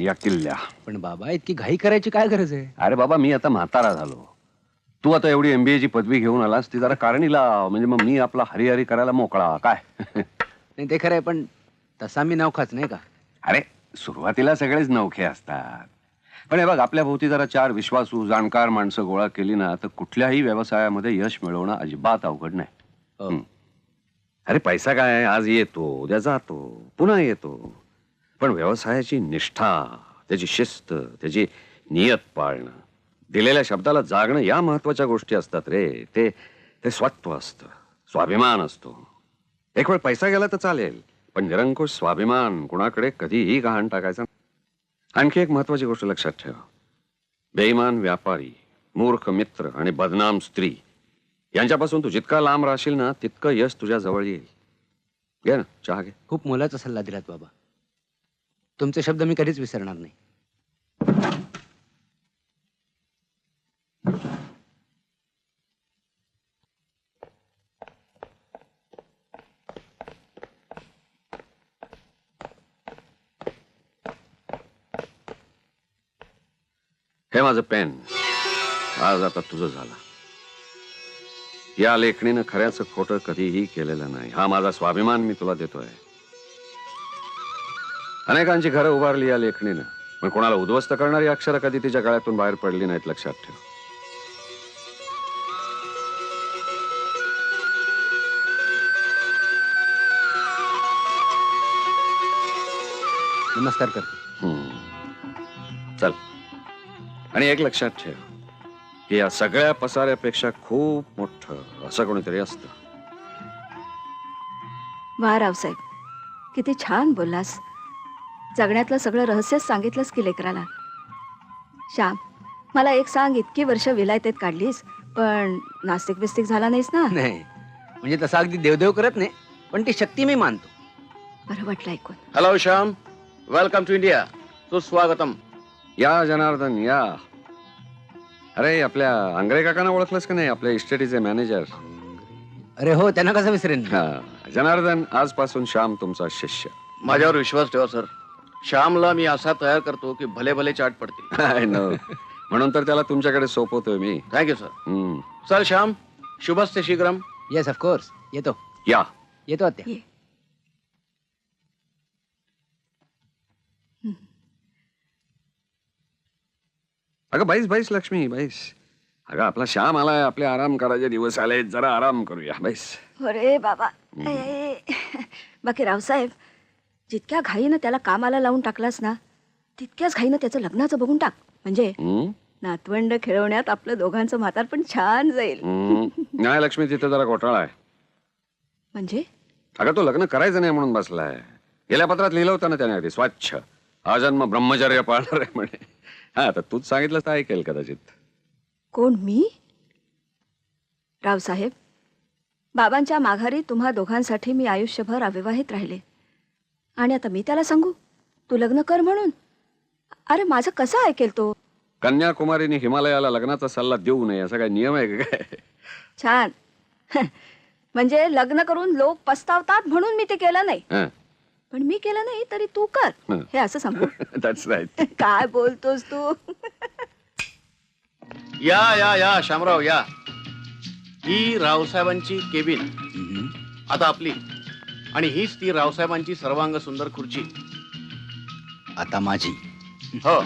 या किल्ल्या. पण बाबा इतकी घाई करायची काय गरज आहे? अरे बाबा, मी आता म्हातारा झालो. तू आता एवढी MBA ची पदवी घेऊन आलास, ती जरा कारणीला म्हणजे मग मी आपला हरिहरी करायला मोकळा काय. नाही ते खरं आहे, पण तसा मी नवखाच नाही का? अरे सुरुवातीला सगळेच नवखे असतात, पण हे बघ, आपल्या भोवती जरा 4 विश्वासू जाणकार माणसं गोळा केली ना, तर कुठल्याही व्यवसायामध्ये यश मिळवणं अजिबात अवघड नाही. हो. अरे पैसा काय, आज येतो उद्या जातो पुन्हा येतो, पण व्यवसायाची निष्ठा, त्याची शिस्त, त्याची नियत पाळणं, दिलेल्या शब्दाला जागणं, या महत्वाच्या गोष्टी असतात रे. ते ते स्वत्व असतं, स्वाभिमान असतो. एक वेळ पैसा गेला तर चालेल, पण निरंकुश स्वाभिमान कुणाकडे कधीही गहाण टाकायचा. आणखी एक महत्वाची गोष्ट लक्षात ठेव. बेईमान व्यापारी, मूर्ख मित्र आणि बदनाम स्त्री यांच्यापासून तू जितका लांब राहशील ना, तितकं यश तुझ्या जवळ येईल. घे ना चहा घे. खूप मोलाचा सल्ला दिलात बाबा. तुमचे शब्द मी कधीच विसरणार नाही. हे माझं पेन आज आता तुझं झालं. या लेखणीनं खऱ्याचं खोटं कधीही केलेलं नाही, हा माझा स्वाभिमान मी तुला देतोय. अनेकांची घरं उभारली या लेखणीनं, पण कोणाला उद्ध्वस्त करणारी अक्षरं कधी तिच्या गळ्यातून बाहेर पडली नाहीत, लक्षात ठेव. नमस्कार करतो. चल, आणि एक लक्षात ठेव की या सगळ्या पसाऱ्यापेक्षा खूप मोठं असं कोणीतरी असतं. वा रावसाहेब, किती छान बोललास. जगण्यातलं सगळं रहस्यच सांगितलंस की लेकराला. श्याम, मला एक सांग, इतकी वर्ष विलायतेत काढलीस पण नास्तिक बिस्तिक झाला नाहीस ना? नाही म्हणजे तसा अगदी देवदेव करत नाही, पण ती शक्ती मी मानतो. बरं वाटलं ऐकून. Hello Shyam, welcome to India. सुस्वागतम. या जनार्दन या. अरे आपल्या आंग्रे काकांना ओळखलंस का नाही, आपल्या इस्टेटीचे मॅनेजर. अरे हो, त्यांना कसं विसरेन मी? हा जनार्दन, आजपासून श्याम तुमचा शिष्य. माझ्यावर विश्वास ठेवा सर. श्यामला मी असा तयार करतो की भले भले चाट पडतील. I know. म्हणून तर त्याला तुमच्याकडे सोपवतोय मी. Thank you sir. चल श्याम, शुभस्य शीघ्रम. येस ऑफकोर्स, येतो या. येतो आत्या. ये. अगं बाईस बाईस लक्ष्मी बाईस. अगं आपला श्याम आलाय, आपले आराम करायचे दिवस आले, जरा आराम करूया बाईस. अरे बाबा, बाकी रावसाहेब, जितक्या घाईनं त्याला कामाला लावून टाकलास ना, तितक्याच घाईनं त्याचं लग्नाचं बघून टाक. म्हणजे नातवंड खेळवण्यात आपलं दोघांचं म्हातार पण छान जाईल. नाही लक्ष्मी, तिथे जरा घोटाळा आहे. म्हणजे अगं तो लग्न करायचं नाही म्हणून बसलाय. गेल्या पत्रात लिहिलं होतं ना त्याने, अगदी स्वच्छ आजन्म ब्रह्मचर्य पाळणार आहे म्हणे. हा तर तूच सांगितलं तर ऐकेल कदाचित. कोण, मी? रावसाहेब, बाबांच्या माघारी तुम्हा दोघांसाठी मी आयुष्यभर अविवाहित राहिले, आणि आता मी त्याला सांगू तू लग्न कर म्हणून? अरे माझं कसं ऐकेल तो? कन्याकुमारीने हिमालयाला लग्नाचा सल्ला देऊ नये असा काय नियम आहे का काय? छान. म्हणजे लग्न करून लोक पस्तावतात म्हणून मी ते केलं नाही. पण मी केलं नाही तरी तू कर, हे असं सांगू? That's right. काय बोलतोस तू? या या या श्यामराव या. ही रावसाहेबांची केबिन आता आपली, आणि हीच ती रावसाहेबांची सर्वांग सुंदर खुर्ची. आता माझी. हो.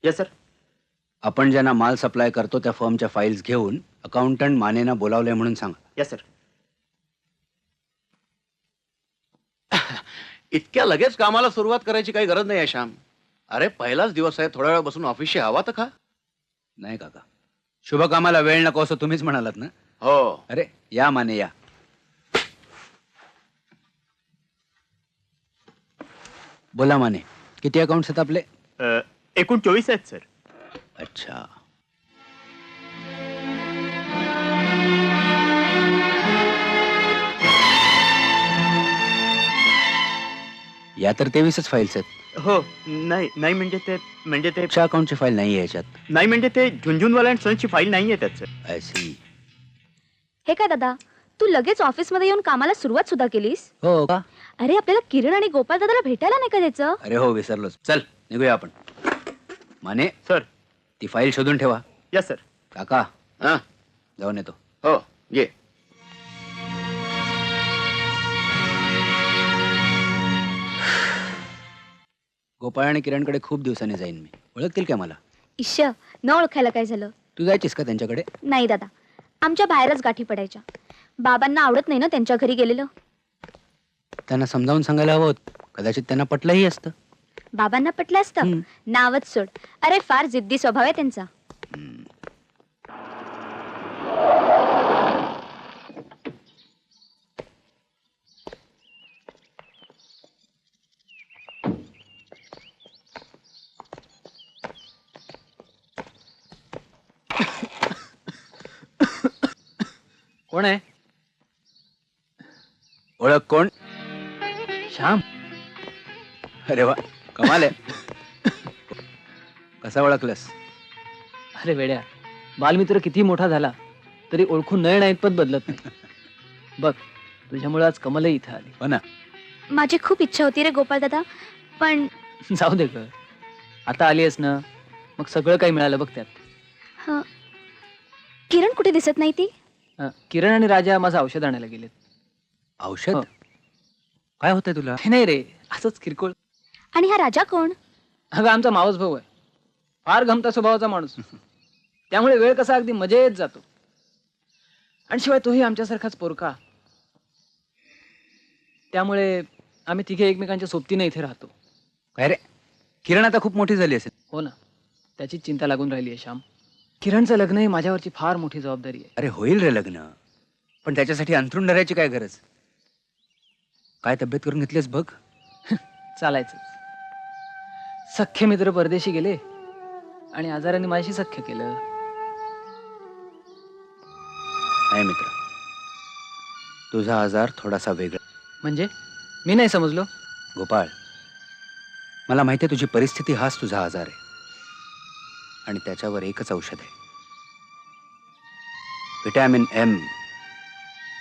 Yes sir. आपण ज्यांना माल सप्लाय करतो त्या फर्मच्या फाईल्स घेऊन अकाउंटंट मानेना बोलावलंय म्हणून सांगा. Yes sir. इतक्या लगेच कामाला सुरुवात करायची काही गरज नाही आहे श्याम. अरे पहिलाच दिवस आहे, थोडा वेळ बसून ऑफिसची हवा तर खा. नाही काका, शुभ कामाला वेळ नको असं तुम्हीच म्हणालात ना. हो. अरे या माने या. बोला माने, किती अकाउंट्स आहेत आपले? एकूण 24 आहेत सर. अच्छा. या तर 23च फाईल्स आहेत. हो नाही नाही म्हणजे ते तुमच्या अकाउंटची फाईल नाही आहे याच्यात. नाही म्हणजे ते झुंझुनवाला अँड सन्सची फाईल नाहीये त्याचं. I see. हे काय दादा, तू लगेच ऑफिसमध्ये येऊन कामाला सुरुवात सुद्धा केलीस? हो का? अरे आपल्याला किरण आणि गोपाल दादाला भेटायला नाही का द्यायचं? अरे हो, विसरलोच. चल निघूया आपण. माने, सर. ती फाईल शोधून ठेवा. Yes sir. काका हा जाऊन येतो. हो ये. गोपाळ आणि किरणकडे खूप दिवसांनी जाईन मी. ओळखतील काय मला? इश्श, न ओळखायला काय झालं? तू जायचीस का त्यांच्याकडे? नाही दादा, आमच्या बाहेरच गाठी पडायच्या. बाबांना आवडत नाही ना त्यांच्या घरी गेलेलं. त्यांना समजावून सांगायला हवं होतं. कदाचित त्यांना पटलंही असतं. बाबांना पटलं असतं? नावच सोड. अरे फार जिद्दी स्वभाव आहे त्यांचा. कोण आहे? ओळख कोण? श्याम. अरे वा, कमाल आहे. कसा ओळखलंस? अरे वेड्या, बालमित्र किती मोठा झाला तरी ओळखून नयन ऐतपत बदलत नाही. बघ, तुझ्यामुळे आज कमलही इथं आली. हो ना. माझी खूप इच्छा होती रे गोपाल दादा, पण जाऊ दे ग, आता आली आहेस ना, मग सगळं काही मिळालं बघ त्यात. हं, किरण कुठे दिसत नाही ती? किरण आणि राजा माझं औषध आणायला गेलेत. औषध? हो. काय होतंय तुला? हे नाही रे, असंच किरकोळ. आणि हा राजा कोण? अगं आमचा मावस भाऊ आहे, फार गमता स्वभावाचा माणूस. त्यामुळे वेळ कसा अगदी मजेत जातो. आणि शिवाय तोही आमच्यासारखाच पोरका. त्यामुळे आम्ही तिघे एकमेकांच्या सोबतीने इथे राहतो. काय रे, किरण आता खूप मोठी झाली असेल. हो ना, त्याची चिंता लागून राहिली आहे श्याम. किरणचं लग्न ही माझ्यावरची फार मोठी जबाबदारी आहे. अरे होईल रे लग्न, पण त्याच्यासाठी अंथरूण धरायची काय गरज? काय तब्येत करून घेतलीस बघ. चालायचं. सख्खे मित्र परदेशी गेले आणि आजाराने माझ्याशी सख्य केलं. नाही मित्र, तुझा आजार थोडासा वेगळा. म्हणजे मी नाही समजलो. गोपाळ, मला माहिती आहे तुझी परिस्थिती हाच तुझा आजार आहे आणि त्याच्यावर एकच औषध आहे, विटॅमिन एम,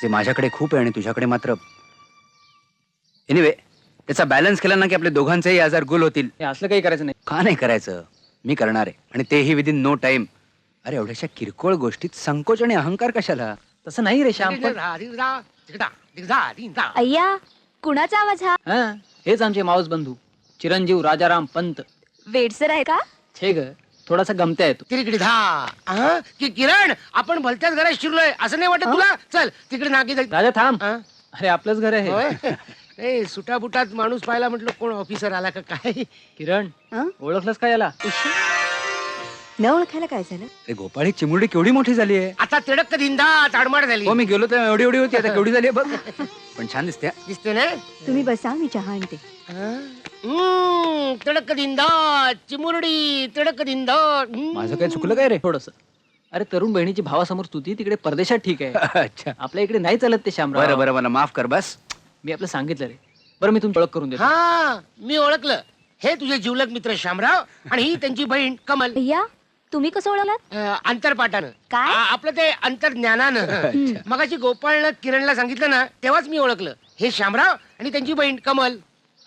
जे माझ्याकडे खूप आहे आणि तुझ्याकडे मात्र. एनिवे, त्याचा बॅलन्स केला ना की आपले दोघांचेही आजार गुल होतील. हे असलं काही करायचं नाही. का नाही करायचं? मी करणार आहे, आणि तेही विदिन नो टाइम. अरे एवढ्याशा किरकोळ गोष्टीत संकोच आणि अहंकार कशाला? तसं नाही रे श्याम. पण अय्या, कुणाचा आवाज हा? हा, हेच आमचे मावस बंधू चिरंजीव राजाराम पंत. वेडसर आहे का? छे ग, थोडासा गमत्या येतो. तिकडे धा की किरण, आपण भलत्याच घरात शिरलोय असं नाही वाटत तुला? चल तिकडे नाकी जाईल. राजा थांब. अरे आपलंच घर आहे. ए सुटाबुटात माणूस पाहिला म्हटलं कोण ऑफिसर आला का काय. किरण, हं? ओळखलंस का याला? न ओळखायला काय झालं? अरे गोपाळ, ही चिमुरडी केवढी मोठी झाली आहे. आता तिडक धिंदा ताडमाड झाली. हो, मी गेलो तर एवढी एवढी होती, आता केवढी झाली आहे बघ. पण छान दिसते हा. दिसते ना. तुम्ही बसा, मी चहा आणते. तिडक धिंदा चिमुरडी, तिडक धिंदा. माझं काय चुकलं काय रे? थोडस. अरे तरुण बहिणीची भावासमोर स्तुती तिकडे परदेशात ठीक आहे. अच्छा, आपल्या इकडे नाही चालत ते श्यामराव. बरं बरं, मला माफ कर बस. मी आपलं सांगितलं रे. बरं मी तुमची ओळख करून देतो. हा मी ओळखलं. हे तुझे जिवलग मित्र श्यामराव आणि ही त्यांची बहीण कमल. भैया, तुम्ही कसं ओळखलात? अंतरपाठानं. काय? आपलं ते अंतर्ज्ञानानं. मगाशी गोपाळनं किरणला सांगितलं ना, तेव्हाच मी ओळखलं. हे श्यामराव आणि त्यांची बहीण कमल.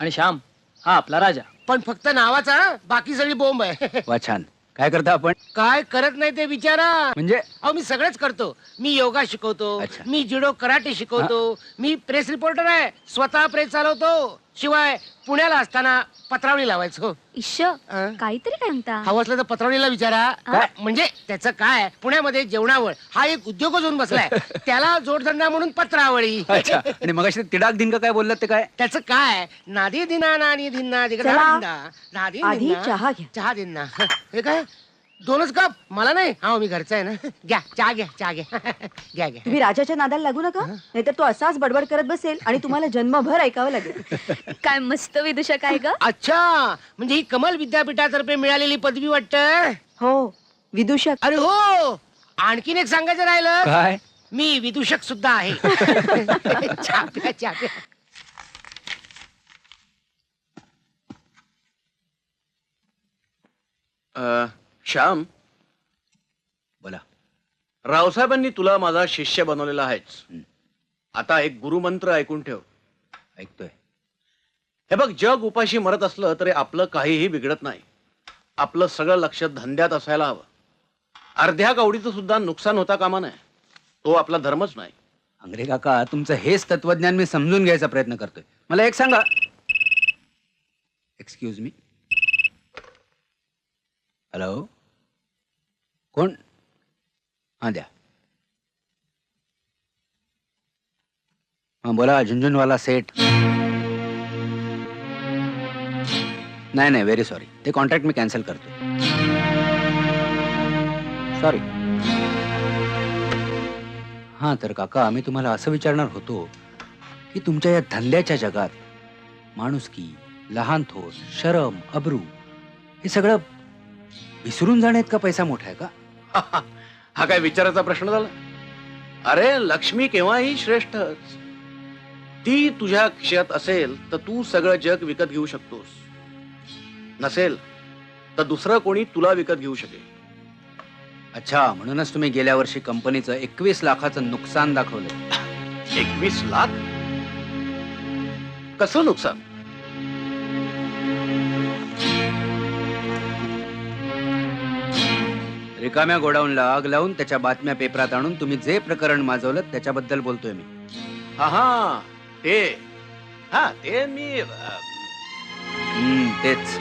आणि श्याम हा आपला राजा. पण फक्त नावाचा ना, बाकी सगळी बोंब आहे. वा, छान. काय करता आपण? काय करत नाही ते विचारा. म्हणजे अहो मी सगळंच करतो. मी योगा शिकवतो, अच्छा. मी जुडो कराटे शिकवतो, मी प्रेस रिपोर्टर आहे, स्वतः प्रेस चालवतो. शिवाय पुण्याला असताना पत्रावळी लावायचो. इश्श, काहीतरी काय म्हणता? हवं असलं तर पत्रावळीला विचारा. काय? म्हणजे त्याचं काय, पुण्यामध्ये जेवणावळ हा एक उद्योगच होऊन बसलाय. त्याला जोडधंदा म्हणून पत्रावळी. अच्छा, आणि मग तिडाक धिंग काय बोललात ते काय? त्याचं काय, नादी दिना नानी दिना चला. नादी आधी दिना. चहा घ्या. चहा दिना. हे काय, 2च कप? मला नाही. हा मी घरचा आहे ना. घ्या चहा घ्या, चहा घ्या. घ्या घ्या. तुम्ही राजाच्या नादाला लागू नका, नाहीतर तो असाच बडबड करत बसेल आणि तुम्हाला जन्मभर ऐकावं लागेल. काय मस्त विदूषक आहे ग. अच्छा, म्हणजे ही कमल विद्यापीठातर्फे मिळालेली पदवी वाटतं. हो, विदूषक. अरे हो, आणखीन एक सांगायचं राहिलं. काय? मी विदूषक सुद्धा आहे. चहा प्या, चहा प्या. श्याम, बोला. रावसाहेबांनी तुला माझा शिष्य बनवलेला आहेच. आता एक गुरुमंत्र ऐकून ठेव. ऐकतोय. हे बघ, जग उपाशी मरत असलं तरी आपलं काहीही बिघडत नाही. आपलं सगळं लक्ष धंद्यात असायला हवं. अर्ध्या गावडीचं सुद्धा नुकसान होता कामा नये. तो आपला धर्मच नाही. अंग्रे काका, तुमचं हेच तत्वज्ञान मी समजून घ्यायचा प्रयत्न करतोय. मला एक सांगा. Excuse me. हॅलो, कोण? हा, द्या. हा, बोला. झुंझुनवाला सेठ. नाही नाही, व्हेरी सॉरी. ते कॉन्ट्रॅक्ट मी कॅन्सल करतो. सॉरी. हां, तर काका, मी तुम्हाला असं विचारणार होतो की तुमच्या या धंद्याच्या जगात माणुसकी, लहान थोर, शरम, अब्रू हे सगळं विसरून जाण्यात का पैसा मोठा आहे का? हा काय विचाराचा प्रश्न झाला? अरे, लक्ष्मी केव्हाही श्रेष्ठच. ती तुझ्या खिशात असेल तर तू सगळं जग विकत घेऊ शकतोस. नसेल तर दुसरं कोणी तुला विकत घेऊ शकेल. अच्छा, म्हणूनच तुम्ही गेल्या वर्षी कंपनीचं 21 लाखाचं नुकसान दाखवलं. 21 लाख? कसं नुकसान? रिकाम्या गोडाऊनला आग लावून त्याच्या बातम्या पेपरात आणून तुम्ही जे प्रकरण माजवलं त्याच्याबद्दल बोलतोय मी. हा, ते मी तेच.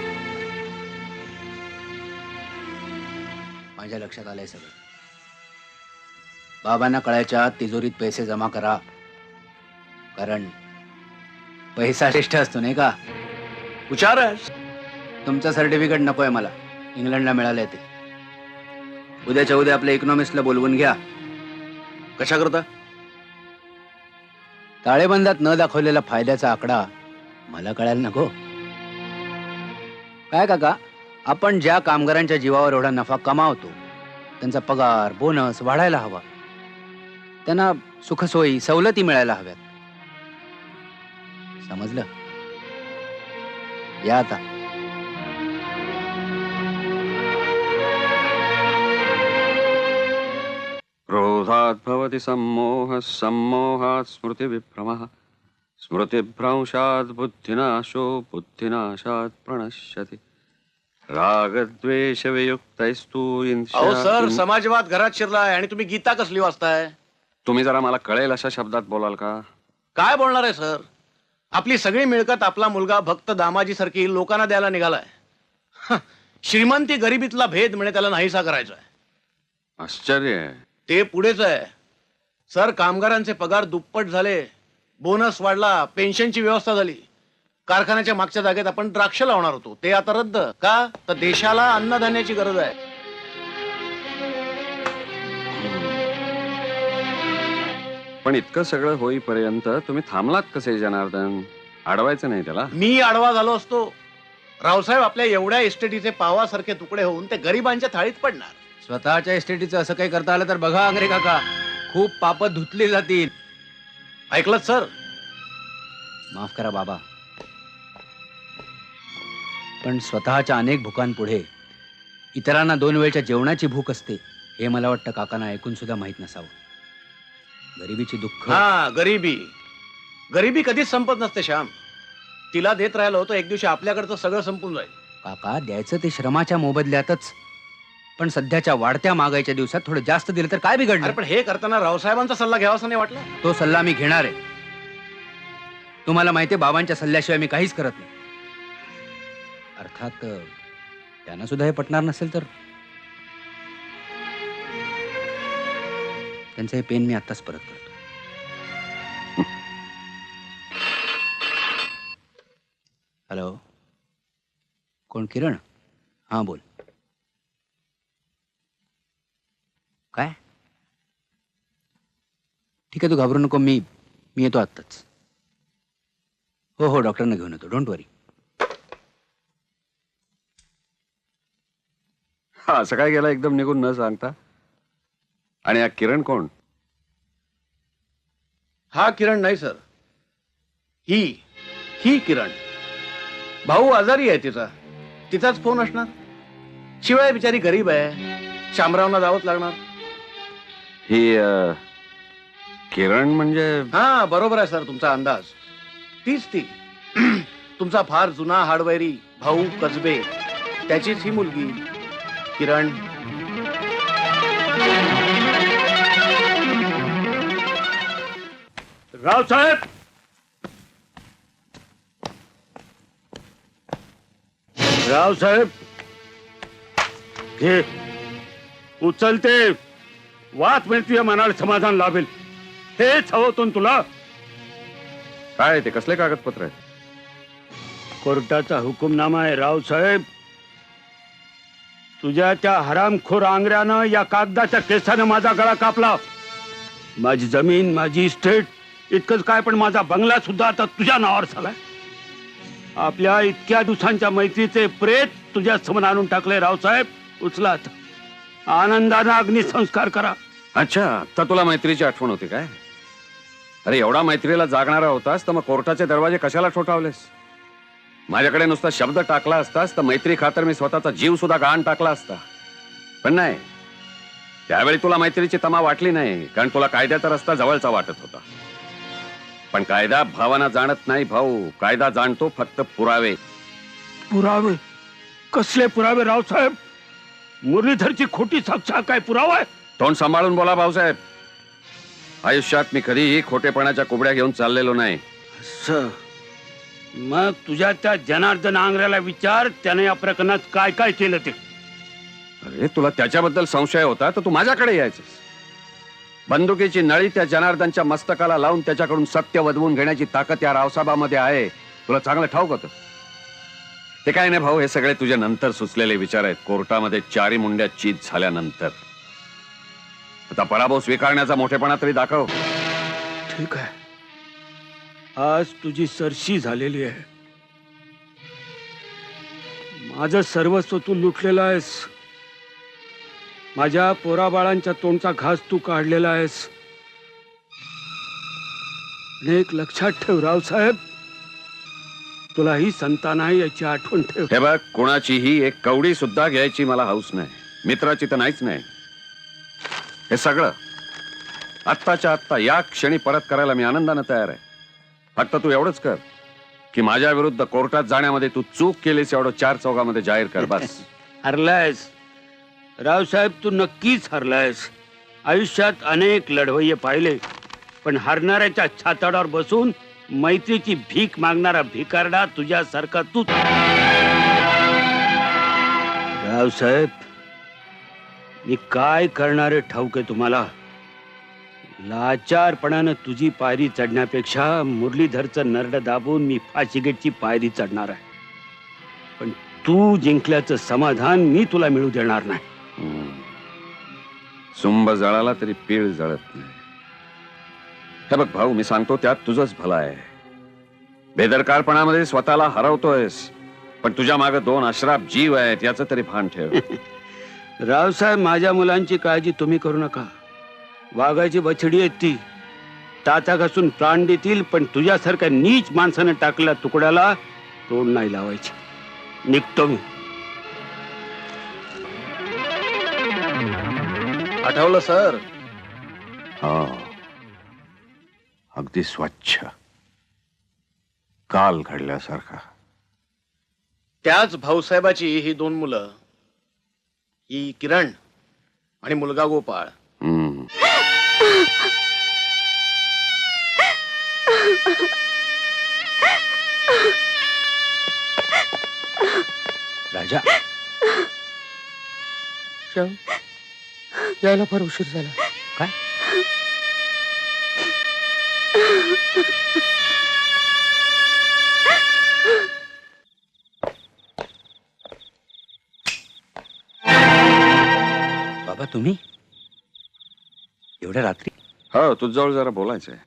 माझ्या लक्षात आलंय सगळं. बाबांना कळायच्या तिजोरीत पैसे जमा करा, कारण पैसा श्रेष्ठ असतो, नाही का? विचारच. तुमचं सर्टिफिकेट नकोय मला. इंग्लंडला मिळालंय ते. उद्याच्या उद्या आपल्या इकॉनॉमिस्टला बोलवून घ्या. कशा करता? ताळेबंदात न दाखवलेला फायद्याचा आकडा मला कळायला नको. काय काका, आपण ज्या कामगारांच्या जीवावर एवढा नफा कमावतो त्यांचा पगार, बोनस वाढायला हवा. त्यांना सुखसोयी, सवलती मिळायला हव्यात. समजलं? या आता. क्रोधात् भवति सम्मोहः, सम्मोहात् स्मृतिविभ्रमः, स्मृतिभ्रंशात् बुद्धिनाशो, बुद्धिनाशात् प्रणश्यति. रागद्वेषवियुक्तैस्तु अहो सर, समाजवाद घरात शिरलाय आणि तुम्ही गीता कसली वाचताय? तुम्ही जरा मला कळेल अशा शब्दात बोलाल का? काय बोलणार आहे सर? आपली सगळी मिळकत आपला मुलगा भक्त दामाजी सारखी लोकांना द्यायला निघालाय. श्रीमंती गरिबीतला भेद म्हणजे त्याला नाहीसा करायचा आहे. आश्चर्य आहे. ते पुढेच आहे सर. कामगारांचे पगार दुप्पट झाले, बोनस वाढला, पेन्शनची व्यवस्था झाली. कारखान्याच्या मागच्या जागेत आपण द्राक्ष लावणार होतो, ते आता रद्द. का? तर देशाला अन्नधान्याची गरज आहे. पण इतकं सगळं होईपर्यंत तुम्ही थांबलात कसे जनार्दन? अडवायचं नाही त्याला. मी आडवा झालो असतो. रावसाहेब आपल्या एवढ्या इस्टेटीचे पावासारखे तुकडे होऊन ते गरिबांच्या थाळीत पडणार. स्वतःच्या एस्टेटीचं असं काही करता आलं तर बघा अंग्रे काका, खूप पाप धुतली जातील. ऐकलं सर? माफ करा बाबा, पण स्वतःच्या अनेक भुकांपुढे इतरांना 2 वेळच्या जेवणाची भूक असते हे मला वाटतं काकांना ऐकून सुद्धा माहित नसावं. गरिबीची दुःख. हा, गरिबी कधीच संपत नसते श्याम. तिला देत राहिलो होतो, एक दिवशी आपल्याकडचं सगळं संपून जाईल. काका, द्यायचं ते श्रमाच्या मोबदल्यातच, पण सध्याच्या वाढत्या महागाईच्या दिवसात थोडं जास्त दिलं तर काय बिघडलं? अरे पण हे करताना रावसाहेबांचा सल्ला घ्यावा असं नाही वाटलं? तो सल्ला मी घेणार आहे. तुम्हाला माहितीये, बाबांच्या सल्ल्याशिवाय मी काहीच करत नाही. अर्थात त्यांना सुद्धा हे पटणार नसेल तर त्यांचं हे पेन मी आत्ताच परत करतो. हॅलो, कोण? किरण? हां, बोल. काय? ठीक आहे, तू घाबरू नको. मी येतो आत्ताच. हो, डॉक्टरना घेऊन येतो. डोंट वरी. हा, असं काय गेला एकदम निघून न सांगता? आणि हा किरण कोण? हा किरण नाही सर, ही किरण. भाऊ आजारी आहे तिचाच फोन असणार. शिवाय बिचारी गरीब आहे, शामरावना जावंच लागणार. ही किरण म्हणजे हा बरोबर आहे सर तुमचा अंदाज. तीच ती तुमचा फार जुना हाडवैरी भाऊ कसबे, त्याचीच ही मुलगी किरण. रावसाहेब, रावसाहेब, घे उचलते वाच म्हणजे तुझ्या मनाला समाधान लाभेल. हेच हवं होतं ना तुला. काय ते कसले कागदपत्र आहेत? कोर्टाचा हुकुमनामा आहे रावसाहेब. तुझ्या त्या हरामखोर आंगऱ्यानं या कागदाच्या केसानं माझा गळा कापला. माझी जमीन, माझी इस्टेट, इतकंच काय पण माझा बंगला सुद्धा आता तुझ्या नावावर झालाय. आपल्या इतक्या दिवसांच्या मैत्रीचे प्रेत तुझ्या समोर आणून टाकले रावसाहेब. उचलात आनंदानं अग्निसंस्कार करा. अच्छा, आता तुला मैत्रीची आठवण होती काय? अरे एवढा मैत्रीला जागणारा होतास तर मग कोर्टाचे दरवाजे कशाला ठोठावलेस? माझ्याकडे नुसता शब्द टाकला असतास तर मैत्री खातर मी स्वतःचा जीव सुद्धा गहाण टाकला असता. पण नाही, त्यावेळी तुला मैत्रीची तमा वाटली नाही, कारण तुला कायद्याचा रस्ता जवळचा वाटत होता. पण कायदा भावना जाणत नाही भाऊ, कायदा जाणतो फक्त पुरावे. पुरावे? कसले पुरावे रावसाहेब? मुरलीधरची खोटी साक्षा काय पुरावा आहे? तोंड सांभाळून बोला भाऊसाहेब. आयुष्यात मी कधीही खोटेपणाच्या कुबड्या घेऊन चाललेलो नाही. असं? मग तुझ्या त्या जनार्दन आंग्र्याला विचार, त्याने या प्रकरणात काय काय केलं ते. अरे तुला त्याच्याबद्दल संशय होता तर तू माझ्याकडे यायचंस. बंदुकीची नळी त्या जनार्दनच्या मस्तकाला लावून त्याच्याकडून सत्य वदवून घेण्याची ताकद या रावसाहेबामध्ये आहे. तुला चांगलं ठाऊक होतं. ते काय नाही भाऊ, हे सगळे तुझ्या नंतर सुचलेले विचार आहेत, कोर्टामध्ये चारी मुंड्या चीज झाल्यानंतर. आता पराभव स्वीकारण्याचा मोठेपणा तरी दाखव. ठीक आहे, आज तुझी सरशी झालेली आहे. माझं सर्वस्व तू लुटलेलं आहेस. माझ्या पोराबाळांच्या तोंडचा घास तू काढलेला आहेस. आणि एक लक्षात ठेव रावसाहेब, तुला ही संतान आहे याची आठवण ठेव. हे बघ, कोणाचीही एक कवडी सुद्धा घ्यायची मला हौस नाही, मित्राची तर नाहीच नाही. हे सगळं आत्ताच्या आत्ता या क्षणी परत करायला मी आनंदानं तयार आहे. फक्त तू एवढंच कर की माझ्या विरुद्ध कोर्टात जाण्यामध्ये तू चूक केलीस एवढं 4 चौघामध्ये जाहीर कर, बस. हरलायस रावसाहेब, तू नक्कीच हरलायस. आयुष्यात अनेक लढवय्ये पाहिले, पण हरणाऱ्याच्या छाताडावर बसून मैत्रीची भीक मागणारा भिकारडा तुझ्यासारखा तूच. रावसाहेब, मी काय करणारे ठाऊक आहे तुम्हाला. लाचारपणानं तुझी पायरी चढण्यापेक्षा मुरलीधरचं नरड दाबून मी फाशीगेटची पायरी चढणार आहे. पण तू जिंकल्याचं समाधान मी तुला मिळू देणार नाही. सुंब जळाला तरी पीळ जळत नाही. हे बघ भाऊ, मी सांगतो त्यात तुझंच भलं आहे. बेदरकारपणामध्ये स्वतःला हरवतोयस, पण तुझ्या मागे 2 अश्राप जीव आहेत याचं तरी भान ठेव. रावसाहेब, माझ्या मुलांची काळजी तुम्ही करू नका. वाघाची बछडी आहेत ती, टाचा घासून प्राण देतील, पण तुझ्यासारख्या नीच माणसानं टाकलेल्या तुकड्याला तोड नाही लावायची. निघतो मी. आठवलं सर? हा, अगदी स्वच्छ, काल घडल्यासारखा. त्याच भाऊसाहेबाची ही 2 मुलं, ही किरण आणि मुलगा गोपाळ. राजा, यायला फार उशीर झाला. काय? बाबा, तुम्ही एवढ्या रात्री? हो, तुझ्याजवळ जरा बोलायचंय.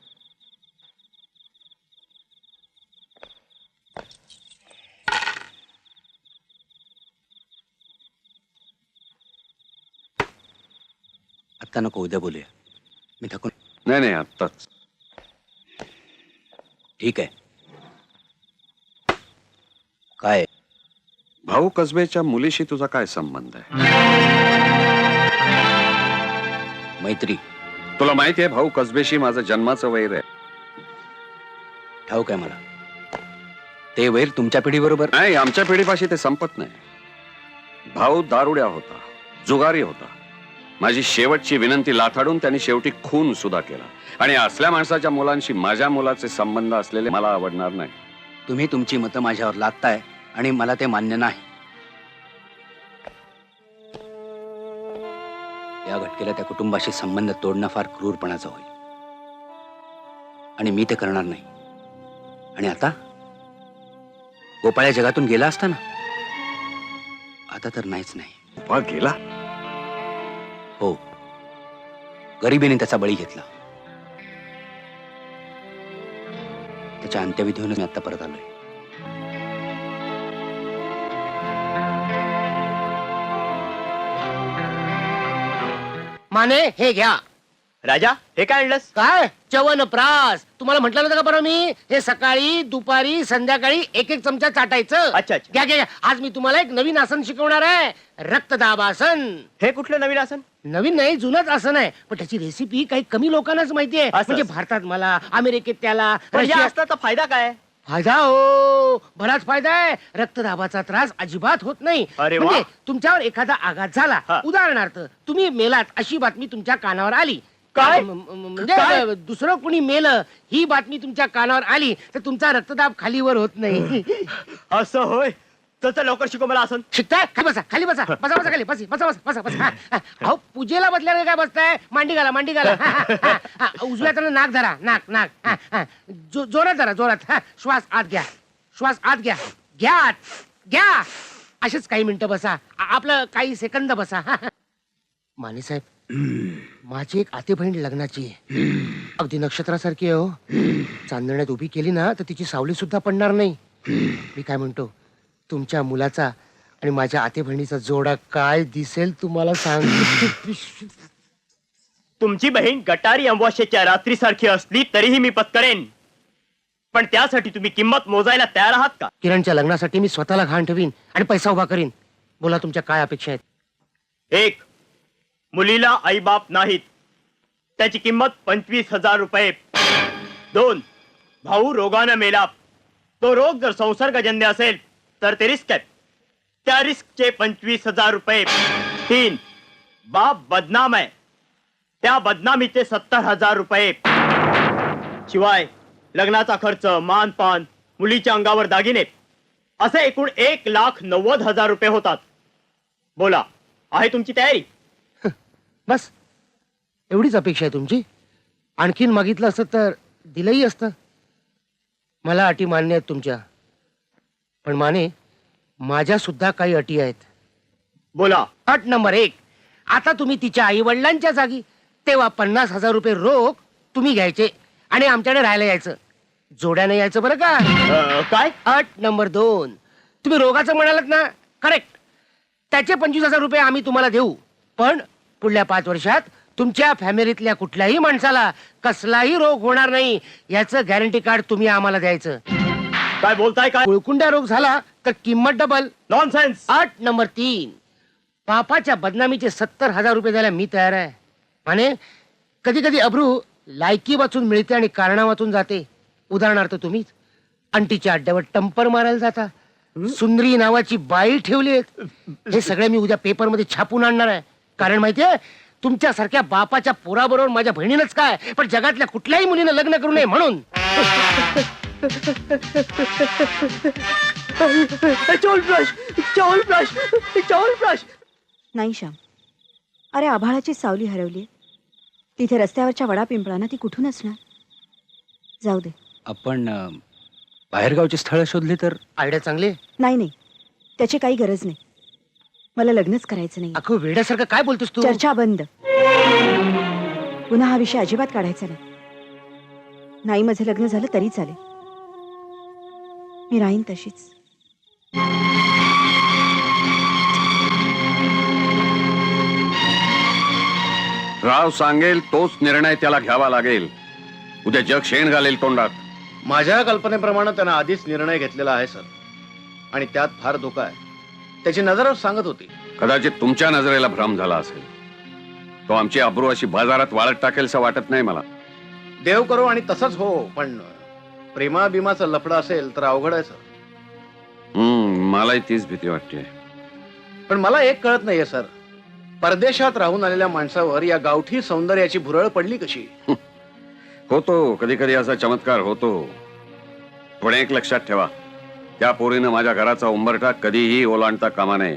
आत्ता नको, उद्या बोलूया. मी थकून. नाही नाही, आत्ताच. ठीक आहे. काय? भाऊ कसबेच्या मुलीशी तुझा काय संबंध आहे? मैत्री. तुला माहिती आहे भाऊ कसबेशी माझं जन्माचं वैर आहे. ठाऊक आहे मला. ते वैर तुमच्या पिढीबरोबर. नाही, आमच्या पिढीपाशी ते संपत नाही. भाऊ दारुड्या होता, जुगारी होता. माझी शेवटची विनंती लाथाडून त्यांनी शेवटी खून सुद्धा केला. आणि असल्या माणसाच्या मुलांशी माझ्या मुलाचे संबंध असलेले मला आवडणार नाही. तुम्ही तुमची मतं माझ्यावर लादताय आणि मला ते मान्य नाही. या घटकेला त्या कुटुंबाशी संबंध तोडणं फार क्रूरपणाचं होईल आणि मी ते करणार नाही. आणि आता गोपाळ या जगातून गेला असता ना, आता तर नाहीच नाही. गोपाळ गेला? हो, गरिबीने त्याचा बळी घेतला. त्याच्या अंत्यविधीहून मी आता परत आलोय. माने हे घ्या. राजा हे काय आणलंस? काय च्यवनप्राश तुम्हाला म्हटलं नव्हतं का बरं मी? हे सकाळी दुपारी संध्याकाळी एक एक चमचा चाटायचं. अच्छा, अच्छा. घ्या घ्या घ्या. आज मी तुम्हाला एक नवीन आसन शिकवणार आहे, रक्तदाबासन. हे कुठलं नवीन आसन? नवीन नाही, जुनच आसन आहे, पण त्याची रेसिपी काही कमी लोकांनाच माहिती आहे. असं. म्हणजे भारतात मला, अमेरिकेत त्याला, पण या रशियात- आसनाचा फायदा काय? फायदा हो, बराच फायदा आहे. रक्तदाबाचा त्रास अजिबात होत नाही. अरे वा. म्हणजे तुमच्यावर एखादा आघात झाला, हा. उदाहरणार्थ तुम्ही मेलात अशी बातमी तुमच्या कानावर आली. काय? म्हणजे काय? दुसरं कुणी मेलं ही बातमी तुमच्या कानावर आली तर तुमचा रक्तदाब खालीवर होत नाही. असं होय. तर लवकर शिकव मला आसन. शिकताय? खाली बसा, खाली बसा, बसा बसा खाली, बसा बसा बसा बसा. हा, हा. अहो पूजेला बसल्याने काय बसताय? मांडी घाला, मांडी घाला. हा, हा, हा. उजव्या हाताने नाक धरा, नाक नाक. हा, हा. जोरात धरा, जोरात. हा. श्वास आत घ्या, श्वास आत घ्या, घ्या आत, घ्या. असेच काही मिनिटं बसा, आपलं काही सेकंद बसा. हा, हा. माने साहेब, माझी एक आते बहीण लग्नाची आहे. अगदी नक्षत्रासारखी आहे हो. चांदण्यात उभी केली ना तर तिची सावली सुद्धा पडणार नाही. मी काय म्हणतो, तुमच्या मुलाचा आणि माझ्या आते बहिणीचा जोडा काय दिसेल तुम्हाला सांग. तुमची बहीण गटारी अमावस्येच्या रात्री सारखी असली तरीही मी पत्करेन. पण त्यासाठी तुम्ही किंमत मोजायला तयार आहात का? किरणच्या लग्नासाठी मी स्वतःला घाण ठेवीन आणि पैसा उभा करीन. बोला तुमच्या काय अपेक्षा आहेत? एक, मुलीला आईबाप नाहीत, त्याची किंमत 25,000 रुपये. 2, भाऊ रोगानं मेला, तो रोग जर संसर्गजन्य असेल तर ते रिस्क आहे, त्या रिस्कचे 25,000 रुपये. 3, बाप बदनाम आहे, त्या बदनामीचे 70,000 रुपये. शिवाय लग्नाचा खर्च, मानपान, मुलीच्या अंगावर दागिने असे एकूण 1,90,000 रुपये होतात. बोला, आहे तुमची तयारी? बस एवढीच अपेक्षा आहे तुमची? आणखीन मागितलं असतं तर दिलंही असतं. मला अटी मान्य आहेत तुमच्या, पण माने माझ्या सुद्धा काही अटी आहेत. बोला. अट नंबर 1, आता तुम्ही तिच्या आई वडिलांच्या जागी तेव्हा 50,000 रुपये रोख तुम्ही घ्यायचे आणि आमच्याकडे राहायला यायचं. जोड्याने यायचं बरं का? काय? अट नंबर 2, तुम्ही रोगाचं म्हणालात ना, करेक्ट. त्याचे 25,000 रुपये आम्ही तुम्हाला देऊ, पण पुढल्या 5 वर्षात तुमच्या फॅमिलीतल्या कुठल्याही माणसाला कसलाही रोग होणार नाही याचं गॅरंटी कार्ड तुम्ही आम्हाला द्यायचं. काय बोलताय? काय कुळकुंड्या रोग झाला तर किंमत डबल. नॉनसेन्स. अट नंबर 3, पापाच्या बदनामीचे 70,000 रुपये द्यायला मी तयार आहे. आणि कधी कधी अब्रू लायकी वाचून मिळते आणि कारणा वाचून जाते. उदाहरणार्थ तुम्हीच अंटीच्या अड्ड्यावर टंपर मारायला जाता, सुंदरी नावाची बाई ठेवली आहेत. हे सगळे मी उद्या पेपरमध्ये छापून आणणार आहे. कारण माहितीये, तुमच्यासारख्या बापाच्या पोराबरोबर माझ्या बहिणीनंच काय, पण जगातल्या कुठल्याही मुलीनं लग्न करू नये म्हणून. नाही श्याम, अरे आभाळाची सावली हरवली. तिथे रस्त्यावरच्या वडा पिंपळाना ती कुठून असणार? जाऊ दे. आपण बाहेरगावची स्थळं शोधली तर? आयडिया चांगली आहे. नाही नाही, त्याची काही गरज नाही. मला लग्नच करायचं नाही. अख्खं वेड्यासारखं काय बोलतोस तू? चर्चा बंद. पुन्हा हा विषय अजिबात काढायचा नाही. नाही माझं लग्न झालं तरी चालेल, मी राहीन तशीच. राव सांगेल तोच निर्णय त्याला घ्यावा लागेल. उद्या जग शेण घालेल तोंडात. माझ्या कल्पनेप्रमाणे त्यानं आधीच निर्णय घेतलेला आहे सर, आणि त्यात फार धोका आहे. त्याची नजरच सांगत होती. कदाचित तुमच्या नजरेला भ्रम झाला असेल. तो आमची अब्रू अशी बाजारात वाळत टाकेल असं वाटत नाही मला. देव करो आणि तसंच हो, पण प्रेमा बिमाचं लफडं असेल तर अवघड आहे सर. मलाही तीच भीती वाटते. पण मला एक कळत नाहीये सर, परदेशात राहून आलेल्या माणसावर या गावठी सौंदर्याची भुरळ पडली कशी? होतो कधी कधी असा चमत्कार होतो. पण एक लक्षात ठेवा, त्या पोरीनं माझ्या घराचा उंबरठा कधीही ओलांडता कामा नये.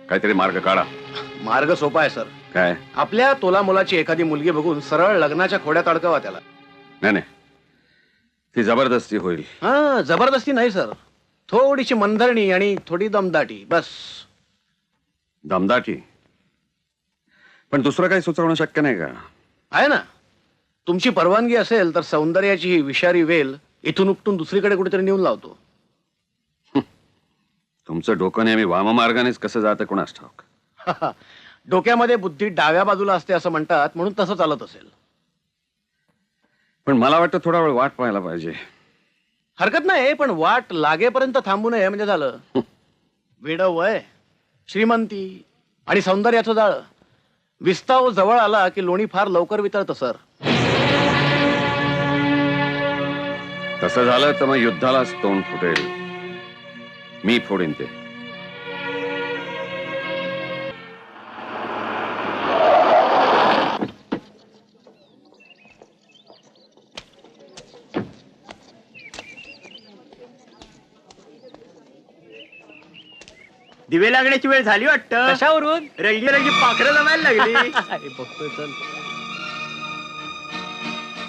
काहीतरी मार्ग काढा. मार्ग सोपा आहे सर. काय? आपल्या तोला मुलाची एखादी मुलगी बघून सरळ लग्नाच्या खोड्यात अडकवा त्याला. नाही नाही, ती जबरदस्ती होईल. हा, जबरदस्ती नाही सर, थोडीशी मनधरणी आणि थोडी दमदाटी बस. दमदाटी? पण दुसरं काही सुचवणं शक्य नाही का? आहे ना, तुमची परवानगी असेल तर सौंदर्याची ही विषारी वेल इथून उपटून दुसरीकडे कुठेतरी नेऊन लावतो. तुमचं डोकं नेहमी वाममार्गानेच कसं जातं कोणास ठाऊक. डोक्यामध्ये बुद्धी डाव्या बाजूला असते असं म्हणतात, म्हणून तसं चालत असेल. पण मला वाटतं थोडा वेळ वाट पाहायला पाहिजे. हरकत नाही, पण वाट लागेपर्यंत थांबू नये म्हणजे झालं. वेड वय, श्रीमंती आणि सौंदर्याचं जाळ, विस्ताव जवळ आला की लोणी फार लवकर वितळतं सर. तसं झालं तर मग युद्धालाच तोंड फुटेल. मी फोडीन ते. दिवे लागण्याची वेळ झाली वाटतं. कशावरून? रंगी रंगी पाखरं जमायला लागली. अरे बघतोय, चल.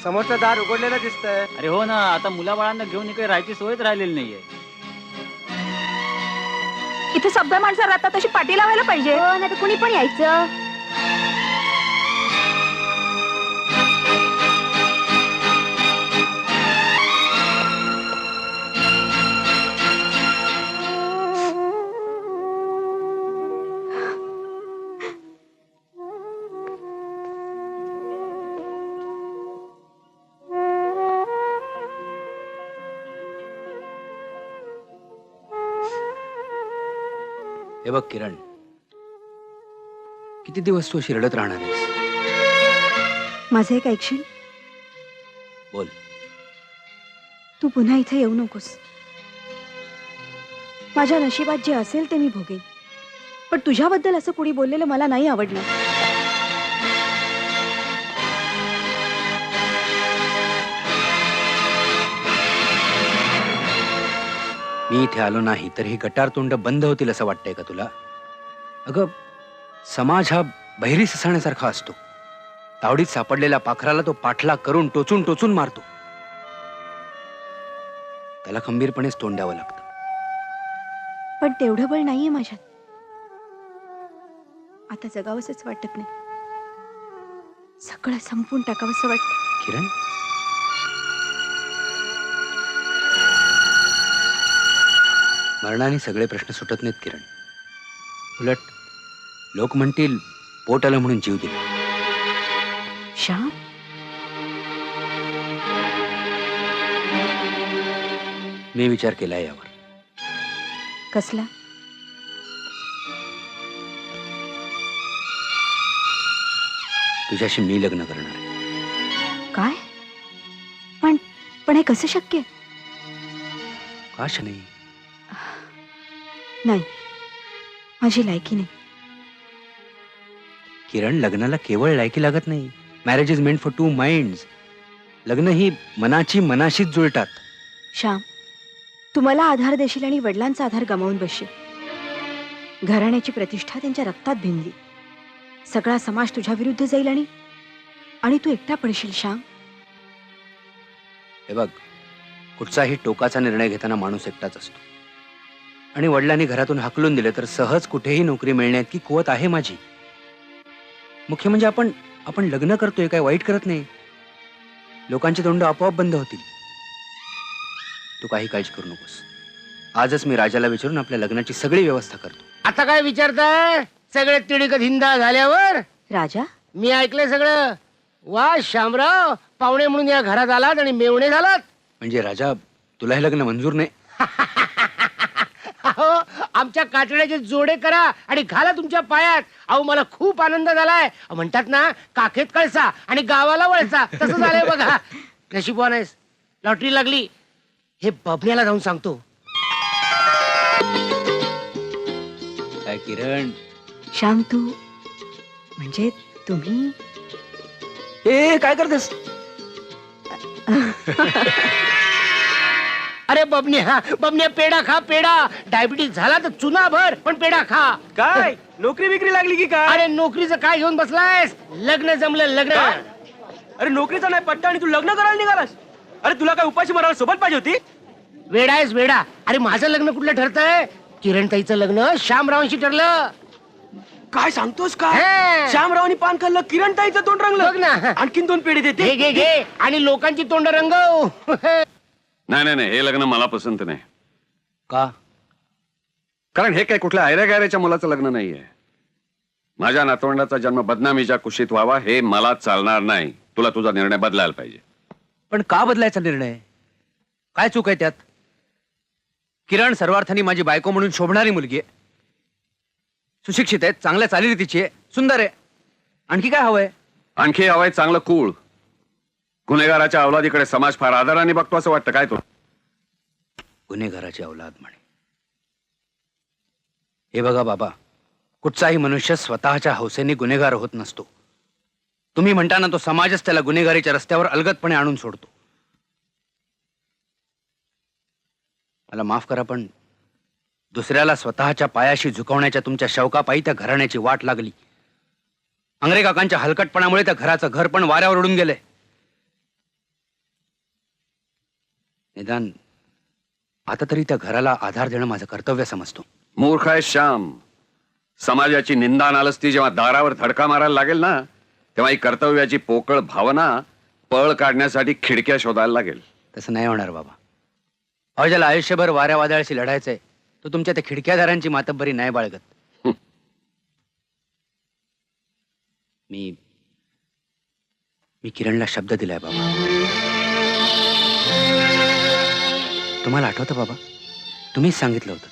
समोरचं दार उघडलेलं दिसतंय. अरे हो ना, आता मुलाबाळांना घेऊन इकडे राहायची सोयच राहिलेली नाहीये. इथे सभ्य माणसं राहतात तशी पाठी लावायला पाहिजे. नाही तर कुणी पण यायचं. हे बघ किरण, किती दिवस तू अशी रडत राहणार आहेस? माझं एक ऐकशील? बोल. तू पुन्हा इथे येऊ नकोस. माझ्या नशिबात जे असेल ते मी भोगेन, पण तुझ्याबद्दल असं कुणी बोललेलं मला नाही आवडलं. मी इथे आलो नाही तर ही गटार तोंड बंद होतील असं वाटतंय का तुला? अगं, समाज हा बहिरी ससाण्यासारखा असतो. तावडीत सापडलेल्या पाखराला तो पाठलाग करून टोचून टोचून मारतो. त्याला खंबीरपणेच तोंड द्यावं लागतं. पण तेवढं बळ नाहीये माझ्यात. आता जगावंसच वाटत नाही. सगळं संपून टाकावंसं वाटतं. किरण, मरणाने सगळे प्रश्न सुटत नाहीत किरण. उलट लोक म्हणतील पोट आलं म्हणून जीव दिला. श्याम, मी विचार केला यावर. कसला? तुझ्याशी मी लग्न करणार आहे. काय? पण पण हे कसं शक्य? काश नाही. नाही, माझी लायकी नाही. किरण, लग्नाला केवळ लायकी लागत नाही. Marriage is meant for two minds. लग्न ही मनाची मनाशीच जुळतात. श्याम, तू मला आधार देशील आणि वडिलांचा आधार गमावून बसशील. घराण्याची प्रतिष्ठा त्यांच्या रक्तात भिनली. सगळा समाज तुझ्या विरुद्ध जाईल आणि तू एकटा पडशील. श्याम, हे बघ, कुठचाही टोकाचा निर्णय घेताना माणूस एकटाच असतो. आणि वडिलांनी घरातून हाकलून दिले तर सहज कुठेही नोकरी मिळण्यात कुवत आहे माझी. मुख्य म्हणजे आपण लग्न करतोय, काय वाईट करत नाही. लोकांची तोंड आपोआप बंद होतील. तू काही काळजी करू नकोस. आजच मी राजाला विचारून आपल्या लग्नाची सगळी व्यवस्था करतो. आता काय विचारताय? सगळे तिडीक धिंदा झाल्यावर राजा, मी ऐकलंय सगळं. वा शामराव, पाहुणे म्हणून या घरात आलात आणि मेवणे झालात. म्हणजे राजा, तुला हे लग्न मंजूर नाही? अहो, आमच्या कातड्याचे जोडे करा आणि घाला तुमच्या पायात. अहो मला खूप आनंद झालाय. म्हणतात ना काखेत कळसा आणि गावाला वळसा, तसं झालंय बघा. नशीबवान आहेस, लॉटरी लागली. हे बबण्याला जाऊन सांगतो. काय किरण, श्याम तू म्हणजे तुम्ही ए काय करतेस? अरे बबन्या पेढा खा, पेढा. डायबिटीस झाला तर चुना भर, पण पेढा खा. काय नोकरी बिक्री लागली की काय? अरे नोकरीचं काय घेऊन बसलायस? लग्न जमलं, लग्न. अरे नोकरीचा नाही पट्टा आणि तू लग्न करायला निघालास? अरे तुला काय उपाशी मारायला सोबत पाहिजे होती? वेडा आहेस वेडा. अरे माझं लग्न कुठलं ठरतंय? किरणताईचं लग्न श्यामरावांशी ठरलं. काय सांगतोस का? हे. श्यामरावनी पान खाल्लं, किरण ताईचं तोंड बघ रंगलं ना. आणखीन 2 पेढे घे देते. घे घे आणि लोकांची तोंड रंगव. नाही नाही नाही, हे लग्न मला पसंत नाही. का? कारण हे काय कुठल्या आयऱ्या गायऱ्याच्या मुलाचं लग्न नाहीये. माझ्या नातवंडाचा जन्म बदनामीच्या कुशीत व्हावा हे मला चालणार नाही. तुला तुझा निर्णय बदलायला पाहिजे. पण का बदलायचा निर्णय? काय चूक आहे त्यात? किरण सर्वार्थाने माझी बायको म्हणून शोभणारी मुलगी आहे, सुशिक्षित आहे, चांगल्या चालीरीतीची आहे, सुंदर आहे. आणखी काय हवंय? आणखी हवाय चांगलं कूळ. गुन्हेगाराच्या अवलादीकडे समाज फार आदराने बघतो असं वाटतं काय तो? गुन्हेगाराची औलाद म्हणे. हे बघा बाबा, कुठचाही मनुष्य स्वतःच्या हौसेने गुन्हेगार होत नसतो. तुम्ही म्हणता ना, तो समाजच त्याला गुन्हेगारीच्या रस्त्यावर अलगदपणे आणून सोडतो. मला माफ करा, पण दुसऱ्याला स्वतःच्या पायाशी झुकवण्याच्या तुमच्या शौकापायी त्या घराण्याची वाट लागली. अंगरे काकांच्या हलकटपणामुळे त्या घराचं घर पण वाऱ्यावर उडून गेले. निदान आता तरी त्या घराला आधार देणं माझं कर्तव्य समजतो. मूर्ख आहे श्याम. समाजाची निंदा नालस्ती जेव्हा दारावर धडका मारायला लागेल ना, तेव्हा ही कर्तव्याची पोकळ भावना पळ काढण्यासाठी खिडक्या शोधायला लागेल. तसं नाही होणार बाबा. अहो, ज्याला आयुष्यभर वाऱ्या वादळाशी लढायचंय तो तुमच्या त्या खिडक्यादारांची मातब्बरी नाही बाळगत. मी किरणला शब्द दिलाय बाबा. तुम्हाला आठवतं बाबा, तुम्हीच सांगितलं होतं,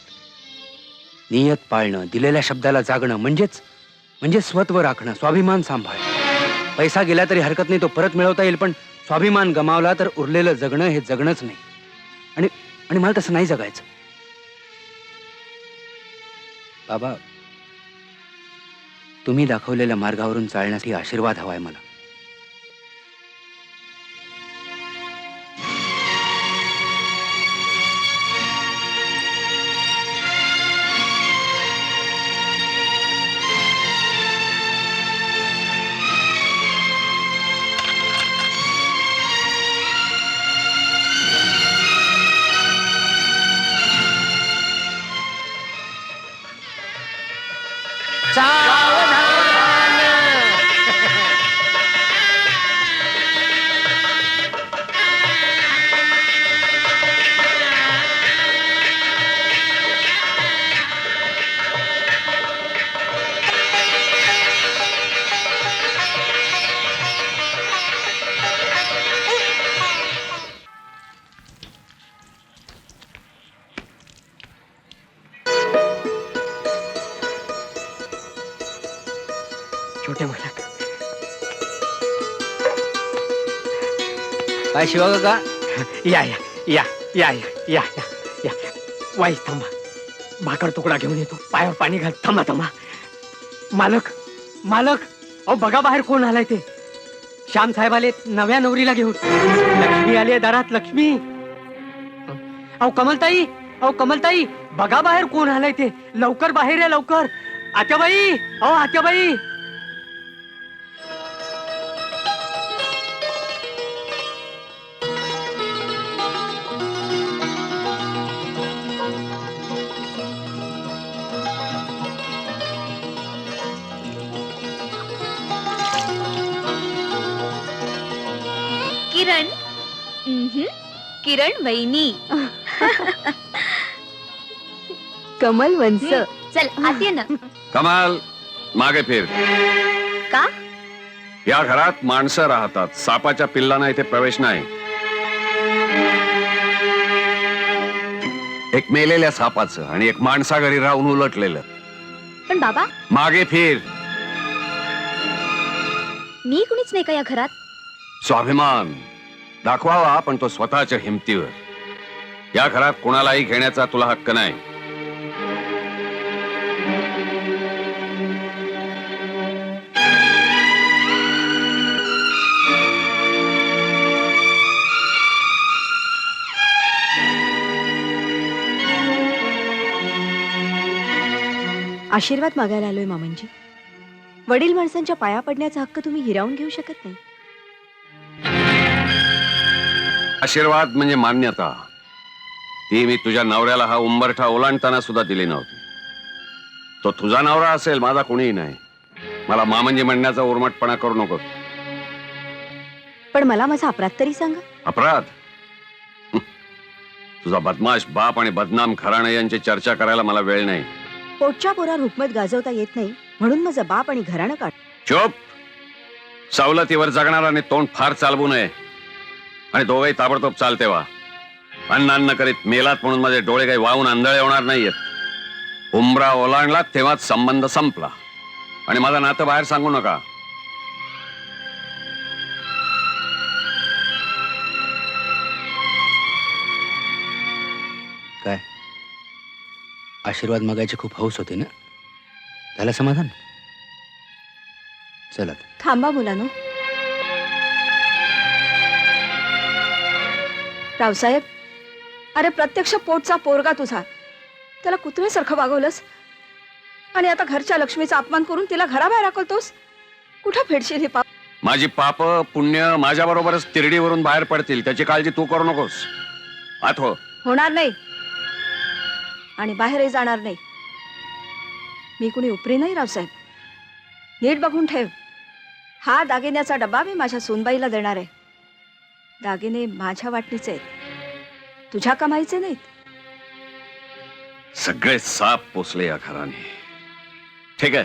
नियत पाळणं, दिलेल्या शब्दाला जागणं म्हणजे स्वत्व राखणं, स्वाभिमान सांभाळ. पैसा गेला तरी हरकत नाही, तो परत मिळवता येईल, पण स्वाभिमान गमावला तर उरलेलं जगणं हे जगणंच नाही. आणि मला तसं नाही जगायचं बाबा. तुम्ही दाखवलेल्या मार्गावरून चालण्यासाठी आशीर्वाद हवाय मला. छोटे मालक. काय शिवा काका? या या या या या या या या वाईस थांबा. भाकर तुकडा घेऊन येतो. पायावर पाणी घाल. थांबा थांबा. मालक मालक, अहो बघा बाहेर कोण आलाय ते. श्याम साहेब आले नव्या नवरीला घेऊन. लक्ष्मी आली दारात. लक्ष्मी. अहो कमलताई बघा बाहेर कोण आलाय ते. लवकर बाहेर या, लवकर. आत्याबाई, अहो आत्याबाई. किरण. किरण वहिनी. कमल वंश. चल आत ये ना. कमाल, मागे फिर. का? या घरात माणसं राहतात, सापाच्या पिल्लांना इथे प्रवेश नाही. एक मेलेल्या सापाचं आणि एक माणसा घरी राहून उलटलेलं. पण बाबा, मागे फिर. मी कुणीच नाही का या घरात? स्वाभिमान दाखवावा, पण तो स्वतःच्या हिमतीवर. या घरात कोणालाही घेण्याचा तुला हक्क नाही. आशीर्वाद मागायला आलोय मामांजी. वडील माणसांच्या पाया पडण्याचा हक्क तुम्ही हिरावून घेऊ शकत नाही. आशीर्वाद म्हणजे मान्यता. ती मी तुझ्या नवऱ्याला हा उंबरठा ओलांडताना सुद्धा दिली नव्हती. तो तुझा नवरा असेल, माझा कोणीही नाही. मला मामंजी म्हणण्याचा उर्मटपणा करू नको. पण मला माझा अपराध तरी सांगा. अपराध? तुझा बदमाश बाप आणि बदनाम घराणं यांची चर्चा करायला मला वेळ नाही. पोटच्या पोरावर हुकमत गाजवता येत नाही म्हणून माझं बाप आणि घराणं काढ. चुप. सवलतीवर जगणाराने तोंड फार चालवू नये. आणि दोघंही ताबडतोब चालते वा. अन्न करीत मेलात म्हणून माझे डोळे काही वाहून आंधळे होणार नाहीयेत. उंबरा ओलांडला तेव्हाच संबंध संपला. आणि माझं नातं बाहेर सांगू नका. काय आशीर्वाद मागायची खूप हौस होती ना? झालं समाधान? चला थांबा मुलानो. रावसाहेब, अरे प्रत्यक्ष पोटचा पोरगा तुझा, त्याला कुत्र्यासारखं वागवलंस आणि आता घरच्या लक्ष्मीचा अपमान करून तिला घराबाहेर हाकलतोस. कुठं फेडशील हे पाप? माझी पाप पुण्य माझ्या बरोबरच तिरडीवरून बाहेर पडतील, त्याची काळजी तू करू नकोस. आठव. होणार नाही आणि बाहेरही जाणार नाही. मी कुणी उपरी नाही रावसाहेब. नीट बघून ठेव. हा दागिन्याचा डब्बा मी माझ्या सूनबाईला देणार आहे. दागिने माझ्या वाटणीचे आहेत, तुझ्या कमाईचे नाहीत. सगळे साप पोचले या घराने. ठीक आहे,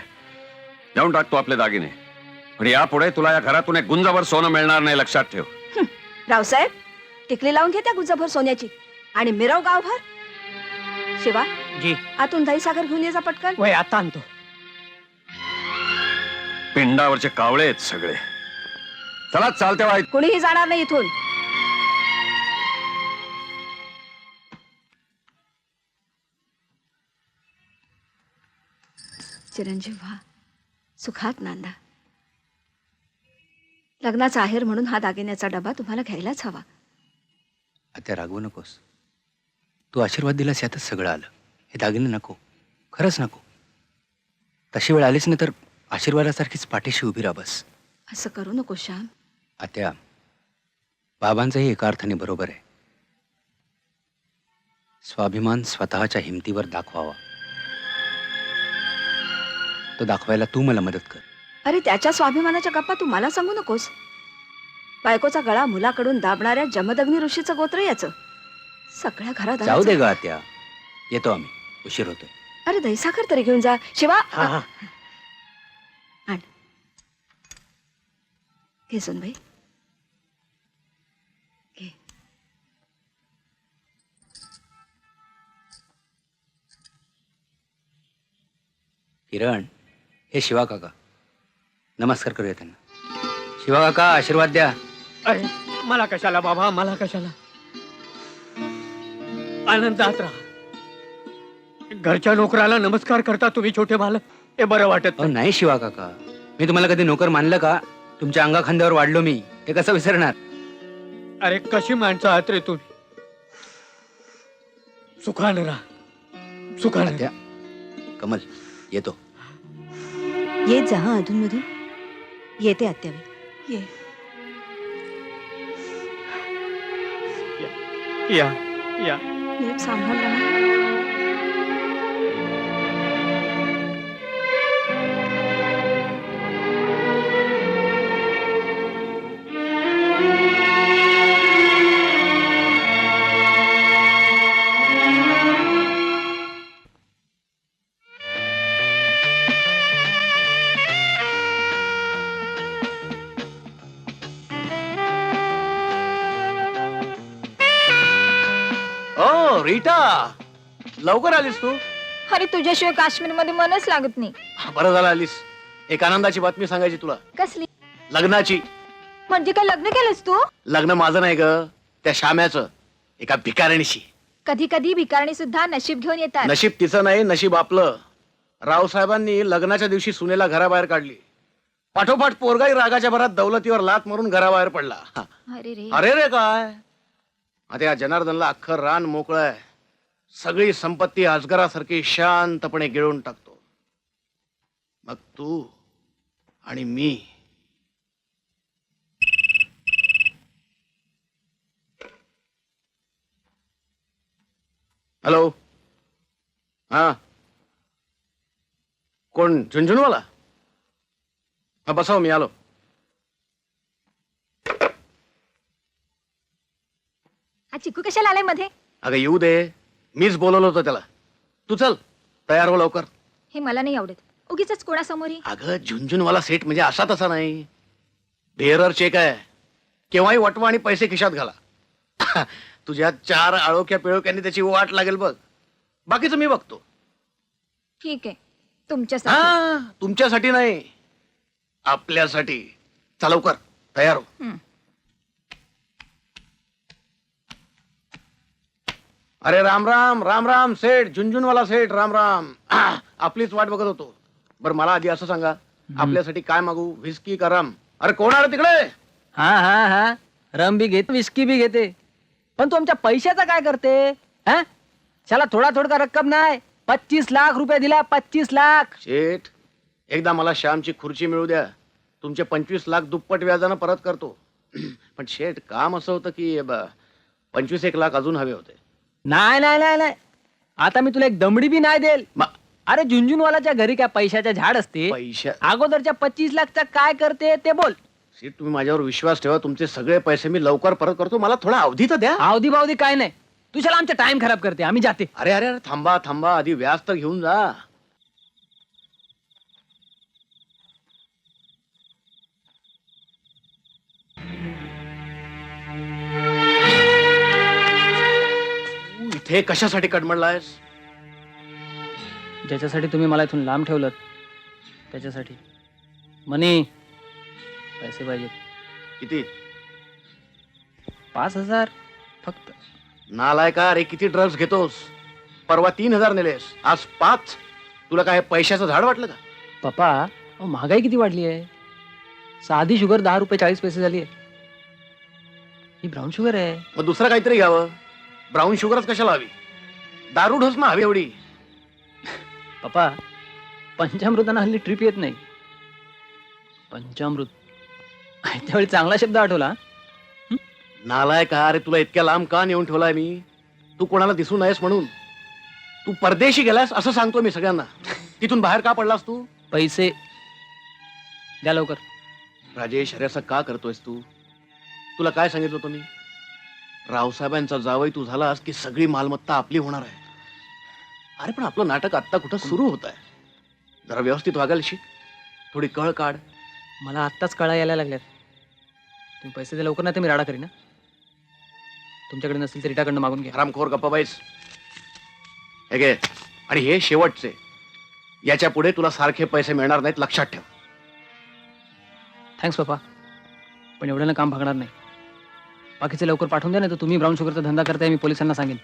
देऊन टाकतो आपले दागिने. पण यापुढे तुला या घरातून एक गुंजाभर सोनं मिळणार नाही, लक्षात ठेव. रावसाहेब, टिकली लावून घे त्या गुंजाभर सोन्याची आणि मिरव गावभर. शिवा, जी आतून दही सागर घेऊन ये जा पटकन. वय आता आणतो. पिंडावरचे कावळे आहेत सगळे. चला चालते वाईट. कुणीही जाणार नाही इथून. चिरंजीव व्हा, सुखात नांदा. लग्नाचा आहेर म्हणून हा दागिन्याचा डबा तुम्हाला घ्यायलाच हवा. आता रागवू नकोस. तू आशीर्वाद दिलास यातच सगळं आलं. हे दागिने नको, खरंच नको. तशी वेळ आलीच नाही तर आशीर्वादासारखीच पाठीशी उभी राहा बस. असं करू नको श्याम. आत्या, बाबांचंही एका अर्थाने बरोबर आहे. स्वाभिमान स्वतःच्या हिमतीवर दाखवावा. तो दाखवायला तू मला मदत कर. अरे त्याच्या स्वाभिमानाच्या गप्पा तू मला सांगू नकोस. बायकोचा गळा मुलाकडून दाबणाऱ्या जमदग्नी ऋषीचं गोत्र याचं. सगळ्या घरात जाऊ दे ग आत्या, येतो आम्ही, उशीर होतोय. अरे दही साखर तरी घेऊन जा. शिवा, आण. घे सोनबाई, घे. किरण, हे शिवा काका. नमस्कार करूया त्यांना. शिवा काका, आशीर्वाद द्या. अरे मला कशाला बाबा, मला कशाला. आनंदात राहा. घरच्या नोकराला नमस्कार करता तुम्ही छोटे बालक, हे बरं वाटत अहो नाही शिवा काका, मी तुम्हाला कधी नोकर मानलं का? तुमच्या अंगा खांद्यावर वाढलो मी, हे कसं विसरणार? अरे कशी माणसं आहात रे तुम्ही. सुखानं राहा, सुखानं. आत्या, कमल, येतो. येत जा हा अधूनमधून. येते आत्याबाई. ये. या या. नीट सांभाळ राहा. ओ रीटा, लवकर आलीस तू. अरे तुझ्याशिवाय काश्मीरमध्ये मनच लागत नाही. बरं झालं आलीस. एक आनंदाची बातमी सांगायची तुला. कसली? लग्नाची. म्हणजे काय लग्न केलंस तू? लग्न माझं नाही ग, त्या श्याम्याचं, एका भिकारणीशी. कधी कधी भिकारणी सुद्धा नशीब घेऊन येतात. नशीब तिचं नाही, नशीब आपलं. रावसाहेबांनी लग्नाच्या दिवशी सुनेला घराबाहेर काढली. पाठोपाठ पोरगाही रागाच्या भरात दौलतीवर लात मारून घराबाहेर पडला. अरे रे. अरे रे काय. आता या जनार्दनला अख्खं रान मोकळं आहे. सगळी संपत्ती अजगरासारखी शांतपणे गिळून टाकतो. मग तू आणि मी. हॅलो. हा कोण? झुंझुनवाला? हा बसाव, मी आलो. हा चिकू कशाला आलाय मध्ये? अगं येऊ दे, मीच बोलवलं होतं त्याला. तू चल, तयार हो लवकर. हे मला नाही आवडत. उगीच कोणासमोरही. अगं झुंझुनवाला सेट म्हणजे असा तसा नाही. बेरर चेक आहे. केव्हाही वटवा आणि पैसे खिशात घाला. तुझ्या 4 आळोख्या पिळोक्यांनी त्याची वाट लागेल बघ. बाकीचं मी बघतो. ठीक आहे, तुमच्यासाठी. हा, तुमच्यासाठी नाही, आपल्यासाठी. चल लवकर, तयार हो. हं. अरे राम राम राम राम सेठ, झुंझुनवाला सेठ, राम राम. आपलीच वाट बघत होतो. बरं मला आधी असं सांगा, आपल्यासाठी काय मागू? व्हिस्की का रम? अरे कोण आलं तिकडे? हा हा हा, रम बी घेते, विस्की बी घेते, पण तू आमच्या पैशाचा काय करते? हा, चला थोडा थोडका रक्कम नाही, 25 लाख रुपये दिला. 25 लाख. शेठ, एकदा मला श्यामची खुर्ची मिळू द्या. तुमचे 25 लाख दुप्पट व्याजानं परत करतो. पण शेठ, काम असं होतं की 25-1 लाख अजून हवे होते. नाही नाही नाही नाही, आता मी तुला एक दमडी बी नाही देईल. अरे झुंझुनवालाच्या घरी काय पैशाच्या झाड असते? पैशा अगोदरच्या 25 लाखचा काय करते ते बोल. शेठ, तुम्ही माझ्यावर विश्वास ठेवा. तुमचे सगळे पैसे मी लवकर परत करतो. मला थोडा अवधी तर द्या. अवधी बावधी काय नाही, तुझ्याला आमचा टाइम खराब करते. आम्ही जाते. अरे अरे अरे, थांबा थांबा, आधी व्याज तर घेऊन जा. तू इथे कशासाठी कडमडलायस? ज्याच्यासाठी तुम्ही मला इथून लांब ठेवलं त्याच्यासाठी. मनी, पैसे पाहिजेत. किती? 5,000 फक्त. नालायका, अरे किती ड्रग्स घेतोस? परवा 3,000 नेलेस, आज 5. तुला काय पैशाचं झाड वाटलं का? पप्पा, अहो, महागाई किती वाढली आहे. साधी शुगर 10 रुपये 40 पैसे झाली आहे. ही ब्राऊन शुगर आहे. मग दुसरं काहीतरी घ्यावं. ब्राऊन शुगरच कशाला हवी? दारू ढोस ना हवी एवढी. पप्पा, पंचामृतांना हल्ली ट्रिप येत नाही. पंचामृत, त्यावेळी चांगला शब्द आठवला. नालायका, अरे तुला इतक्या लांब का नेऊन ठेवलाय मी? तू कोणाला दिसू नयेस म्हणून. तू परदेशी गेलास असं सांगतो मी सगळ्यांना. तिथून बाहेर का पडलास तू? पैसे द्या लवकर. राजेश, अरे असं का करतोयस तू? तुला काय सांगितलं होतं मी? रावसाहेबांचा जावई तू झालास की सगळी मालमत्ता आपली होणार आहे. अरे पण आपलं नाटक आत्ता कुठं सुरू होत आहे. जरा व्यवस्थित वागायला शिक. थोडी कळ काढ. मला आत्ताच कळा यायला लागल्यात. तुम्ही पैसे द्या लवकर, नाही तर मी राडा करीन. ना तुमच्याकडे नसेल तर रिटाकडनं मागून घ्या. हरामखोर गप्पा बाईस. हे घे, आणि हे शेवटचे. याच्या पुढे तुला सारखे पैसे मिळणार नाहीत, लक्षात ठेव. थँक्स पप्पा, पण एवढ्यानं काम भागणार नाही. बाकीचे लवकर पाठवून द्या, नाही तर तुम्ही ब्राऊन शुगरचा धंदा करताय मी पोलिसांना सांगेन.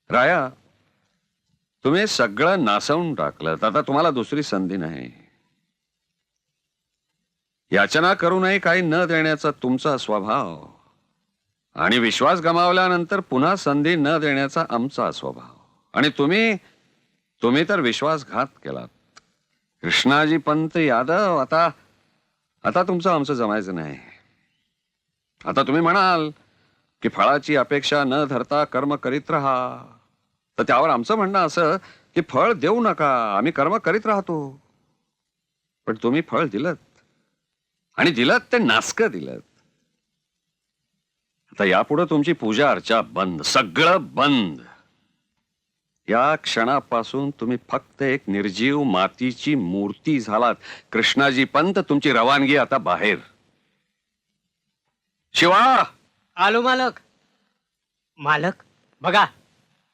राया, तुम्ही सगळं नासवून टाकलं. आता तुम्हाला दुसरी संधी नाही. याचना करूनही काही न देण्याचा तुमचा स्वभाव आणि विश्वास गमावल्यानंतर पुन्हा संधी न देण्याचा आमचा स्वभाव. आणि तुम्ही तर विश्वासघात केलात. कृष्णाजी पंत यादव, आता तुमचं आमचं जमायचं नाही. आता तुम्ही म्हणाल की फळाची अपेक्षा न धरता कर्म करीत राहा, तर त्यावर आमचं म्हणणं असं की फळ देऊ नका, आम्ही कर्म करीत राहतो. पण तुम्ही फळ दिलत, आणि दिलत ते नासकं दिलत. आता यापुढे तुमची पूजा अर्चा बंद, सगळं बंद. या क्षणापासून तुम्ही फक्त एक निर्जीव मातीची मूर्ती झालात. कृष्णाजी पंत, तुमची रवानगी आता बाहेर. शिवा, आलो मालक. मालक बघा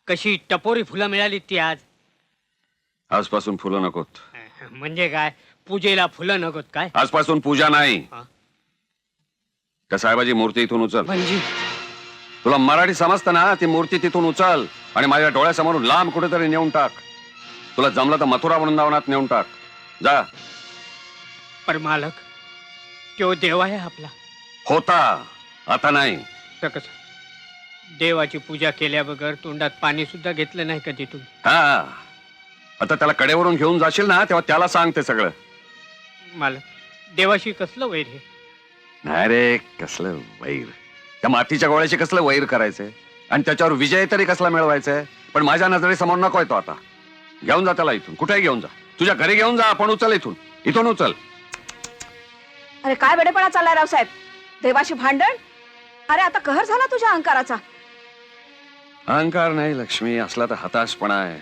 कशी टपोरी फुलं मिळाली ती आज. आजपासून फुलं नकोत. म्हणजे काय पूजेला फुलं नकोत काय? आजपासून पूजा नाही. हा. त्या साहेबाची मूर्ती इथून उचल. म्हणजे तुला मराठी समजतं ना? ती मूर्ती तिथून उचल आणि माझ्या डोळ्यासमोरून लांब कुठेतरी नेऊन टाक. तुला जमलं तर मथुरा वृंदावनात नेऊन टाक. जा. पर मालक तो देव आहे आपला. होता, आता नाही. तर कसं देवाची पूजा केल्याबगर तोंडात पाणी सुद्धा घेतलं नाही कधी तुम्ही. हा, आता त्याला कडेवरून घेऊन जाशील ना तेव्हा त्याला सांग ते सगळं. मालक देवाशी कसलं वैर हे? नाही रे, कसलं वैर. त्या मातीच्या गोळ्याशी कसलं वैर करायचंय आणि त्याच्यावर विजय तरी कसला मिळवायचाय. पण माझ्या नजरेसमोर नकोय तो आता. घेऊन जा त्याला इथून. कुठेही घेऊन जा. तुझ्या घरी घेऊन जा. आपण उचल इथून उचल. अरे काय वेडेपणा चाललाय रावसाहेब? देवाशी भांडण? अरे आता कहर झाला तुझ्या अहंकाराचा. अहंकार नाही लक्ष्मी, असला तर हताशपणा आहे.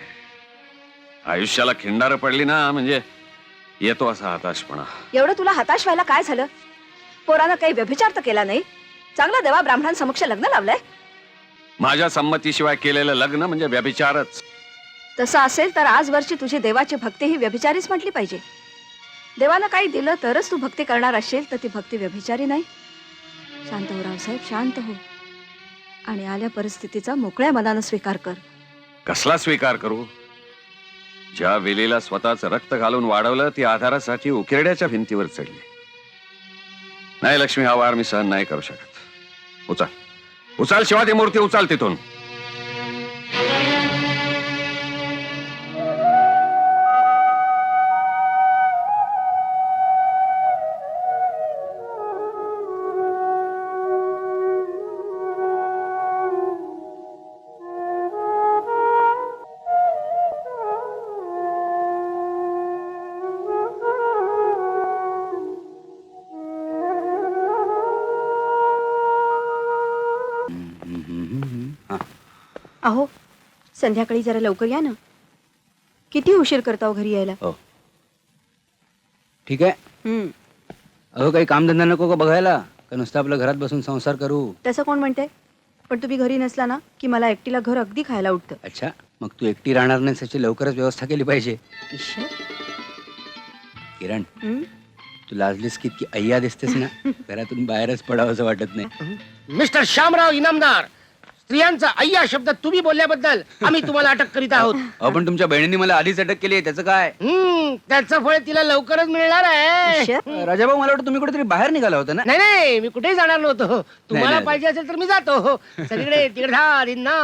आयुष्याला खिंडार पडली ना म्हणजे येतो असा हताशपणा. एवढं तुला हताश व्हायला काय झालं? पोरानं काही व्यभिचार तर केला नाही. चांगलं देवा ब्राह्मणांसमक्ष लग्न लावलंय. माझ्या संमतीशिवाय केलेलं लग्न म्हणजे व्यभिचारच. तसं असेल तर आजवरची तुझी देवाची भक्ती ही व्यभिचारीच म्हटली पाहिजे. देवानं काही दिलं तरच तू भक्ती करणार असशील तर ती भक्ती व्यभिचारी नाही. शांत हो रावसाहेब, शांत हो आणि आल्या परिस्थितीचा मोकळ्या मनानं स्वीकार कर. कसला स्वीकार करू? ज्या वेलीला स्वतःचं रक्त घालून वाढवलं ती आधारासाठी उकिरड्याच्या भिंतीवर चढली. नाही लक्ष्मी, हा वार मी सहन नाही करू शकत. उचल शिवा ती मूर्ती उचल तिथून. अहो संध्याकाळी जरा लवकर या ना. किती उशीर करता हो घरी यायला? हो ठीक आहे. हम्म. अहो काही कामधंदा नको का बघायला? का नुसतं आपलं घरात बसून संसार करू? तसं कोण म्हणते? पण तुम्ही घरी नसला ना की मला एकटीला घर अगदी खायला उठतं. अच्छा, मग तू एकटी राहणार नाही याची लवकरच व्यवस्था केली पाहिजे. ईश्वर. किरण, हम्म? तू लाजलीस की इतकी अय्या दिसतेस ना, घरातून बाहेरच पडावंसं वाटत नाही. मिस्टर श्यामराव इनामदार, स्त्रियांचा अय्या शब्द तुम्ही बोलल्याबद्दल आम्ही तुम्हाला अटक करीत आहोत. अहो पण तुमच्या बहिणींनी मला आधीच अटक केली आहे, त्याचं काय? त्याचं फळ तिला लवकरच मिळणार आहे. ईश्वर. राजाभाऊ, मला वाटतं तुम्ही कुठेतरी बाहेर निघाला होता ना? नाही नाही, मी कुठेही जाणार नव्हतो. तुम्हाला नाही. पाहिजे असेल तर मी जातो. सगळीकडे तिकडे दिना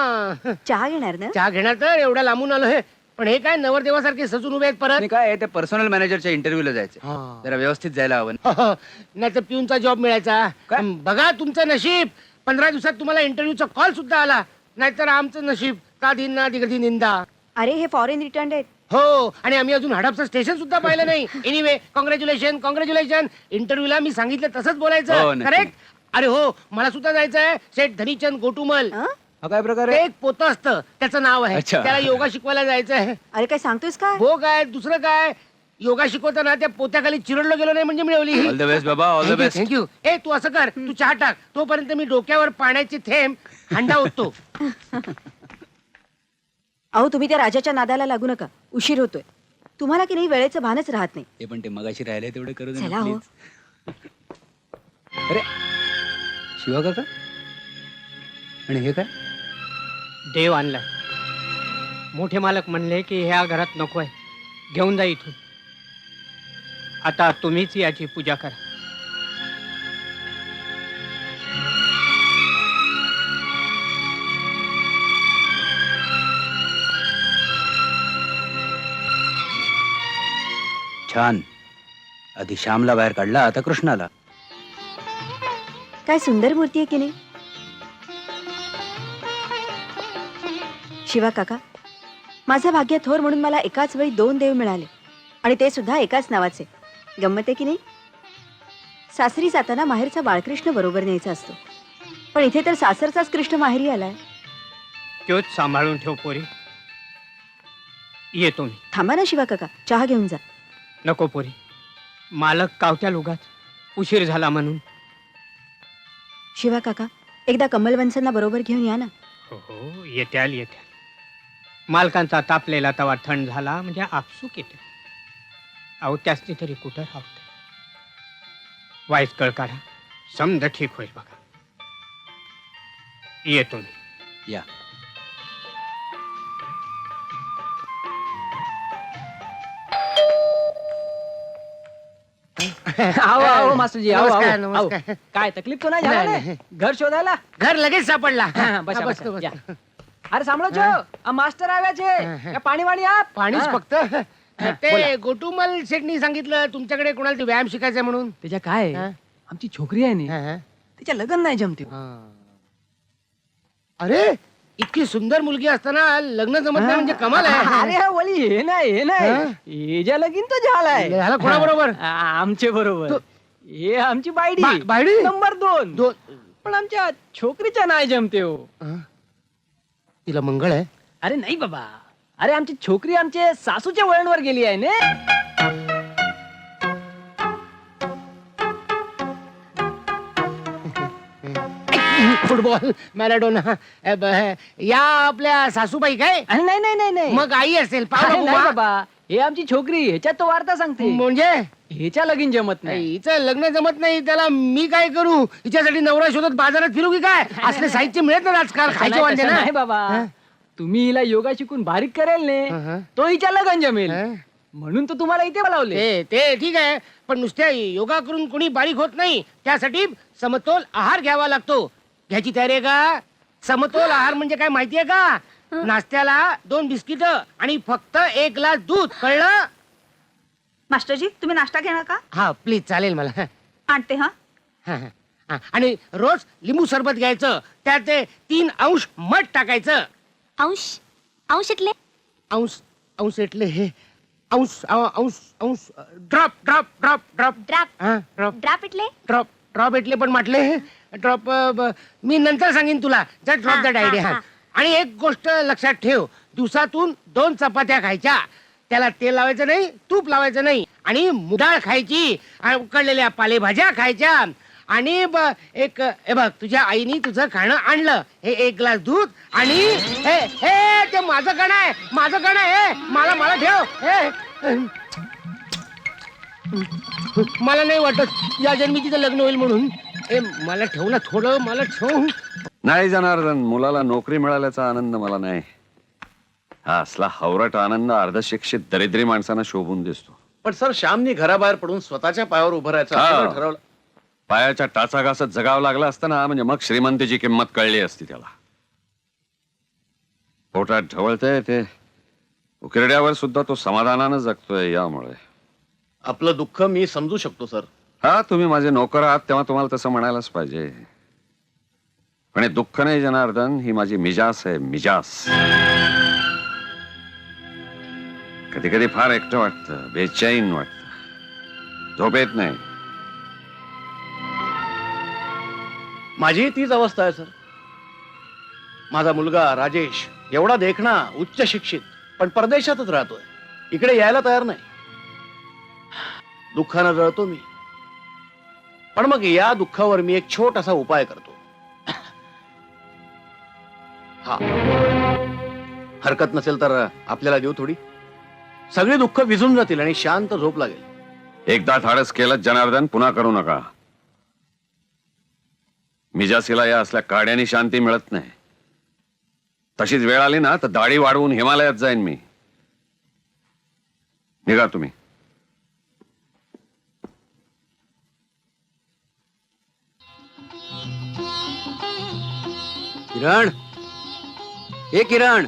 चहा घेणार ना? चहा घेणार तर एवढ्या लांबून आलोय. पण हे काय नवरदेवासारखे सजून उभे आहेत परत. आणि काय आहे, त्या पर्सनल मॅनेजरच्या इंटरव्ह्यूला जायचं. हा. जरा व्यवस्थित जायला हवं. नाही तर पिऊनचा जॉब मिळायचा. काय? बघा तुमचं नशीब, 15 दिवसात तुम्हाला इंटरव्ह्यूचा कॉल सुद्धा आला. नाहीतर आमचं नशीब का दिना दिगदी निंदा. अरे हे फॉरेन रिटर्न आहेत. हो, आणि आम्ही अजून हडपचं स्टेशन सुद्धा पाहिलं नाही. Anyway congratulation. इंटरव्ह्यूला मी सांगितलं तसंच हो, बोलायचं. नक्की. करेक्ट? अरे हो, मला सुद्धा जायचंय. सेठ धनीचंद गोटुमल. हं? हा काय प्रकार ते आहे? एक पोतं असतं, त्याचं नाव आहे. अच्छा. त्याला योगा शिकवायला जायचंय. अरे काय सांगतोयस काय? हो काय, दुसरं काय, योगा शिकवताना त्या पोत्याखाली चिरडलो गेलो नाही म्हणजे मिळवली. ऑल द बेस्ट बाबा, ऑल द बेस्ट. थँक्यू. ए तू असं कर, तू चहा टाक, तोपर्यंत मी डोक्यावर पाण्याची थेंब हंडा ओततो. अहो तुम्ही त्या राजाच्या नादाला लागू नका, उशीर होतोय. तुम्हाला की नाही वेळेचं भानच राहत नाही. ते पण ते मगाशी राहिले तेवढे करू दे ना, चला हो. please. अरे शिवा काका, आणि हे काय? देव आणलाय. मोठे मालक म्हणले की ह्या घरात नको आहे, घेऊन जा इथून. आता तुम्हीच याची पूजा करा. छान. आधी श्यामला बाहेर काढला, आता कृष्णाला. काय सुंदर मूर्ती आहे की नाही? शिवा काका, माझं भाग्य थोर म्हणून मला एकाच वेळी 2 देव मिळाले, आणि ते सुद्धा एकाच नावाचे. गंमत आहे की नाही? सासरी जाताना माहेरचा बाळकृष्ण बरोबर न्यायचा असतो, पण इथे तर सासरचाच कृष्ण माहेरी आलाय. तोच सांभाळून ठेव पोरी. येतो मी. थांबा ना शिवा काका, चहा घेऊन जा. नको पोरी, मालक कावत्या लुगात उशीर झाला म्हणून. शिवा काका, एकदा कमलवंशांना बरोबर घेऊन या ना. हो हो येत्याल येत्याल. मालकांचा तापलेला तवा थंड झाला म्हणजे आपसूक येते. अहो त्यासनी तरी कुठं राहते. वाईस कळ काढा, समज ठीक होईल बघा. येतो मी. या. आओ आओ मास्टरजी आओ आओ, नमस्कार, आओ. नमस्कार. काय तकलीफ तो नाही झाला नाही, ना? घर शोधायला घर लगेच सापडला. बसा, हा, बसा, बस, या. बस. अरे सांभाळो छो, मास्टर आव्याचे पाणी वाणी आप पाणीच हा. फक्त. ते गोटूमल शेटनी सांगितलं तुमच्याकडे कोणाला ते व्यायाम शिकायचा म्हणून. त्याच्या काय हा? आमची छोकरी आहे ना हा, हा. तिच्या लग्न नाही जमते. अरे इतकी सुंदर मुलगी असताना लग्न जमत नाही म्हणजे कमाल आहे. अरे हा वली हे नाही हे हा? नाही हे ज्या लगीन तो झालाय. झाला कोणाबरोबर? आमचे बरोबर. हे आमची बायडी बायडी? नंबर 2. दोन. पण आमच्या छोकरीच्या नाही जमते हो. तिला मंगळ आहे. अरे नाही बाबा, अरे आमची छोकरी आमचे सासूच्या वळणवर गेली आहे ना. Football Maradona. या आपल्या सासूबाई काय? अरे नाही नाही नाही नाही मग आई असेल. पाव अरे नको नाही बा. बाबा, हे आमची छोकरी ह्याच्यात तो वार्ता सांगते. म्हणजे ह्याच्या लगीन जमत नाही. हिचं लग्न जमत नाही त्याला मी काय करू? हिच्यासाठी नवरा शोधत बाजारात फिरू की काय? असले साहित्य मिळत ना आजकाल. खायचे नाही, वांदे तसं ना. नाही बाबा, तुम्ही हिला योगा शिकून बारीक करेल ने तो हिच्या लगन जमेल म्हणून तो तुम्हाला इथे बोलावले. ते ठीक आहे, पण नुसत्या योगा करून कोणी बारीक होत नाही. त्यासाठी समतोल आहार घ्यावा लागतो. घ्यायची तयारी आहे का? समतोल आहार म्हणजे काय माहितीये का? नाश्त्याला 2 बिस्किट आणि फक्त 1 ग्लास दूध. कळलं? मास्टरजी तुम्ही नाश्ता घेणार का? हा प्लीज, चालेल मला. आणते हा. हा, हा. आणि रोज लिंबू सरबत घ्यायचं. त्यात ते 3 अंश मध टाकायचं. अंश अंश इथले अंश अंश एटले हे अंश अंश अंश drop drop drop drop drop drop drop इथले ड्रॉप ड्रॉप एटले पण म्हटले ड्रॉप. मी नंतर सांगेन तुला. जस्ट ड्रॉप दॅट हा, आयडिया. हा. आणि एक गोष्ट लक्षात ठेव, दिवसातून 2 चपात्या खायच्या. त्याला तेल लावायचं नाही, तूप लावायचं नाही. आणि मुडाळ खायची. आणि उकडलेल्या पालेभाज्या खायच्या. आणि हे बघ, तुझ्या आईने तुझं खाणं आणलं. हे 1 ग्लास दूध आणि हे हे ते माझं कण आहे, माझं कण आहे. हे मला मला ठेव. हे मला नाही वाटत या जन्मी तिचं लग्न होईल म्हणून. ए मला ठेव ना थोडं, मला ठेव. नाही जनार्दन, मुलाला नोकरी मिळाल्याचा आनंद मला नाही. हा असला हवरट आनंद अर्धशिक्षित दरिद्री माणसांना शोभून दिसतो. पण सर, श्यामनी घराबाहेर पडून स्वतःच्या पायावर उभं राहायचं हा. असं ठरवलं. पायाच्या टाचा घासत जगावं लागलं असतं ना, म्हणजे मग श्रीमंतीची किंमत कळली असती त्याला. पोटात ढवळतंय ते, उकिरड्यावर सुद्धा तो समाधानानं जगतोय. यामुळे आपलं दुःख मी समजू शकतो सर. हा, तुम्ही माझे नोकर आहात तेव्हा तुम्हाला तसं म्हणायलाच पाहिजे. पण हे दुःख नाही जनार्दन, ही माझी मिजास आहे, मिजास. कधी कधी फार एकटं वाटतं, बेचैन वाटतं, झोप येत नाही. माझी तीच अवस्था आहे सर. माझा मुलगा राजेश एवढा देखणा, उच्च शिक्षित, पण परदेशातच राहतोय. इकडे यायला तयार नाही. दुःखानं जळतो मी. पण मग या दुःखावर मी एक छोटासा उपाय करतो. हा, हरकत नसेल तर आपल्याला देऊ थोडी. सगळी दुःख विझून जातील आणि शांत झोप लागेल. एकदा धाडस केलं जनार्दन, पुन्हा करू नका. मिजासीला या असल्या काड्यानी शांती मिळत नाही. तशीच वेळ आली ना तर दाढी वाढवून हिमालयात जाईन मी. निघा तुम्ही. किरण, हे किरण,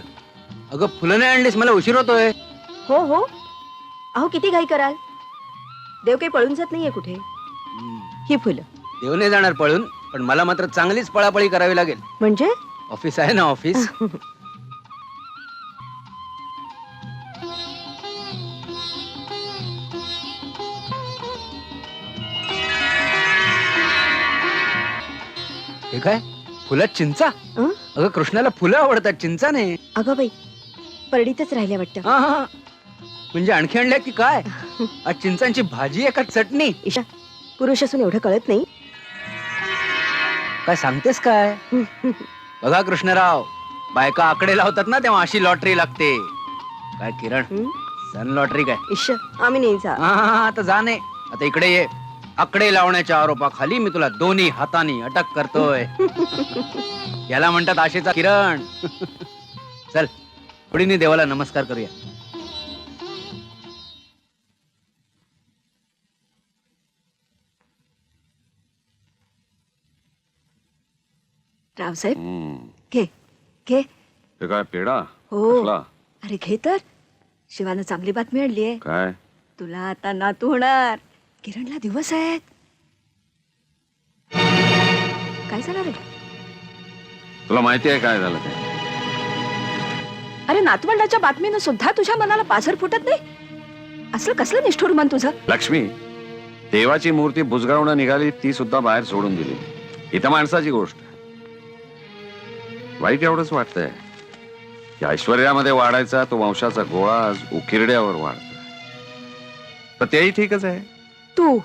अगं फुलं नाही आणलीस, मला उशीर होतोय. हो हो, अहो किती घाई कराल. देव काही पळून जात नाहीये कुठे. ही फुलं देव नाही जाणार पळून, पण मला मात्र चांगलीच पळापळी करावी लागेल. म्हणजे ऑफिस आहे ना, ऑफिस. हे काय फुलात चिंचा? अं? अगं कृष्णाला फुलं आवडतात, चिंचा नाही. अगं बाई, परडीतच राहिल्या वाटतं. हा हा, म्हणजे आणखी आणल्या की काय? आज चिंचांची भाजी आहे का चटणी? ईशा, पुरुष असून एवढं कळत नाही. काय सांगतेस काय? बघा कृष्णराव, बायका आकडे लावतात ना तेव्हा अशी लॉटरी लागते. काय किरण, सन लॉटरी काय? इश्श, आम्ही नाही जा. हा हा हा, आता जा नाही. आता इकडे ये. आकडे लावण्याच्या आरोपाखाली मी तुला दोन्ही हातांनी अटक करतोय. याला म्हणतात आशेचा किरण. चल पुढीने देवाला नमस्कार करूया. रावसाहेब हम्म. घे घे. ते काय पेढा? हो. कसला? अरे घे तर. शिवानं चांगली बातमी आणलीये. काय? तुला आता नातू होणार. किरणला दिवस आहेत. काय झालं रे? तुला माहिती आहे काय झालं ते? अरे नातवंडाच्या बातमीनं सुद्धा तुझ्या मनाला पाझर फुटत नाही. असलं कसलं निष्ठुर मन तुझं. लक्ष्मी, देवाची मूर्ती बुजगावणं निघाली ती सुद्धा बाहेर सोडून दिली. इथं माणसाची गोष्ट. वाईट एवढंच वाटतंय की ऐश्वर्यामध्ये वाढायचा तो वंशाचा गोळा आज उकिरड्यावर वाढतोय. तर तेही ठीकच आहे. तू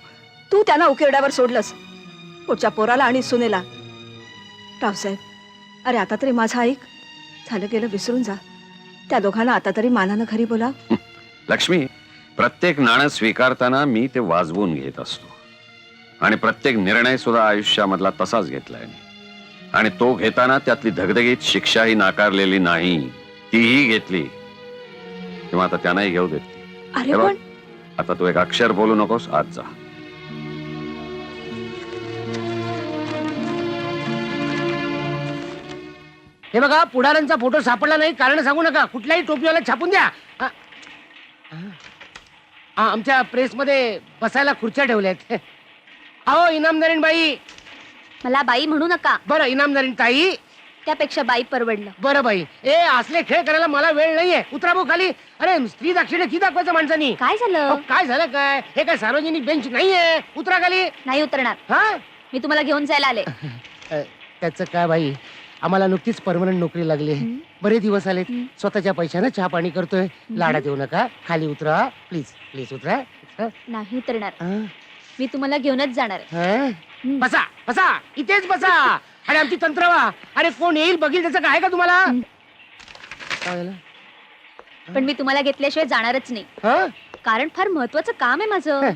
तू त्यांना उकिरड्यावर सोडलंस. पुढच्या पोराला आणि सुनेला. रावसाहेब, अरे आता तरी माझं ऐक. झालं गेलं विसरून जा. त्या दोघांना आता तरी मानानं घरी बोलाव. लक्ष्मी, प्रत्येक नाणं स्वीकारताना मी ते वाजवून घेत असतो. आणि प्रत्येक निर्णय सुद्धा आयुष्यामधला तसाच घेतलाय मी. आणि तो घेताना त्यातली धगधगीत शिक्षाही नाकारलेली नाही, तीही घेतली. तेव्हा आता त्यांनाही घेऊ देत. अरे हे बघ, पण आता तू एक अक्षर बोलू नकोस. आज जा. हे बघा, पुढाऱ्यांचा फोटो सापडला नाही कारण सांगू नका. कुठल्याही टोपीवाला छापून द्या. आमच्या प्रेसमध्ये बसायला खुर्च्या ठेवल्यात. अहो इनामदारीण बाई. मला बाई म्हणू नका. बरं इनामदारीण ताई. त्यापेक्षा बाई परवडलं. बरं बाई. असले खेळ करायला मला वेळ नाहीये. उतरा भाऊ खाली. अरे स्त्री दाक्षिण्य किती दाखवायचं माणसानी. काय अहो, झालं? काय झालं काय? हे काय सार्वजनिक बेंच नाहीये. उतरा खाली. नाही उतरणार. हा मी तुम्हाला घेऊन जायला आले. त्याचं काय बाई, आम्हाला नुकतीच परमनंट नोकरी लागली. बरे दिवस आले. स्वतःच्या पैशानं चहा पाणी करतोय. लाडात येऊ नका. खाली उतरा प्लीज. प्लीज उतरा. नाही उतरणार. मी तुम्हाला घेऊनच जाणार आहे. बसा बसा. इथेच बसा. अरे आमची तंत्रवा. अरे कोण येईल बघील त्याचं काय का तुम्हाला. पण मी तुम्हाला घेतल्याशिवाय जाणारच नाही. हं? कारण फार महत्वाचं काम आहे माझं.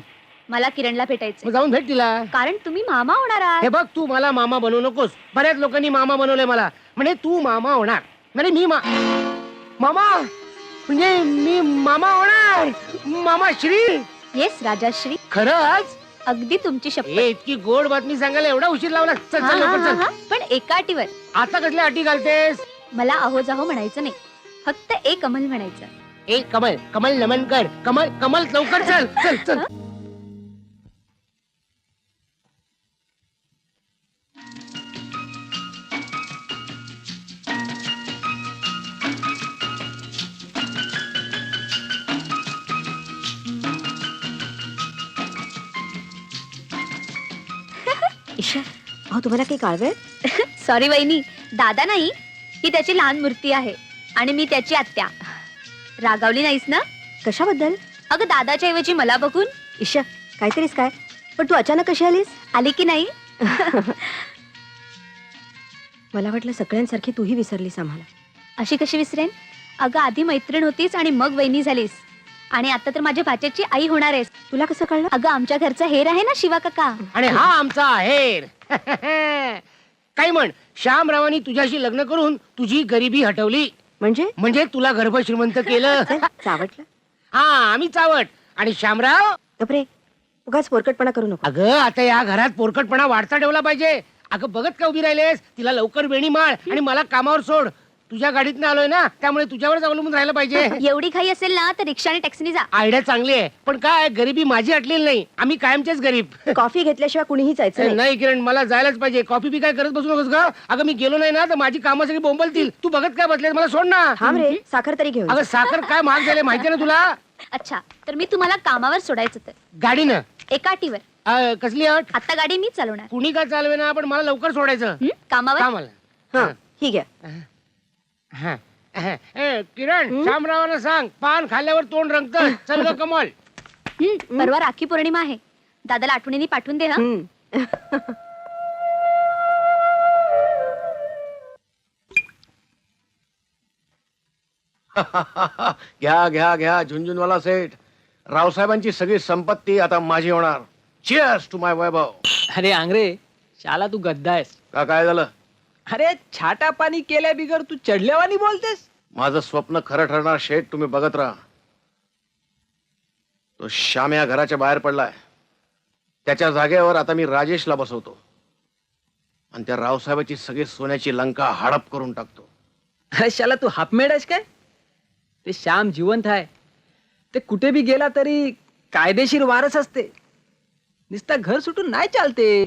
मला किरणला भेटायचं. मग जाऊन भेट तिला. कारण तुम्ही मामा होणार हे आहात. बघ, तू मला मामा बनवू नकोस. बऱ्याच लोकांनी मामा बनवलंय मला. म्हणजे तू मामा होणार. म्हणजे मी मामा म्हणजे मी मामा होणार. मामा श्री. येस राजाश्री. खरंच? अगदी तुमची शपथ. इतकी गोड बातमी सांगायला एवढा उशीर लावला. चल हा, चल हा, लवकर हा, चल. हा. पण एका अटीवर. आता कसल्या अटी घालतेस? मला अहो जाहो म्हणायचं नाही. फक्त एक अमल म्हणायचं. ए कमल कमल नमन कर. कमल कमल लवकर चल चल चल. ईशा, अहो तुम्हाला काही काळवेळ? सॉरी वहिनी, दादा नाही, ही त्याची लहान मूर्ती आहे आणि मी त्याची आत्या. रागावली नाहीस ना? कशाबद्दल? अगं दादाच्या ऐवजी मला बघून. ईशा, काहीतरीच काय? पण तू अचानक कशी आलीस? आली की नाही? मला वाटलं सगळ्यांसारखी तूही विसरलीस आम्हाला. अशी कशी विसरेन? अगं आधी मैत्रीण होतीस आणि मग वहिनी झालीस आणि आता तर माझ्या भाच्याची आई होणार आहेस. तुला कसं कळलं? अगं आमच्या घरचा हेर आहे ना शिवा काका. आणि हा आमचा आहेर. काय म्हण, श्यामरावांनी तुझ्याशी लग्न करून तुझी गरिबी हटवली. म्हणजे तुला गर्भ श्रीमंत केलं. चावटलं? हा आम्ही चावट. आणि श्यामराव. गपरे, उगाच पोरकटपणा करू नको. अगं आता या घरात पोरकटपणा वाढता ठेवला पाहिजे. अगं बघत का उभी राहिलेस? तिला लवकर वेणी माळ आणि मला कामावर सोड. तुझ्या गाडीत आलोय ना, त्यामुळे तुझ्यावरच अवलंबून राहिलं पाहिजे. एवढी घाई असेल ना तर रिक्षा आणि टॅक्सीने जा. आयडिया चांगली आहे, पण काय गरिबी माझी हटलेली नाही. आम्ही कायमचेच गरीब. कॉफी घेतल्याशिवाय कुणीही जायचं नाही. नाही किरण, मला जायलाच पाहिजे. कॉफी बी काय करत बसू नकोस का? अगं मी गेलो नाही ना तर माझी कामं सगळी बोंबलतील. तू बघत काय बसलेस? मला सोड ना. थांब रे, साखर तरी घेऊन. अगं साखर काय महाग झाले माहिती ना तुला. अच्छा, तर मी तुम्हाला कामावर सोडायचं तर गाडीनं. एका अटीवर. कसली अट? आता गाडी मी चालवणार. कुणी काय चालवे ना, पण मला लवकर सोडायचं. कामावर. कामाला. हा, ही घ्या. किरण, श्यामरावांना सांग पान खाल्ल्यावर तोंड रंगत. चल ग कमल. परवा राखी पौर्णिमा आहे. दादाला आठवणीने पाठवून दे. हा घ्या घ्या घ्या झुंझुनवाला सेठ. रावसाहेबांची सगळी संपत्ती आता माझी होणार. चिअर्स टू माय वैभव. अरे आंग्रे, शाला तू गद्दा आहेस. का काय झालं? अरे छाटा पाणी केल्या बिगर तू चढल्यावानी बोलतेस. माझं स्वप्न खरं ठरणार शेठ. तुम्ही बघत राहा. तो श्याम या घराच्या बाहेर पडलाय. त्याच्या जागेवर आता मी राजेशला बसवतो आणि त्या रावसाहेबाची सगळी सोन्याची लंका हडप करून टाकतो. अरे शाला तू हाफमेड आहेस काय? ते श्याम जिवंत आहे. ते कुठे बी गेला तरी कायदेशीर वारस असते. नुसता घर सुटून नाही चालते.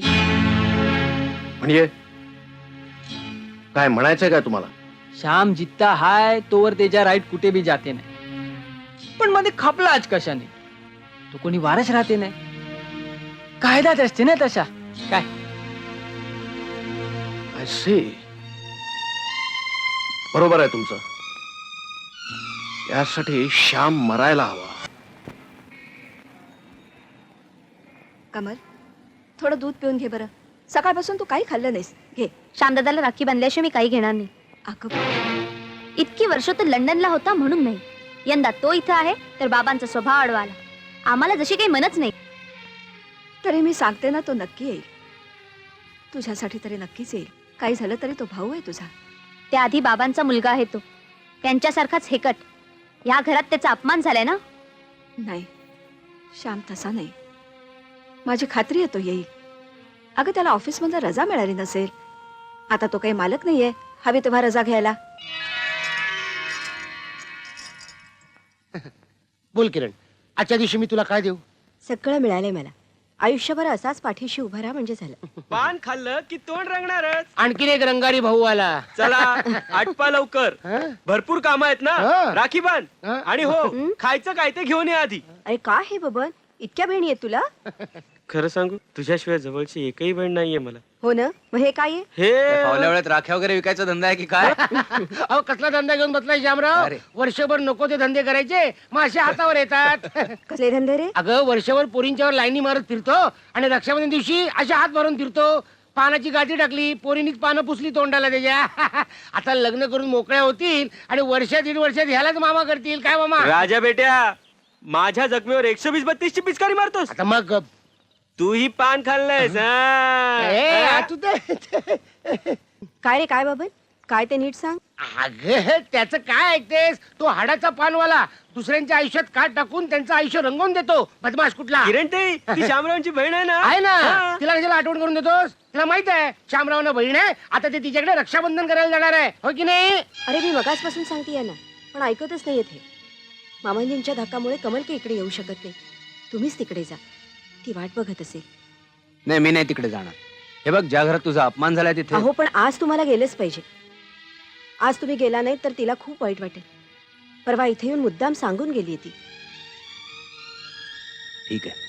म्हणजे काय म्हणायचंय काय तुम्हाला? श्याम जित्ता हाय तोवर त्याच्या राईट कुठे बी जाते नाही. पण मध्ये खपला आज कशाने? तो कोणी वारस राहते नाही. कायदाच असते ना तशा. काय आय सी. बरोबर आहे तुमचं. यासाठी श्याम मरायला हवा. कमल, थोडं दूध पिऊन घे बरं. सकाळपासून तू काही खाल्लं नाहीस. घे. श्यामदादाला राखी बांधल्याशिवाय मी काही घेणार नाही. अगं, इतकी वर्ष तो लंडनला होता म्हणून नाही. यंदा तो इथं आहे तर बाबांचा स्वभाव अडवाला. आम्हाला जशी काही मनच नाही. तरी मी सांगते ना, तो नक्की येईल. तुझ्यासाठी तरी नक्कीच येईल. काही झालं तरी तो भाऊ आहे तुझा. त्याआधी बाबांचा मुलगा आहे तो. त्यांच्यासारखाच हेकट. या घरात त्याचा अपमान झालाय ना. नाही, श्याम तसा नाही. माझी खात्री आहे तो येईल. अगं, त्याला ऑफिसमध्ये रजा मिळाली नसेल. आता तो काही मालक नाहीये हवी तेव्हा रजा घ्यायला. बोल किरण, आजच्या दिवशी मी तुला काय देऊ? सगळं मिळालंय मला. आयुष्यभर असाच पाठीशी उभा राहा म्हणजे झालं. पान खाल्लं की तोंड रंगणारच. आणखीन एक रंगारी भाऊ आला. चला आटपा लवकर. हं? भरपूर काम आहेत ना. हं. राखी बांध. हं? आणि हो, खायचं काय ते घेऊन ये आधी. अरे काय हे बबन, इतक्या बहिणी आहेत तुला? खरं सांगू, तुझ्याशिवाय जवळची एकही बहीण नाहीये मला. हो ना, मग हे काय आहे? हे पावल्या वेळात राख्या वगैरे विकायचा धंदा आहे की काय? अहो, कसला धंदा घेऊन बसलाय श्यामराव? अरे. वर्षभर नको ते धंदे करायचे, मग असे हातावर येतात. कसले धंदे रे? अगं, वर्षभर पोरींच्यावर लाईनी मारत फिरतो आणि रक्षाबंधन दिवशी अशा हात भरून फिरतो. पानाची गाठी टाकली, पोरीनीच पानं पुसली तोंडाला त्याच्या. आता लग्न करून मोकळ्या होतील आणि दीड वर्षात ह्यालाच मामा करतील. काय मामा? राजा बेट्या, माझ्या जखमीवर 120-32 ची पिचकारी मारतोस. आता मग तू ही पान खाल्लंयस. हा? तू तर काय रे, काय बबन, काय ते नीट सांग. अगं, त्याचं काय ऐकतेस? तो हाडाचा पानवाला दुसऱ्यांच्या आयुष्यात काट टाकून त्यांचं आयुष्य रंगवून देतो. बदमाश कुठला? किरण ती शामरावांची बहीण आहे ना. आहे ना. हा. तिला कशाला आठवण करून देतोस? तिला माहित आहे श्यामरावना बहीण आहे. आता ते तिच्याकडे रक्षाबंधन करायला जाणार आहे, हो की नाही? अरे मी मगाचपासून सांगते ना, पण ऐकतच नाही येते. मामांजींच्या धक्कामुळे कमल काही इकडे येऊ शकत नाही. तुम्हीच तिकडे जा. ती वाट बघत असेल. नाही, मी नाही तिकडे जाणार. हे बघ, ज्या घरात तुझा अपमान झालाय तिथे. अहो, पण आज तुम्हाला गेलंच पाहिजे. आज तुम्ही गेला नाही तर तिला खूप वाईट वाटेल. परवा इथे येऊन मुद्दाम सांगून गेली ती. ठीक आहे.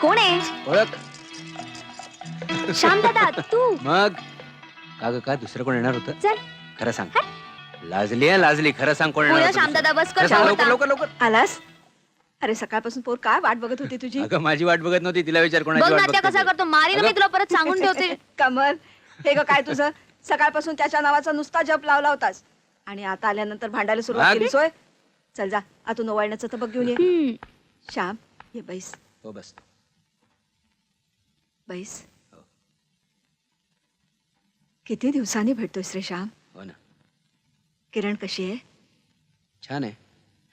कोण आहे? ओळख. श्यामदादा, तू? मग का दुसरं कोण येणार होतं? चल. खरं सांग. लाजली आहे, लाजली. खरं सांग, कोण येणार पुढे होतं श्यामदादा दुसरं? बस कर. खरं सांग, लवकर श्यामदादा. लवकर लवकर. आलास? अरे, सकाळपासून पोर काय वाट बघत होती तुझी. अगं, माझी वाट बघत नव्हती. तिला विचार बघ कोणाची वाट नाट्य कसा बघते. करतो. मारी ना मी तुला परत सांगून ठेवते. कमल, हे ग काय तुझं? सकाळपासून त्याच्या नावाचा नुसता जप लावला होतास आणि आता आल्यानंतर भांडायला सुरुवात अगं. केली. सोय, चल जा आतून ओवाळण्याचं तर बघ घेऊन ये. हम्म. श्याम, ये बैस. हो, बस. बैस. किती दिवसांनी भेटतोयस रे श्याम. हो ना. किरण कशी आहे? छान आहे.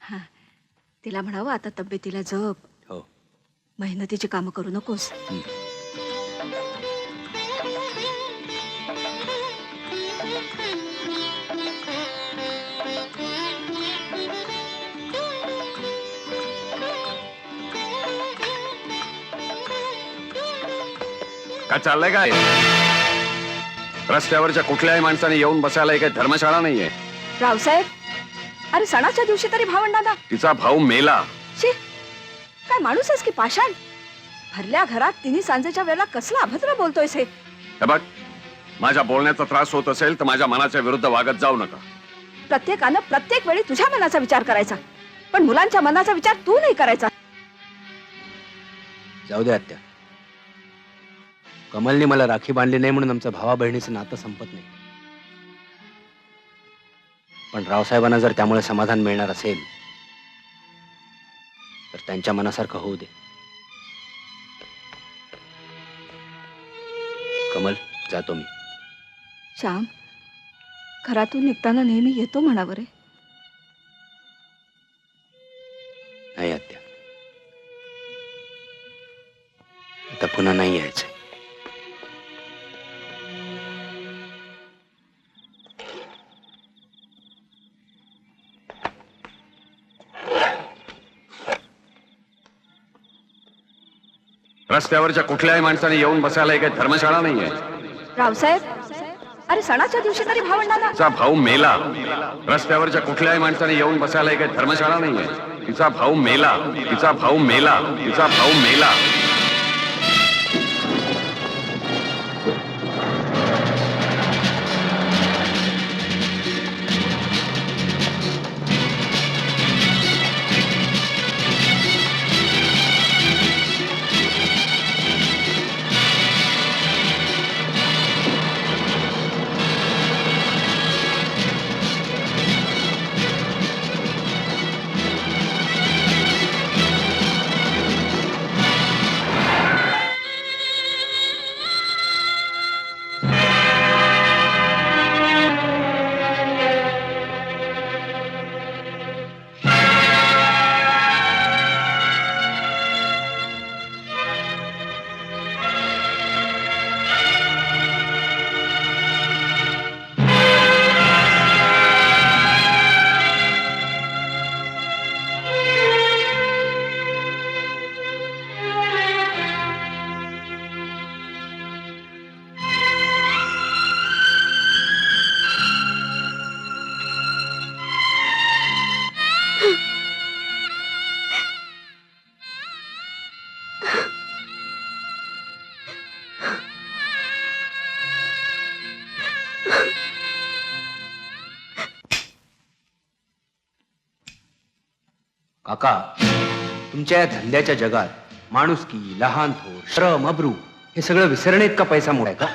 हा, तिला म्हणावं आता तब्येतीला जप. हो. मेहनतीची कामं करू नकोस. काय चाललंय काय? रस्त्यावरच्या कुठल्याही माणसाने येऊन बसायला काही धर्मशाळा नाहीये. रावसाहेब, अरे सणाच्या दिवशी तरी भावंडांना. तिचा भाऊ मेला. शी, काय माणूस आहेस की पाषाण? भरल्या घरात तिन्ही सांजेच्या वेळेला कसला अभद्र बोलतोयस हे? हे बघ, माझ्या बोलण्याचा त्रास होत असेल तर माझ्या मनाच्या विरुद्ध वागत जाऊ नका. प्रत्येकानं प्रत्येक वेळी तुझ्या मनाचा विचार करायचा, पण मुलांच्या मनाचा विचार तू नाही करायचा. जाऊ दे आत्या. कमलने मला राखी बांधली नाही म्हणून आमचं भावा बहिणीचं नातं संपत नाही. पण रावसाहेबांना जर त्यामुळे समाधान मिळणार असेल तर त्यांच्या मनासारखं होऊ दे. कमल, जातो मी. श्याम, घरातून निघताना नेहमी येतो म्हणावं रे. नाही आत्या, आता पुन्हा नाही यायचं. रस्त्यावरच्या कुठल्याही माणसाने येऊन बसायला काही धर्मशाळा नाहीये. रावसाहेब, अरे सणाच्या दिवशी तरी भावंडांना. तिचा भाऊ मेला. रस्त्यावरच्या कुठल्याही माणसाने येऊन बसायला काही धर्मशाळा नाहीये. तिचा भाऊ मेला. तिचा भाऊ मेला. तिचा भाऊ मेला. काका, तुमच्या या धंद्याच्या जगात माणुसकी, लहान थोर, श्रम, अब्रू हे सगळं विसरणे इतका पैसा मोड आहे का?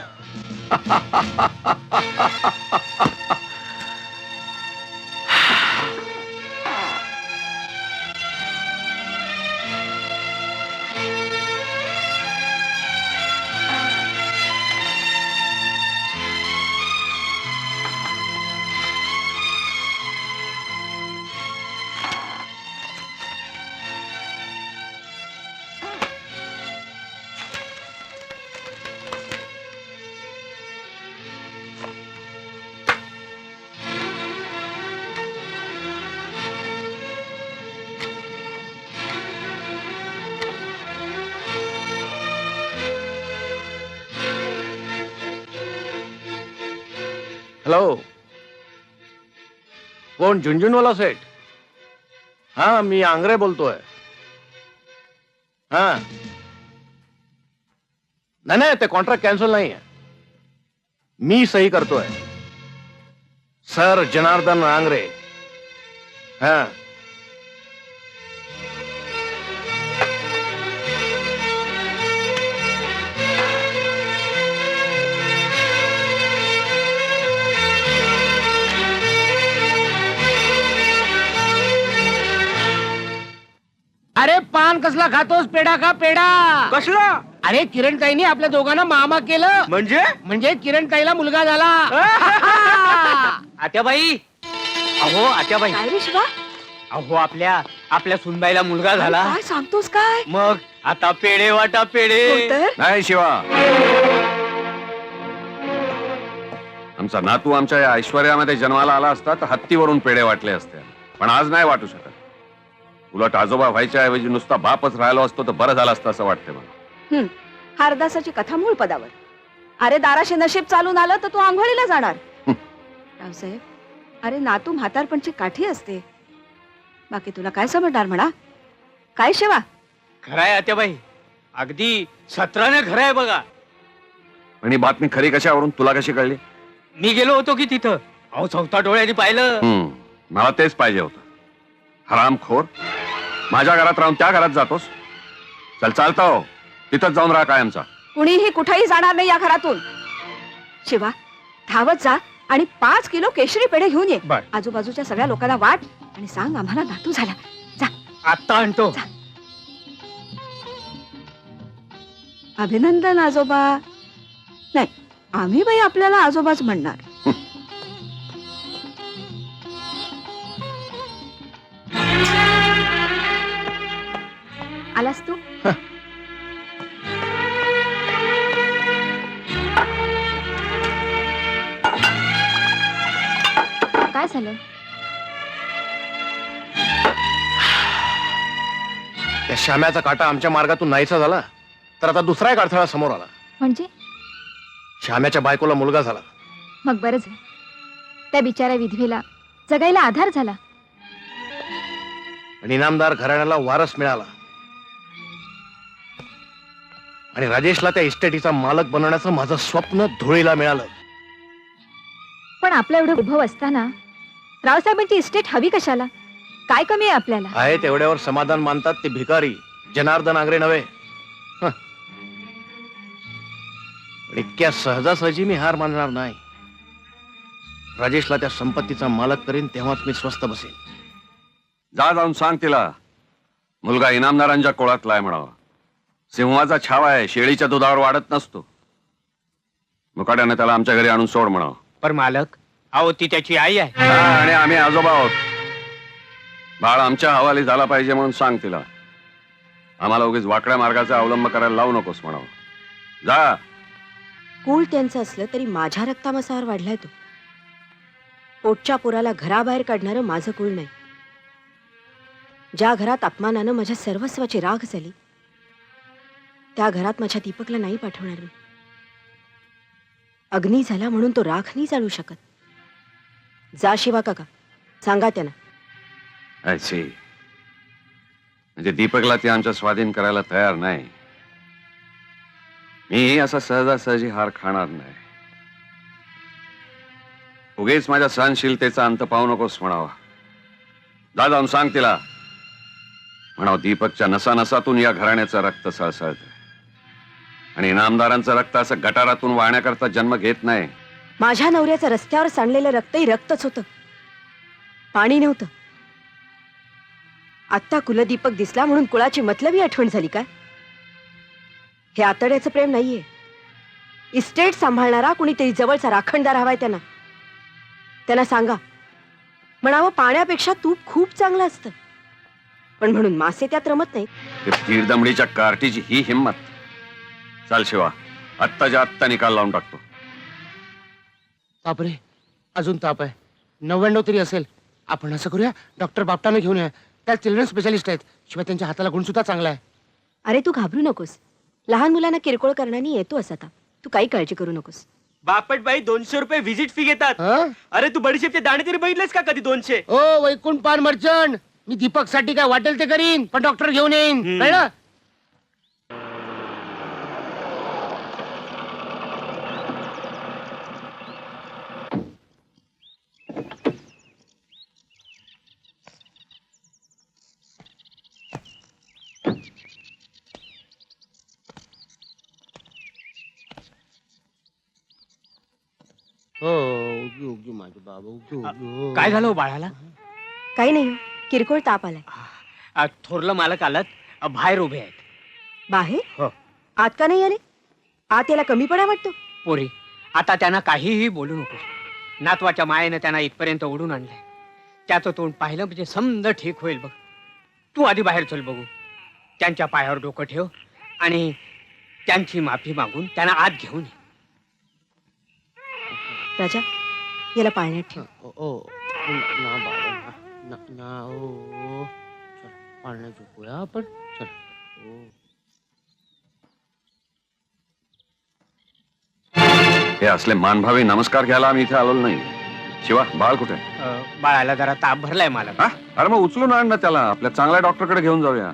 हॅलो, कोण? झुंझुनवाला सेठ? हा, मी आंग्रे बोलतोय. हा, नाही, ते कॉन्ट्रॅक्ट कॅन्सल नाही आहे. मी सही करतोय. सर जनार्दन आंग्रे. हा, अरे पान कसला खातोस? पेढा का पेढा? कसला? अरे किरणताईनी आपल्या दोघांना मामा केलं. म्हणजे किरणताईला मुलगा झाला. आत्याबाई, अहो आत्याबाई, काय रे शिवा? अहो आपल्या सुनबाईला मुलगा झाला. काय सांगतोस काय? मग आता पेढे वाटा पेढे. हो तर? नाही शिवा, आमचा नातू आमच्या या ऐश्वर्यामध्ये जन्माला आला असता तर हत्तीवरून पेढे वाटले असते, पण आज नाही वाटू शकत. उलट आजोबा व्हायच्या ऐवजी नुसता बापच राहिलो असतो तर बरं झालं असतं असं वाटतं मला. हरदासाची कथा मूळ पदावर. अरे दाराशी नशीब चालून आलं तर तू आंघोळीला जाणार. रावसाहेब, अरे नातू म्हातारपणची काठी असते. बाकी तुला काय समजणार म्हणा. काय शिवा? खराय आत्याबाई, अगदी सत्राने खरंय बघा. आणि ही बातमी खरी कशावरून तुला कशी कळली? मी गेलो होतो की तिथं. अहो चौथा डोळ्याने पाहिलं. मला तेच पाहिजे होतं. हरामखोर, माझ्या घरात राहून त्या घरात जातोस. चल चालता हो, तिथंच जाऊन राहा कायमचा. कुणीही कुठेही जाणार नाही या घरातून. शिवा, धावत जा आणि 5 किलो केशरी पेढे घेऊन ये. बर. आजूबाजूच्या सगळ्या लोकांना वाट आणि सांग आम्हाला नातू झाला. जा. आत्ता आणतो. अभिनंदन आजोबा. नाही, आम्ही बाई आपल्याला आजोबाच म्हणणार. आलास तू? काय झालं? त्या श्याम्याचा काटा आमच्या मार्गातून नाहीसा झाला तर आता दुसरा एक अडथळा समोर आला. म्हणजे श्याम्याच्या बायकोला मुलगा झाला. मग बरं झालं. त्या बिचाऱ्या विधवेला जगायला आधार झाला. आणि इनामदार घराण्याला वारस मिळाला. आणि राजेशला त्या इस्टेटीचा मालक बनवण्याचं माझं स्वप्न धुळीला मिळालं. पण आपलं एवढं उभव असताना रावसाहेबांची इस्टेट हवी कशाला? काय कमी आहे आपल्याला? आहे तेवढ्यावर समाधान मानतात ते भिकारी जनार्दन आंग्रे नव्हे. हं. पण इतक्या सहजासहजी मी हार मानणार नाही. राजेशला त्या संपत्तीचा मालक करीन तेव्हाच मी स्वस्त बसेन. जा जाऊन सांग तिला, मुलगा इनामदारांच्या कोळातला आहे म्हणावा. सिंहाचा छावा आहे, शेळीच्या दुधावर वाढत नसतो. मुकाट्याने त्याला आमच्या घरी आणून सोड म्हणावं. पर मालक, अहो ती त्याची आई आहे. हा, आणि आम्ही आजोबा आहोत. बाळ आमच्या हवाली झाला पाहिजे म्हणून सांग तिला. आम्हाला उगीच वाकड्या मार्गाचा अवलंब करायला लावू नकोस म्हणावं. जा. कुळ त्यांचं असलं तरी माझ्या रक्तामसावर वाढलाय तो. पोटच्या पोराला घराबाहेर काढणारं माझं कुळ नाही. ज्या घरात अपमानानं माझ्या सर्वस्वाची राख झाली त्या घरात माझ्या दीपकला नाही पाठवणार मी. अग्नी झाला म्हणून तो राख नाही जाळू शकत. जा शिवा काका, सांगा त्यांना. ऐसी म्हणजे दीपकला ती आमच्या स्वाधीन करायला तयार नाही. मी असा सहजासहजी हार खाणार नाही. उगेच माझ्या सहनशीलतेचा अंत पाहू नकोस म्हणावा. जा जाऊन सांग तिला म्हणाव, दीपकच्या नसानसातून या घराण्याचं रक्त सळसळत आणि इनामदारांचं रक्त असं गटारातून वाहण्याकरता जन्म घेत नाही. माझ्या नवऱ्याचं रस्त्यावर सांडलेलं रक्तही रक्तच होतं, पाणी नव्हतं. आत्ता कुलदीपक दिसला म्हणून कुळाची मतलबी आठवण झाली काय? हे आतड्याचं प्रेम नाहीये. इस्टेट सांभाळणारा कुणीतरी जवळचा राखणदार हवाय त्यांना. त्यांना सांगा म्हणावं, पाण्यापेक्षा तूप खूप चांगलं असतं, पण म्हणून मासे त्यात रमत नाही. ते तीरदमडीच्या कार्टीची ही हिंमत. चाल शिवा, आत्ताच्या आत्ता निकाल लावून टाकतो. बापरे, अजून ताप आहे. 99 तरी असेल. आपण असं करूया, डॉक्टर बापटाने घेऊन या. त्या चिल्ड्रन स्पेशालिस्ट आहेत. शिवाय त्यांच्या हाताला गुण सुद्धा चांगला आहे. अरे तू घाबरू नकोस. लहान मुलांना किरकोळ करण्यानी येतो असा ताप. तू काही काळजी करू नकोस. बापटबाई 200 रुपये व्हिजिट फी घेतात. हं? अरे तू बडीशेपचे दाणे तरी बघितलेस का कधी? 200. ओ वैकुंठ पान मर्चंट, मी दीपक साठी काय वाटेल ते करीन, पण डॉक्टर घेऊन येईन. कळलं? हो, उगी उगी माझे बाबा, उगी उगी. काय झालं हो बाळाला? काही नाही, किरकोळ ताप आलाय. थोरलं मालक आलात, बाहेर उभे आहेत. बाहेर? हो. आत का नाही आले? आत याला कमीपणा वाटतो. पोरी, आता त्यांना काहीही बोलू नको. नातवाच्या मायेनं त्यांना इथपर्यंत ओढून आणलंय. त्याचं तोंड पाहिलं म्हणजे समज ठीक होईल बघ. तू आधी बाहेर चल बघू. त्यांच्या पायावर डोकं ठेव आणि त्यांची माफी मागून त्यांना आत घेऊन ये. राजा, याला पाळण्यात ठेव. ओ, ओ, ना बाबा, ना, ना, ना, ओ. चल, पाळण्यात झोपूया आपण. चल. ओ. हे असले मानभावी नमस्कार घ्यायला आम्ही इथे आलेलो नाही. शिवा, बाळ कुठे? बाळाला जरा ताप भरलाय मला. हा? अरे मग उचलून आण ना त्याला, आपल्या चांगल्या डॉक्टरकडे घेऊन जाऊया.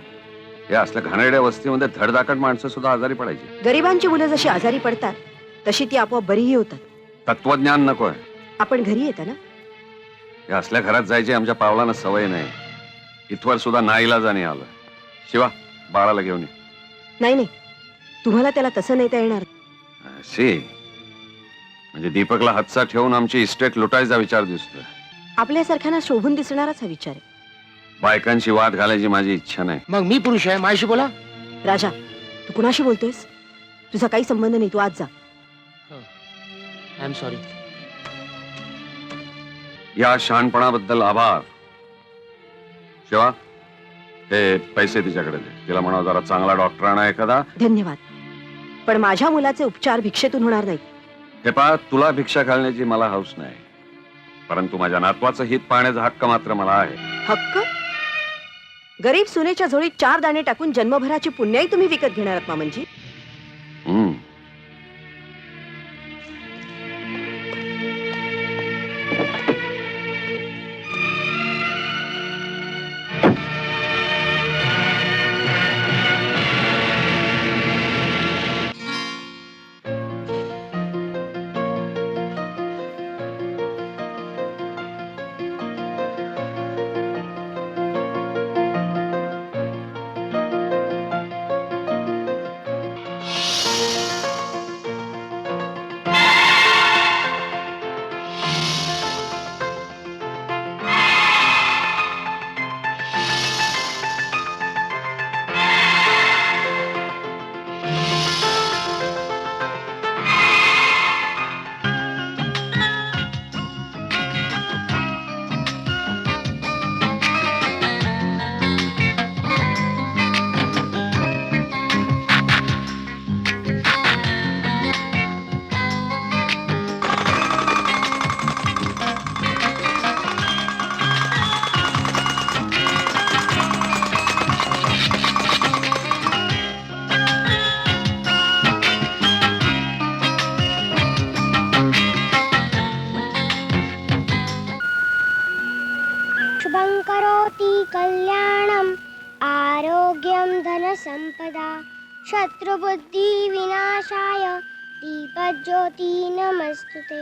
हे असल्या घाणेरड्या वस्तीमध्ये धडधाकट माणसं सुद्धा आजारी पडायची. गरिबांची मुलं जशी आजारी पडतात तशी ती आपोआप बरीही होतात. तत्वज्ञान नकोय. आपण घरी येता ना? हे असल्या घरात जायची आमच्या पावलांना सवय नाही. इथवर सुद्धा नाईलाजाने आलं. शिवा, बाळाला घेऊन ये. नाही नाही, तुम्हाला त्याला तसं नेता येणार. अशी म्हणजे दीपकला हातचा ठेवून आमची इस्टेट लुटायचा विचार दिसतोय. आपल्यासारख्यांना शोभून दिसणाराच हा विचार आहे. बायकांशी वाद घालायची माझी इच्छा नाही. मग मी पुरुष आहे, माझ्याशी बोला. राजा, तू कुणाशी बोलतोयस? तुझा काही संबंध नाही, तू आज जा. I am sorry. या शहाणपणाबद्दल आभार. शिवा, हे पैसे तिच्याकडे दे. तिला म्हणा जरा चांगला डॉक्टर आणा एखादा. धन्यवाद, पण माझ्या मुलाचे उपचार भिक्षेतून होणार नाहीत. हे पहा, तुला भिक्षा घालण्याची मला हौस नाही, परंतु माझ्या नातवाचं हित पाहण्याचा हक्क मात्र मला आहे. हक्क? गरीब सुनेच्या झोळीत 4 दाणे टाकून जन्मभराची पुण्याई तुम्ही विकत घेणार आहात मामनजी? हम्म. शुभं करोति कल्याणम् आरोग्यं धनसम्पदा शत्रुबुद्धिविनाशाय दीपज्योति नमस्तुते.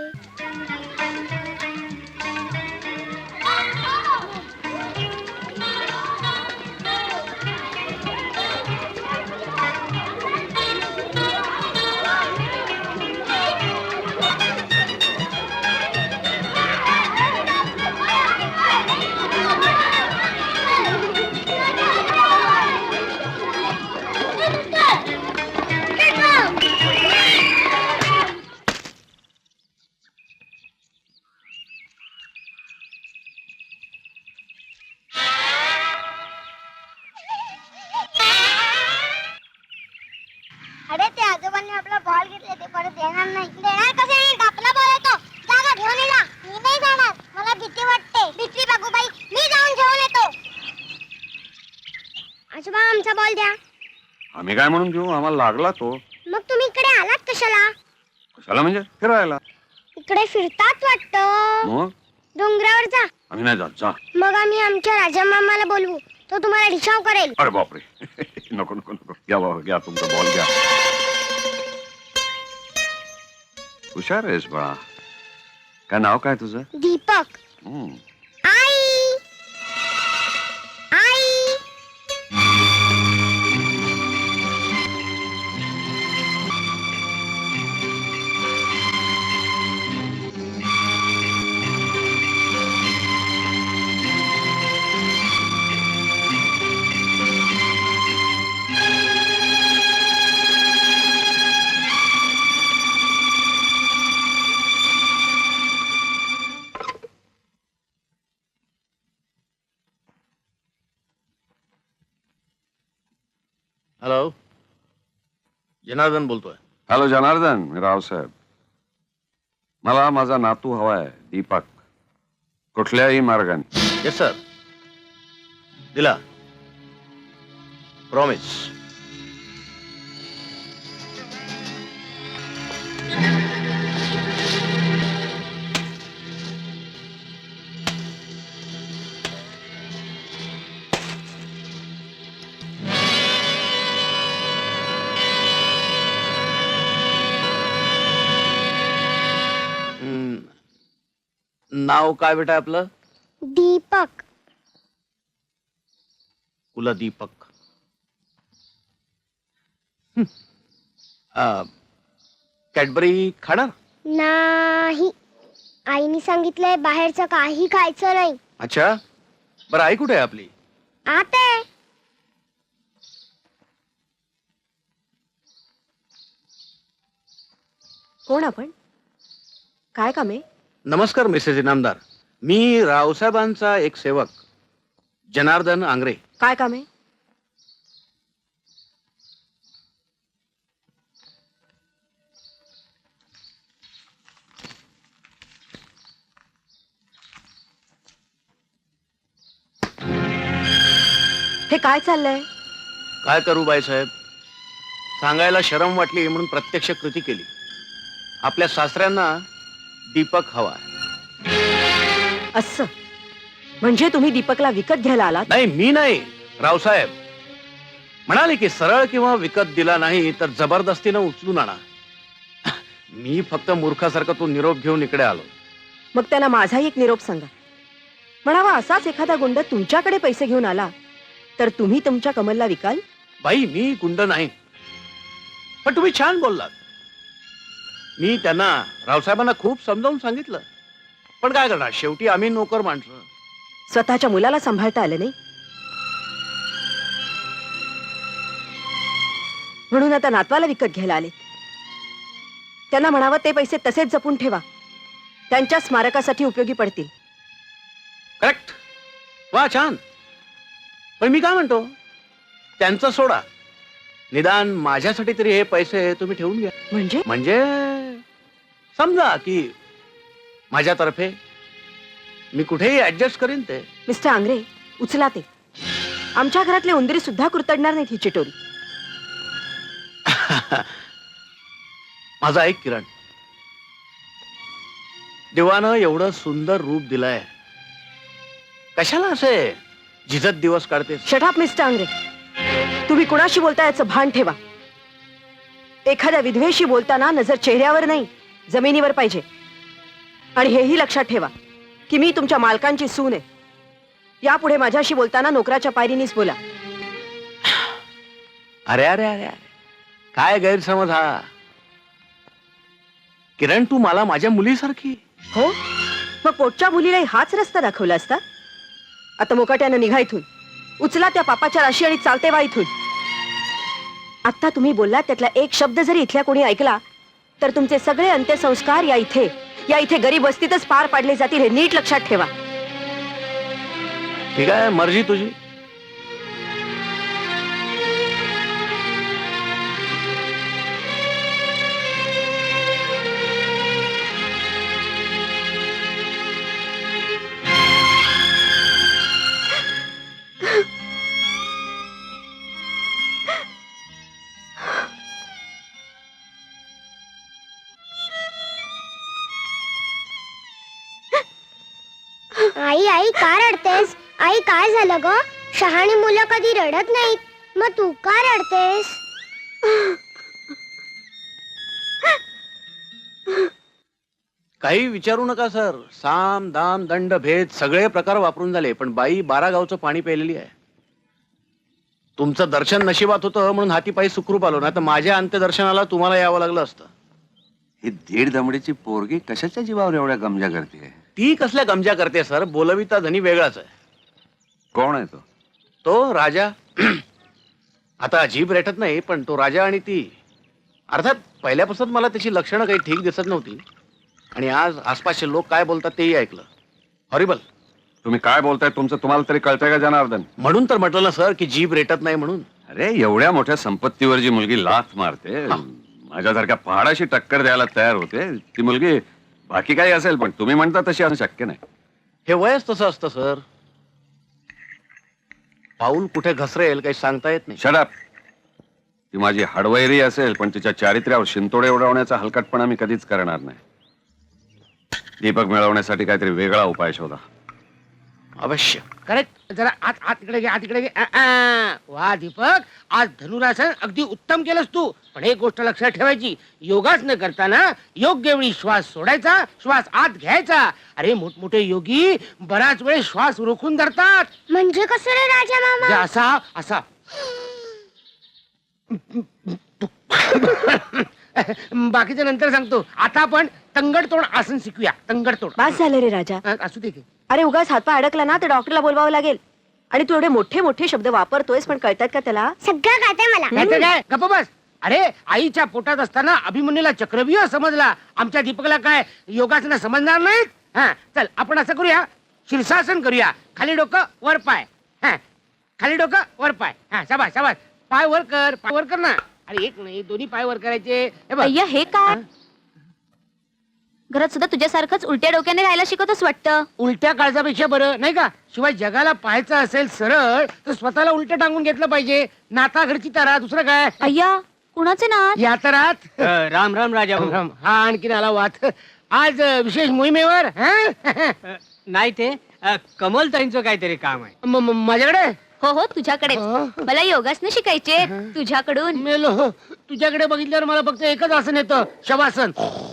अरे ते आजोबांनी आपला बॉल घेतले, ते परत देणार नाही. देणार कसे नाही? आपला बॉल येतो. जागा घेऊन ये ना. मी नाही जाणार, मला भीती वाटते. भीती बागूबाई, मी जाऊन घेऊन येतो. आजोबा, आमचा बॉल द्या. आम्ही काय म्हणून घेऊ? आम्हाला लागला तो. मग तुम्ही इकडे आलात कशाला? कशाला म्हणजे? फिरायला. इकडे फिरतात वाटतं. मग डोंगरावर जा. आम्ही नाही जात. जा. मग आम्ही आमच्या राजा मामाला बोलवू, तो तुम्हाला रिक्षाव करेल. अरे बापरे. नको नको नको. घ्या बाबा, घ्या तुमचा बॉल घ्या. हुशार आहेस बाळा. काय नाव काय तुझं? दीपक. हम्म. आई आई हॅलो, जनार्दन बोलतोय. हॅलो जनार्दन, मी रावसाहेब. मला माझा नातू हवाय, दीपक. कुठल्याही मार्गाने. येस सर, दिला. प्रॉमिस. नाव काय बेटा आपलं? दीपक. कुलदीपक. कॅडबरी खाणार? नाही, आईने सांगितलंय बाहेरचं काही खायचं नाही. अच्छा, बरं आई कुठे आहे आपली? आता कोण आपण? काय काम आहे? नमस्कार मिसेस इनामदार, मी रावसाहेबांचा एक सेवक जनार्दन आंग्रे. काय काम आहे? हे काय चाललंय? काय करू बाईसाहेब, सांगायला शरम वाटली म्हणून प्रत्यक्ष कृती केली. आपल्या सासऱ्यांना दीपक हवा. असं म्हणजे तुम्ही दीपकला विकत घ्यायला आलात? नाही, मी नाही, रावसाहेब म्हणाले की सरळ किंवा विकत दिला नाही तर जबरदस्तीनं उचलून आणा. मी फक्त मूर्खासारखं तो निरोप घेऊन इकडे आलो. मग त्यांना माझाही एक निरोप सांगा. म्हणावा असाच एखादा गुंड तुमच्याकडे पैसे घेऊन आला तर तुम्ही तुमच्या कमलला विकाल? बाई, मी गुंड नाही, पण तुम्ही छान बोललात. मी त्यांना रावसाहेबांना खूप समजावून सांगितलं, पण काय करणार, शेवटी आम्ही नोकर माणसं. स्वतःच्या मुलाला सांभाळता आलं नाही म्हणून आता नातवाला विकत घ्यायला आले. त्यांना म्हणावं ते पैसे तसेच जपून ठेवा, त्यांच्या स्मारकासाठी उपयोगी पडतील. करेक्ट, वा छान. पण मी काय म्हणतो, त्यांचं सोडा, निदान माझ्यासाठी तरी हे पैसे तुम्ही ठेवून घ्या. म्हणजे समजा की माझ्यातर्फे मी कुठेही ऍडजस्ट करीन ते. मिस्टर आंग्रे, उचला ते. आमच्या घरातले उंदरी सुद्धा कुरतडणार नाहीत ही चिटोरी. माझा ऐक किरण, देवानं एवढं सुंदर रूप दिलंय, कशाला असे झिजत दिवस काढते? शट अप मिस्टर आंग्रे, तुम्ही कुणाशी बोलता याचं भान ठेवा. एखाद्या विधवेशी बोलताना नजर चेहऱ्यावर नाही जमिनीवर पाहिजे. आणि हेही लक्षात ठेवा की मी तुमच्या मालकांची सून आहे. यापुढे माझ्याशी बोलताना नोकराच्या पायरीनीच बोला. अरे अरे अरे अरे, काय गैरसमज हा. किरण, तू मला माझ्या मुलीसारखी. हो, मग पोटच्या मुलीलाही हाच रस्ता दाखवला असता. आता मुकाट्यानं निघा इथून. उचला त्या पापाच्या राशी आणि चालते वा इथून. आता तुम्ही बोललात त्यातला एक शब्द जरी इथल्या कोणी ऐकला तर तुमचे सगळे अंत्यसंस्कार या इथे गरीब वस्तीतच पार पाडले जातील, हे नीट लक्षात ठेवा. ठीक आहे, मर्जी तुझी. आई, आई का रडतेस? आई काय झालं ग? शहाणी मुलं कधी रडत नाहीत, मग तू का रडतेस? काही विचारू नका सर. साम दाम दंड भेद सगळे प्रकार वापरून झाले, पण बाई 12 गावचं पाणी प्यायलेली आहे. तुमचं दर्शन नशिबात होतं म्हणून हाती पायी सुखरूप आलो, ना तर माझ्या अंत्यदर्शनाला तुम्हाला यावं लागलं असतं. ही दीड दमडीची पोरगी कशाच्या जीवावर एवढ्या गमजा करते? ती कसल्या गमजा करते सर, बोलविता धनी वेगळाच आहे. कोण आहे तो? तो राजा. आता जीभ रेटत नाही, पण तो राजा आणि ती. अर्थात पहिल्यापासून मला त्याची लक्षणं काही ठीक दिसत नव्हती, आणि आज आसपासचे लोक काय बोलतात तेही ऐकलं. हॉरिबल. तुम्ही काय बोलताय तुमचं तुम्हाला तरी कळतंय का जनार्दन? म्हणून तर म्हटलं ना सर की जीभ रेटत नाही म्हणून. अरे एवढ्या मोठ्या संपत्तीवर जी मुलगी लाथ मारते, माझ्यासारख्या पहाडाशी टक्कर द्यायला तयार होते, ती मुलगी बाकी काही असेल, पण तुम्ही म्हणता तशी असं शक्य नाही. हे वयच तसं असतं सर. पाऊल कुठे घसरेल काही सांगता येत नाही. Shut up. ती माझी हडवैरी असेल, पण तिच्या चारित्र्यावर शिंतोडे उडवण्याचा हलकटपणा मी कधीच करणार नाही. दीपक मिळवण्यासाठी काहीतरी वेगळा उपाय शोधा. अवश्य. करेक्ट. जरा आत आत इकडे घे, आत इकडे घे. वा दीपक, आज धनुरासन अगदी उत्तम केलंस तू. पण एक गोष्ट लक्षात ठेवायची, योगासनं करताना योग्य वेळी श्वास सोडायचा, श्वास आत घ्यायचा. अरे मोठमोठे योगी बराच वेळ श्वास रोखून धरतात. म्हणजे कसं रे राजा मामा? म्हणजे असा असा. बाकीचं नंतर सांगतो. आता आपण तंगडतोड आसन शिकूया. तंगडतोड. बास झालं रे राजा. असू दे की. अरे उगाच हातपाय अडकला ना तर डॉक्टरला बोलवावं लागेल. आणि तू एवढे मोठे मोठे शब्द वापरतोयस, पण कळतात का त्याला? सगळं कळतंय मला. नाहीतर काय, गप्प बस. अरे आईच्या पोटात असताना अभिमन्यूला चक्रव्यूह समजला, आमच्या दीपकला काय योगासनं समजणार नाहीत? हा चल आपण असं करूया, शीर्षासन करूया. खाली डोकं वर पाय. हा खाली डोकं वर पाय. हा शाबास शाबास. पाय वर कर, पाय वर कर ना. अरे एक नाही, दोन्ही पाय वर करायचे. हे बघ. अय्या हे काय? घरात सुद्धा तुझ्यासारखंच उलट्या डोक्याने राहायला शिकवतच वाटतं. उलट्या काळजापेक्षा बरं नाही का? शिवाय जगाला पाहायचं असेल सरळ तर स्वतःला उलट टांगून घेतलं पाहिजे. नाता घरची तारा, दुसरं काय? अय्या कुणाचे ना? या तरात. राम राम राजा भाऊ. राम. हा आणखीन आला वाद. आज विशेष मोहिमेवर. नाही ते कमलताईंचं काहीतरी काम आहे. माझ्याकडे. हो हो तुझ्याकडे. मला योगासनं शिकायचे तुझ्याकडून. मेलो. तुझ्याकडे बघितल्यावर मला फक्त एकच आसन येतं, शवासन.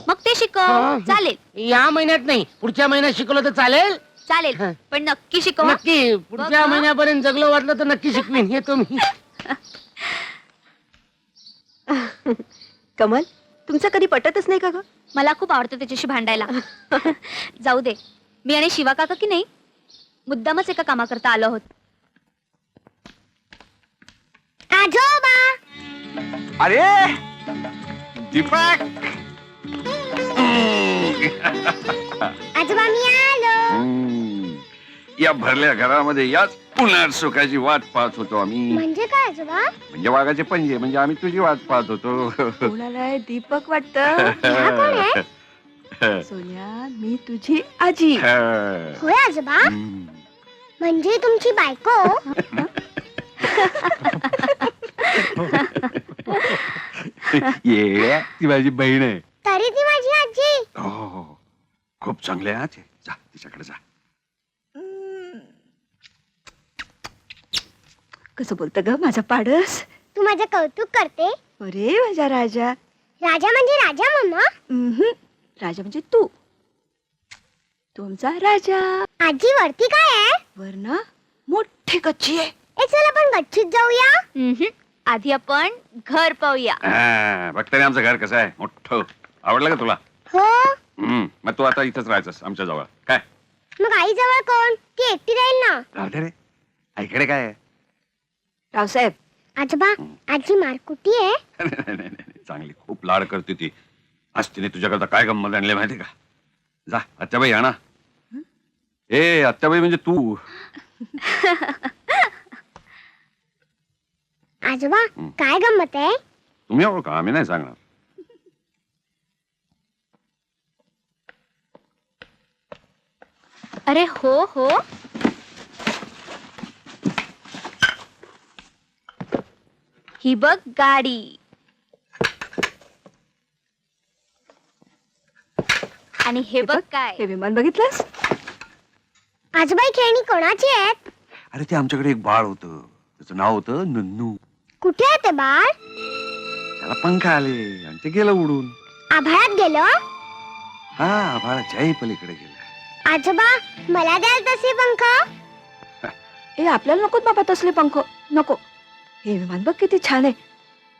मग ते शिकव. चालेल या महिन्यात नाही, पुढच्या महिन्यात शिकवलं तर चालेल. चालेल पण नक्की शिकव हं. नक्की पुढच्या बघ. महिन्यापर्यंत जगलो वाटलं तर नक्की शिकवीन. येतो मी. कमल, तुमचं कधी पटतच नाही का ग? मला खूप आवडतं त्याच्याशी भांडायला. जाऊ दे, मी आणि शिवा काका की नाही मुद्दामच एका कामाकरता आलो आहोत. आजोबा. अरे दीपक. आजोबा मी आलो. या भरल्या घरामध्ये याच पुन्हा सुखाची वाट पाहत होतो आम्ही. म्हणजे काय आजोबा? म्हणजे वाघाचे पंजे, म्हणजे आम्ही तुझी वाट पाहत होतो. कोणाला दीपक वाटत? हा कोण आहे? सोन्या, मी तुझी आजी. होय आजोबा? म्हणजे तुमची बायको? ये ती माझी बहीण आहे. तरी ती माझी आजी. हो खूप चांगले आहे. जा तिच्याकडे जा. कसं बोलत ग माझा पाडस? तू माझं कौतुक करते? अरे माझा राजा. राजा म्हणजे राजा मामा? राजा म्हणजे तू. तू आमचा राजा. आजी वरती काय आहे? वर ना मोठी गच्ची आहे. चल आपण गच्चीत जाऊया. आधी आपण घर पाहूया. बघता रे आमचं घर कसं आहे, मोठं. आवडलं का तुला? हो. मग तू आता इथंच राहायचंस आमच्या जवळ. काय मग आई जवळ कोण? ती एकटी राहील ना. राहू दे रे. आईकडे काय आहे? रावसाहेब. आजोबा, आजी मारकुटी आहे? नाही, चांगली खूप लाड करते ती. आज तिने तुझ्याकरता काय गंमत आणले माहिती का? जा आत्याबाई आणा. ए आत्याबाई म्हणजे तू. आजोबा काय गंमत आहे? तुम्ही ओळखा, आम्ही नाही सांगणार. अरे हो हो, ही बघ गाडी. आणि हे बघ काय, हे विमान बघितलंस? आजोबा खेळणी कोणाची आहेत? अरे ते आमच्याकडे एक बाळ होतं, त्याचं नाव होतं नन्नू. कुठे आहे ते बाळ? त्याला पंख आले आणि ते गेलं उडून. आभाळात गेलं? हा आभाळाच्याही पलीकडे गेलं. आजोबा मला द्याल तसे पंख? ए आपल्याला नकोत बाबा तसले पंख. नको. हे विमान बघ किती छान आहे.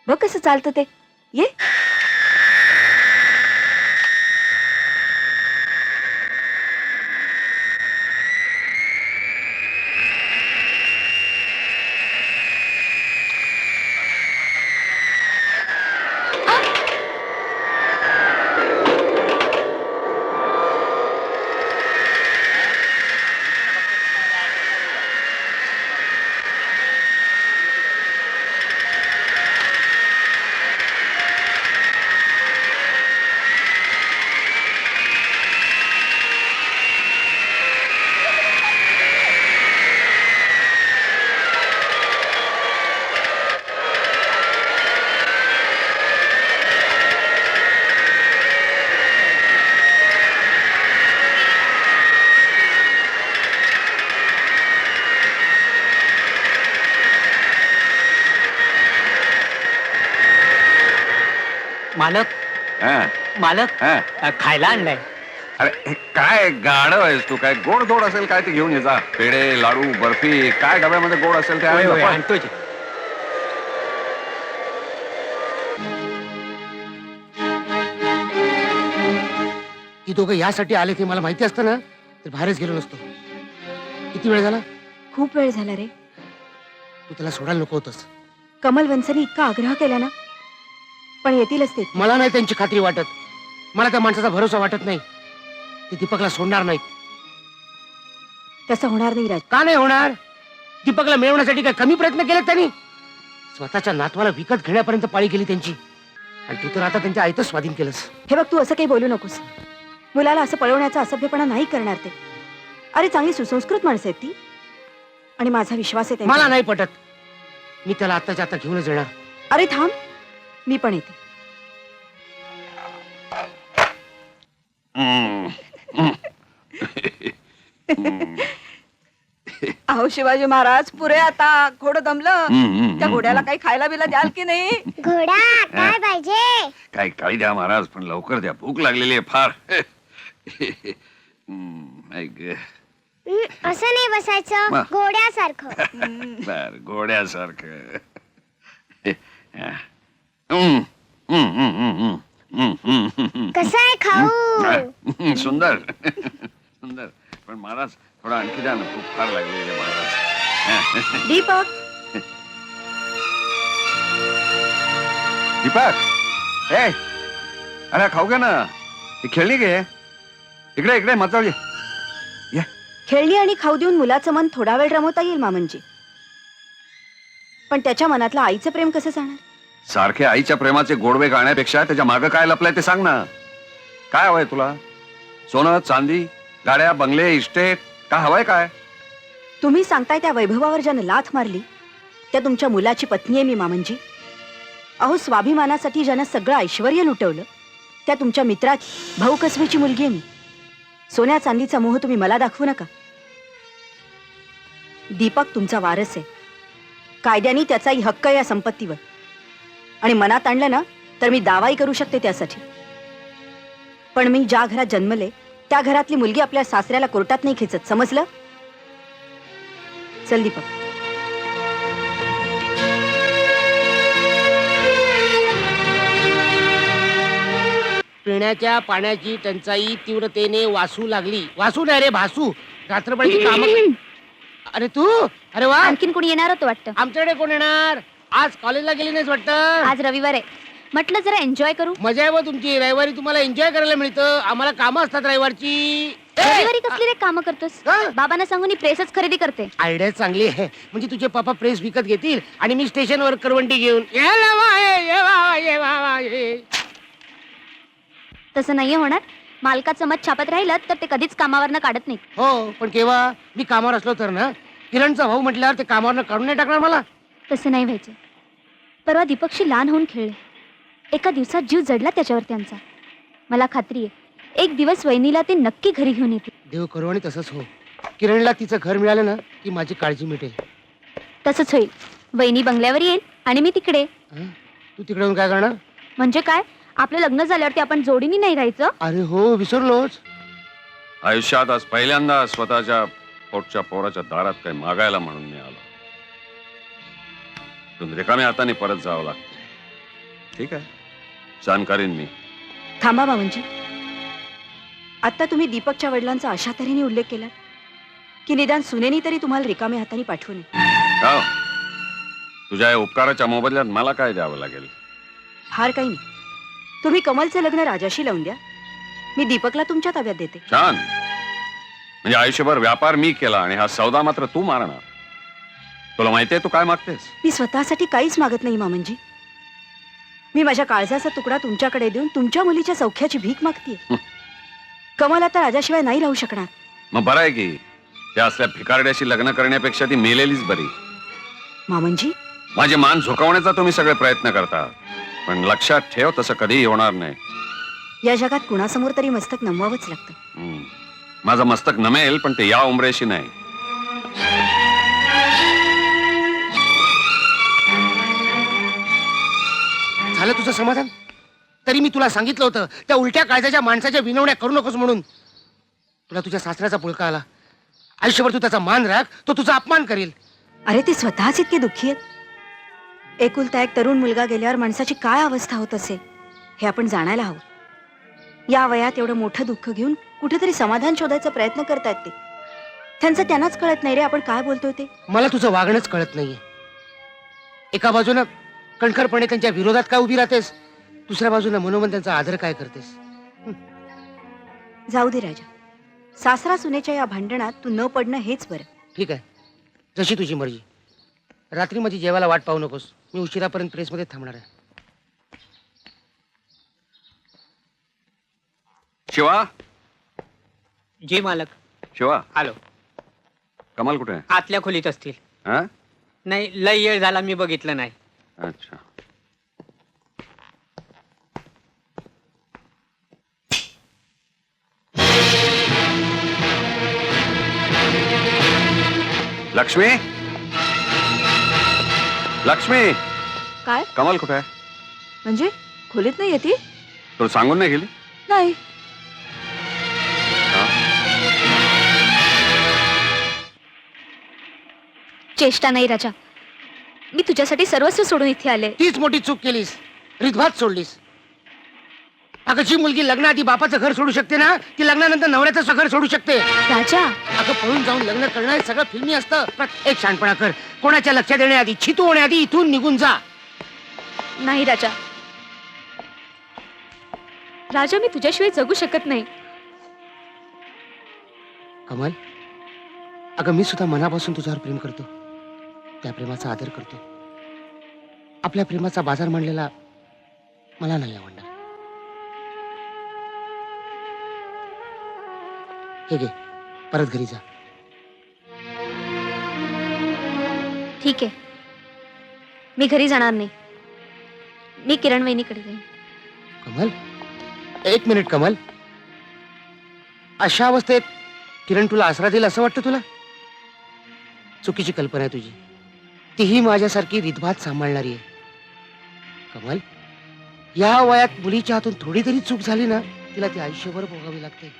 बघ कसं चालतं ते. ये. मालक हा, मालक हा. खायला आणलाय. अरे हे काय गाढव आहेस तू? काय गोड धोड असेल काय ते घेऊन ये जा. पेढे लाडू बर्फी काय डब्यामध्ये गोड असेल ते होय, आहे होय, ना. आणतोय. ती दोघं यासाठी आले ते मला माहिती असतं ना तर बाहेरच गेलो नसतो. किती वेळ झाला? खूप वेळ झाला रे. तू त्याला सोडायला नको होतस. कमल वंसने इतका आग्रह केला ना, पण येतीलच ते. मला नाही त्यांची खात्री वाटत. मला त्या माणसाचा भरोसा वाटत नाही. ते दीपकला सोडणार नाहीत. तसं होणार नाही राज. का नाही होणार? दीपकला मिळवण्यासाठी काय कमी प्रयत्न केलेत त्यांनी? स्वतःच्या नातवाला विकत घेण्यापर्यंत पाळी केली त्यांची. आणि तू तर आता त्यांच्या आईतच स्वाधीन केलंस. हे बघ, तू असं काही बोलू नकोस. मुलाला असं पळवण्याचा असभ्यपणा नाही करणार ते. अरे चांगली सुसंस्कृत माणसं आहेत ती, आणि माझा विश्वास आहे त्यांच्यावर. मला नाही पटत. मी त्याला आत्ताच्या आता घेऊनच येणार. अरे थांब, मी पण येते. अहो शिवाजी महाराज, पुरे आता घोडं दमलं. त्या घोड्याला काही खायला बिला द्याल की नाही? घोडा काय पाहिजे? काय काळी द्या महाराज, पण लवकर द्या, भूक लागलेली आहे फार. ऐक, असं नाही बसायचं, वा. घोड्यासारखं. बर, घोड्यासारखं. कसं आहे खाऊ? सुंदर सुंदर, पण महाराज थोडा आणखी द्या ना, खूप फार लागलेली आहे महाराज. दीपक, दीपक, ए अरे खाऊ घे ना, ही खेळणी घे. इकडे इकडे मचाळ घे. ये. खेळणी आणि खाऊ देऊन मुलाचं मन थोडा वेळ रमवता येईल मामनजी, पण त्याच्या मनातलं आईचं प्रेम कसं जाणार? सारखे आईच्या प्रेमाचे गोडवे गाण्यापेक्षा त्याच्या मागं काय लपलंय ते सांग ना. काय हवंय तुला? सोनं चांदी, गाड्या बंगले, इस्टेट, काय हवंय काय? तुम्ही सांगताय त्या वैभवावर ज्यानं लाथ मारली त्या तुमच्या मुलाची पत्नी आहे मी मामनजी. अहो, स्वाभिमानासाठी ज्यानं सगळं ऐश्वर्य लुटवलं त्या तुमच्या मित्राची भाऊ कसबेची मुलगी आहे मी. सोन्या चांदीचा मोह तुम्ही मला दाखवू नका. दीपक तुमचा वारस आहे, कायद्याने त्याचाही हक्क आहे या संपत्तीवर, आणि मनात आणलं ना तर मी दावाही करू शकते त्यासाठी. पण मी ज्या घरात जन्मले त्या घरातली मुलगी आपल्या सासऱ्याला कोर्टात नाही खेचत, समजलं? चल दीपक. पिण्याच्या पाण्याची टंचाई तीव्रतेने वासू लागली. वासू नाही रे, भासू. रात्रभरची काम. अरे तू, अरे वा, आणखीन कोणी येणार होतं वाटतं? आमच्याकडे कोण येणार? आज कॉलेजला गेली नाहीस वाटतं? आज रविवार आहे, म्हटलं जरा एन्जॉय करू. मजा आहे बा तुमची. रविवारी तुम्हाला एन्जॉय करायला मिळतं, आम्हाला कामं असतात रविवारची. रविवारी कसली रे कामं करतोस? हा? बाबांना सांगून प्रेसच खरेदी करते. आयडिया चांगली आहे. म्हणजे तुझे पप्पा प्रेस विकत घेतील आणि मी स्टेशनवर करवंटी घेऊन ये लावा, ये बाबा, ये बाबा, ये. तसं नाहीये होणार. मालकाचं मत छापत राहिलं तर ते कधीच कामावरनं काढत नाही. हो, पण केव्हा? मी कामावर असलो तर ना. किरणचा भाऊ म्हटल्यावर ते कामावर काढून नाही टाकणार मला. तसं नाही व्हायचं. परवा दीपकशी लहान होऊन खेळले, एका दिवसात जीव जडला त्याच्यावर त्यांचा. मला खात्री आहे एक दिवस वहिनीला ते नक्की घरी घेऊन येतील. देव करो आणि तसंच हो. किरणला तिचं घर मिळालं ना की माझी काळजी मिटेल. तसंच होईल. वहिनी बंगल्यावर येईल आणि मी तिकडे. हं? तू तिकडे येऊन काय करणार? म्हणजे काय, आपलं लग्न झाल्यावरती आपण जोडीने नाही राहायचं? अरे हो, विसरलोच. आयुष्यात आज पहिल्यांदा स्वतःच्या पोटच्या पोराच्या दारात काही मागायला म्हणून मी आलो. पण रिकाम्या हाताने परत जावं लागतं. ठीक आहे, जाणकारीन मी. थांबा मामनजी. आता तुम्ही दीपकच्या वडिलांचा अशा तऱ्हेने उल्लेख केला की निदान सुनेनी तरी तुम्हाला रिकाम्या हाताने पाठवू नये. हो, तुझ्या या उपकाराच्या मोबदल्यात मला काय द्यावं लागेल? फार काही नाही. तुम्ही कमलचं लग्न राजाशी लावून द्या, मी दीपकला तुमच्या ताब्यात देते. छान. म्हणजे आयुष्यभर व्यापार मी केला आणि हा सौदा मात्र तू मारणार. तुला माहितीये तू काय मागतेस? मी स्वतःसाठी काहीच मागत नाही मामनजी. मी माझ्या काळजाचा तुकडा तुमच्याकडे देऊन तुमच्या मुलीच्या सौख्याची भीक मागतीये. कमल आता राजाशिवाय नाही राहू शकणार. मग बरं आहे की त्या असल्या भिकारड्याशी लग्न करण्यापेक्षा ती मेलेलीच बरी. मामनजी, माझे मान झुकवण्याचा तुम्ही सगळे प्रयत्न करता, पण लक्षात ठेव तसं कधीही होणार नाही. या जगात कुणासमोर तरी मस्तक नमवावंच लागतं. माझं मस्तक नमेल, पण ते या उमरेशी नाही. झालं तुझं समाधान? तरी मी तुला सांगितलं होतं त्या उलट्या काळजाच्या माणसाच्या विनवण्या करू नकोस म्हणून. तुला तुझ्या सासऱ्याचा पुळका आला. आयुष्यभर तू त्याचा मान राख, तो तुझा अपमान करेल. अरे ते स्वतःच इतके दुःखी आहेत. एकुलता एक तरुण मुलगा गेल्यावर माणसाची काय अवस्था होत असेल हे आपण जाणायला हवं. या वयात एवढं मोठं दुःख घेऊन कुठेतरी समाधान शोधायचा प्रयत्न करतायत ते. त्यांचं त्यांनाच कळत नाही रे आपण काय बोलतोय ते. मला तुझं वागणंच कळत नाहीये. एका बाजूनं कणखरपणे त्यांच्या विरोधात काय उभी राहतेस, दुसऱ्या बाजूनं मनोमन त्यांचा आदर काय करतेस. जाऊ दे राजा, सासरा सुनेच्या या भांडणात तू न पडणं हेच बरं. ठीक आहे, जशी तुझी मर्जी. रात्री माझी जेवायला वाट पाहू नकोस, मी उशिरापर्यंत प्रेसमध्ये थांबणार आहे. शिवा, जी मालक. शिवा, आलो. कमाल कुठे आहे? आतल्या खोलीत असतील. हा? नाही, लय वेळ झाला मी बघितलं नाही. अच्छा. लक्ष्मी, लक्ष्मी, काय कमाल कुठे आहे? म्हणजे खोलीत नाही येते? तुला सांगून नाही गेली? नाही. चेष्टा नाही राजा, मी तुझ्यासाठी सर्वस्व सोडून इथे आले. तीच मोठी चूक केलीस, रितभात सोडलीस. अगं जी मुलगी लग्नाआधी बापाचं घर सोडू शकते ना, ती लग्नानंतर नवऱ्याचं घर सोडू शकते. राजा, अगं पळून जाऊन लग्न करणं हे सगळं फिल्मी असतं. पण एक शानपणा कर, कोणाच्या लक्षात येण्याआधी, छितू होण्याआधी इथून निघून जा. नाही राजा, राजा मी तुझ्याशिवाय जगू शकत नाही. कमल, अगं मी सुद्धा मनापासून तुझ्यावर प्रेम करतो, त्या प्रेमाचा आदर करतो. आपल्या प्रेमाचा बाजार मांडलेला मला नाही आवडणार. हे घे, परत घरी जा. ठीक आहे, मी घरी जाणार नाही. मी किरण वहिनीकडे जाईन. कमल, एक मिनिट कमल. अशा अवस्थेत किरण तुला आसरा देईल असं वाटतं तुला? चुकीची कल्पना आहे तुझी. तीही माझ्यासारखी रितभात सांभाळणारी आहे. कमल, या वयात मुलीच्या हातून थोडी तरी चूक झाली ना, तिला ती आयुष्यभर भोगावी लागते.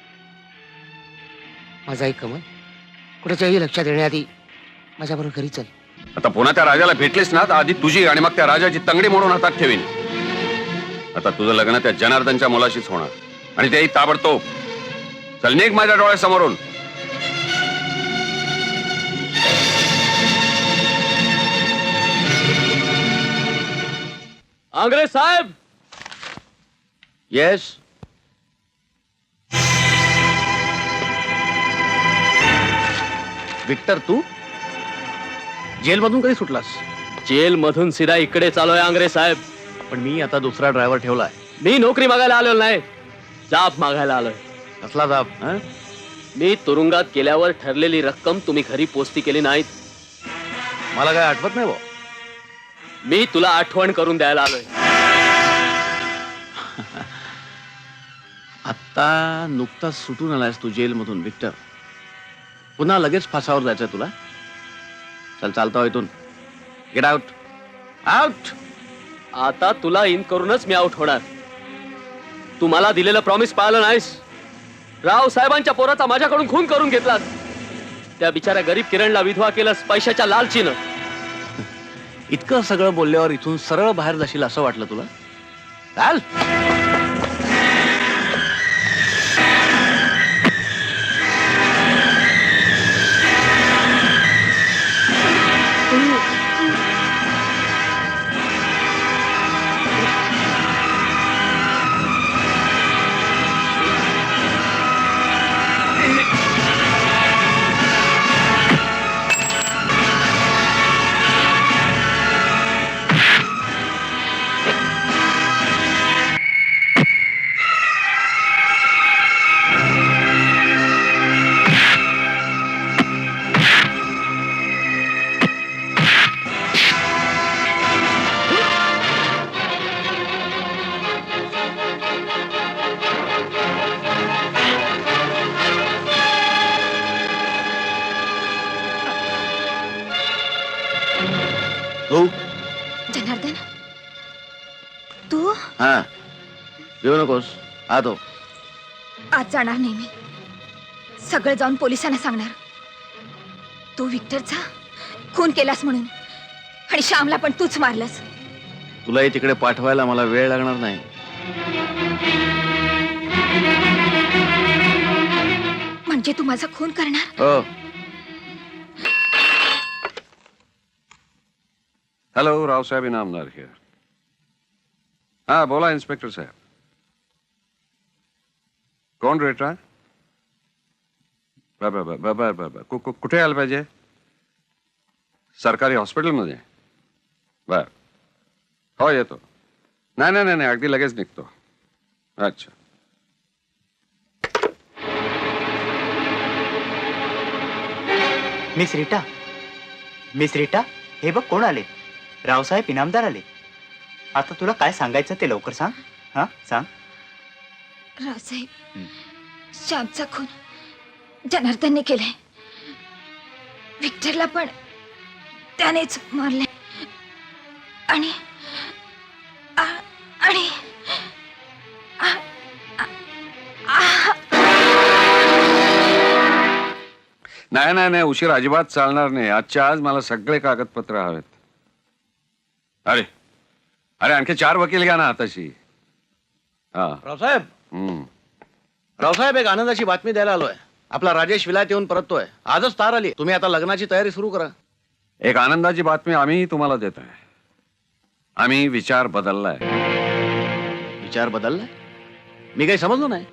माझा एक कमल, कुठच्याही लक्षात येण्याआधी माझ्याबरोबर घरी चल. आता पुन्हा त्या राजाला भेटलीस ना, तर आधी तुझी आणि मग त्या राजाची तंगडी मोडून हातात ठेवीन. आता तुझं लग्न त्या जनार्दनच्या मुलाशीच होणार, आणि तेही ताबडतोब. चल निघ माझ्या डोळ्यासमोरून. आंग्रे साहेब. येस. विक्टर, तू जेलमधून कधी सुटलास? जेल मधून सीधा इकडे चालोय आंग्रे साहेब. पण मी आता दुसरा ड्रायव्हर ठेवलाय. मी नोकरी मागायला आलेलो नाही, जाब मागायला आलोय. कसला जाब? मी तुरुंगात गेल्यावर ठरलेली रक्कम तुम्ही घरी पोचती केली नाहीत. मला काय आठवत नाही भाऊ. मी तुला आठवण करून द्यायला आलोय. आता नुकताच सुटून आलायस तू जेलमधून विक्टर. पुन्हा लगेच फासावर जायचंय तुला? चल, चालतो इथून. Get out. आउट. आता तुला इन करूनच मी आउट होणार. तू मला दिलेलं प्रॉमिस पाळलं नाहीस. राव साहेबांच्या पोराचा माझ्याकडून खून करून घेतलास. त्या बिचाऱ्या गरीब किरणला विधवा केलंस पैशाच्या लालचीनं. इतकं सगळं बोलल्यावर इथून सरळ बाहेर जाशील असं वाटलं तुला? चाल. जनार्दन, तू? हा, येऊ नकोस आत हो. आज जाणार नाही मी. सगळं जाऊन पोलिसांना सांगणार तू विक्टरचा खून केलास म्हणून, आणि श्यामला पण तूच मारलंस. तुलाही तिकडे पाठवायला मला वेळ लागणार नाही. म्हणजे तू माझा खून करणार? हो. Hello, Raosaheb Inamdar here. हा बोला इन्स्पेक्टर साहेब. कोण रेटा? कुठे आलं पाहिजे? सरकारी हॉस्पिटलमध्ये? बर, हो येतो. नाही नाही नाही, अगदी लगेच निघतो. अच्छा. मिस रीटा, हे बघ कोण आले. रावसाहेब इनामदार आले. आता तुला काय सांगायचं ते लवकर सांग. हा सांग. रावसाहेब, श्यामचा खून जनार्दनने केलाय. विक्टरला पण त्यानेच मारले. आणि आणि नाही नाही नाही, उशीर अजिबात चालणार नाही. आजच्या आज मला सगळे कागदपत्र हवेत. अरे अरे, आणखी 4 वकील घ्या ना हाताशी. हा. रावसाहेब, रावसाहेब, एक आनंदाची बातमी द्यायला आलोय. आपला राजेश विलायत येऊन परततोय. आजच तार आली. तुम्ही आता लग्नाची तयारी सुरू करा. एक आनंदाची बातमी आम्ही तुम्हाला देत आहे. आम्ही विचार बदललाय. विचार बदललाय? मी काही समजलो नाही.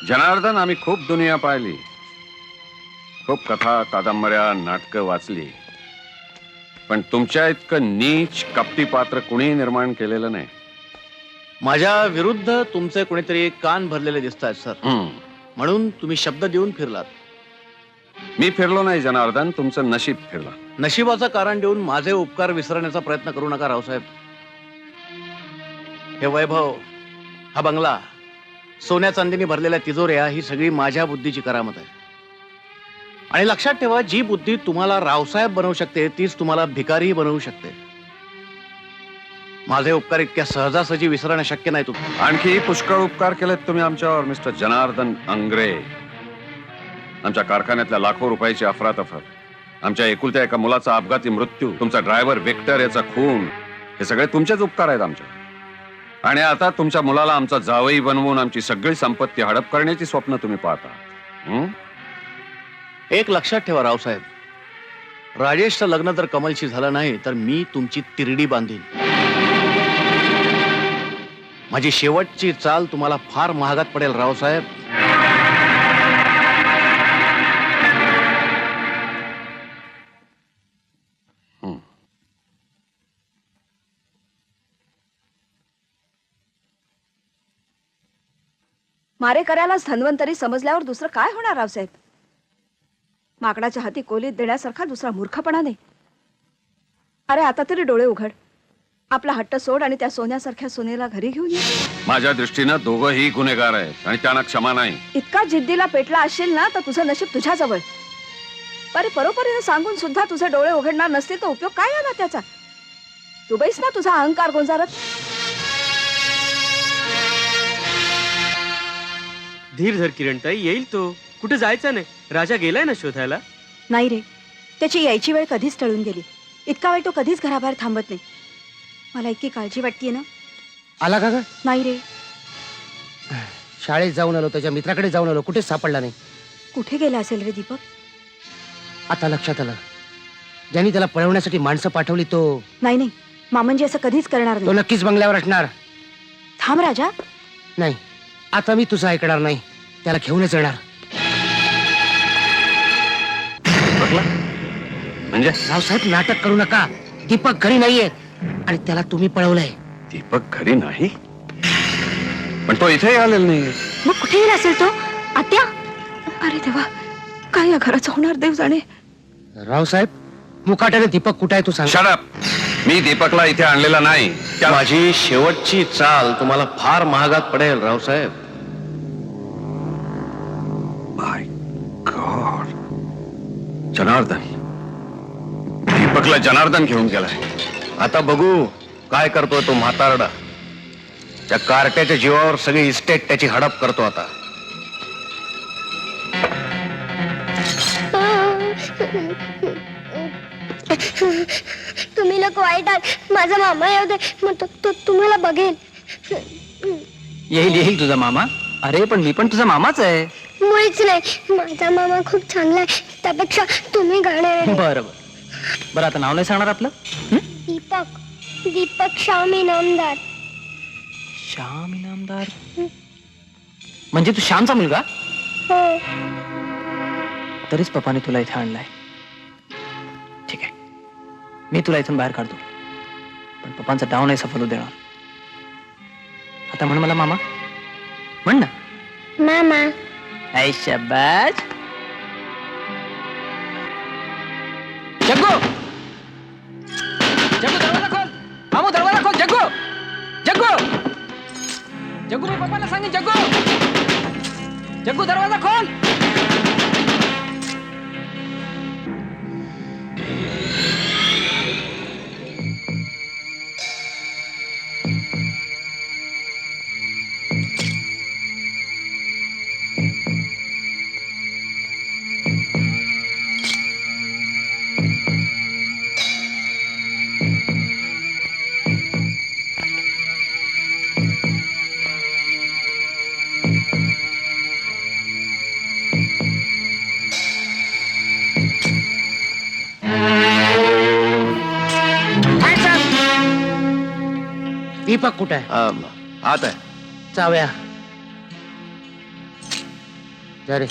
जनार्दन, आम्ही खूप दुनिया पाहिली, खूप कथा, कादंबऱ्या, नाटकं वाचली, पण तुमच्या इतकं नीच कपटी पात्र कुणी निर्माण केलेलं नाही. माझ्या विरुद्ध तुमचे कोणीतरी कान भरलेले दिसत आहेत सर. म्हणून तुम्ही शब्द देऊन फिरलात. मी फिरलो नाही जनार्दन, तुमचं नशीब फिरलं. नशिबाचं कारण देऊन माझे उपकार विसरण्याचा प्रयत्न करू नका रावसाहेब. हे वैभव, हा बंगला, सोन्या चांदीने भरलेल्या तिजोऱ्या, ही सगळी माझ्या बुद्धीची करामत आहे. आणि लक्षात ठेवा, जी बुद्धी तुम्हाला रावसाहेब बनवू शकते तीच तुम्हाला भिकारीही बनवू शकते. माझे उपकार इतक्या सहजासहजी विसरणं शक्य नाही. तुम्ही आणखी पुष्कळ उपकार केलेत तुम्ही आमच्यावर मिस्टर जनार्दन अंग्रे. आमच्या कारखान्यातल्या लाखो रुपयाची अफरातफर, आमच्या एकुलत्या एका मुलाचा अपघाती मृत्यू, तुमचा ड्रायव्हर विक्टर याचा खून, हे सगळे तुमचेच उपकार आहेत आमच्या. आणि आता तुमच्या मुलाला आमचा जावई बनवून आमची सगळी संपत्ती हडप करण्याची स्वप्न तुम्ही पाहता. एक लक्षात ठेवा रावसाहेब, राजेशचं लग्न जर कमलशी झालं नाही तर मी तुमची तिरडी बांधीन. माझी शेवटची चाल तुम्हाला फार महागात पडेल रावसाहेब. मारे करायलाच धन्वंतरी समजल्यावर दुसरं काय होणार रावसाहेब? माकडाच्या हाती कोलीत देण्यासारखा दुसरा मूर्खपणा नाही. अरे आता तरी डोळे उघड. आपला हट्ट सोड आणि त्या सोन्यासारख्या सोनेला घरी घेऊन ये. माझ्या दृष्टीनं दोघंही गुन्हेगार आहेत आणि त्यांना क्षमा नाही. इतका जिद्दीला पेटला असेल ना तर तुझं नशीब तुझ्या जवळ. अरे परोपरीने सांगून सुद्धा तुझे डोळे उघडणार नसतील तर उपयोग काय आहे ना त्याचा? तू बैस ना तुझा अहंकार गोंजारत. धीर धर किरणताई, येईल तो. कुठे जायचं नाही. राजा गेलाय ना शोधायला. नाही रे, त्याची यायची वेळ कधीच टळून गेली. इतका वेळ तो कधीच घराबाहेर थांबत नाही. मला इतकी काळजी वाटतेय ना. आला का ग? नाही रे. शाळेत जाऊन आलो, त्याच्या मित्राकडे जाऊन आलो, कुठेच सापडला नाही. कुठे गेला असेल रे दीपक? आता लक्षात आलं, ज्यांनी त्याला पळवण्यासाठी माणसं पाठवली तो. नाही नाही, मामंजी असं कधीच करणार तो नाही. नक्कीच बंगल्यावर असणार. थांब राजा. नाही, आता मी तुझं ऐकणार नाही. त्याला घेऊनच येणार. म्हणजे रावसाहेब, नाटक करू नका. दीपक घरी नाहीये आणि त्याला तुम्ही पळवलंय. दीपक घरी नाही? पण तो इथे आलेला नाही. मग कुठे गेला असेल तो? आत्या, अरे देवा, काय या घराचं होणार देव जाणे. रावसाहेब, मुकाट्याने दीपक कुठे आहे तू सांग. Shut up. मी दीपकला इथे आणलेला नाही. माझी शेवटची चाल तुम्हाला फार महागात पडेल रावसाहेब. माय गॉड, जनार्दन. दीपकला जनार्दन घेऊन गेलाय. आता बघू काय करतोय तो म्हातारडा. त्या कार्ट्याच्या जीवावर सगळी इस्टेट त्याची हडप करतो आता. तुम्ही लोक वाईट आहात. माझा मामा येऊ दे, मग तो तुम्हाला बघेल. येईल येईल तुझा मामा. अरे पण मी पण तुझा मामाच आहे. मुळीच नाही, माझा मामा खूप चांगला आहे. त्यापेक्षा तुम्ही गाणे. बरं बरं बरं, आता नाव नाही सांगणार आपलं? दीपक श्याम इनामदार. श्याम इनामदार म्हणजे तू श्यामचा मुलगा? हो. तरीच पप्पाने तुला इथे आणलाय. ठीक आहे, मी तुला इथून बाहेर काढतो, पण पप्पांचा डाव नाही सफल होऊ देणार. आता म्हण मला मामा, म्हण ना. मामा. ऐ शाबाश. जग्गू, जग्गू दरवाजा खोल. मामू दरवाजा खोल. जग्गू, जग्गू, जग्गू मी पप्पाला सांगेन. जग्गू, जग्गू दरवाजा खोल. दीपक कुठे आहे? आत आहे. चाव्या जा रे.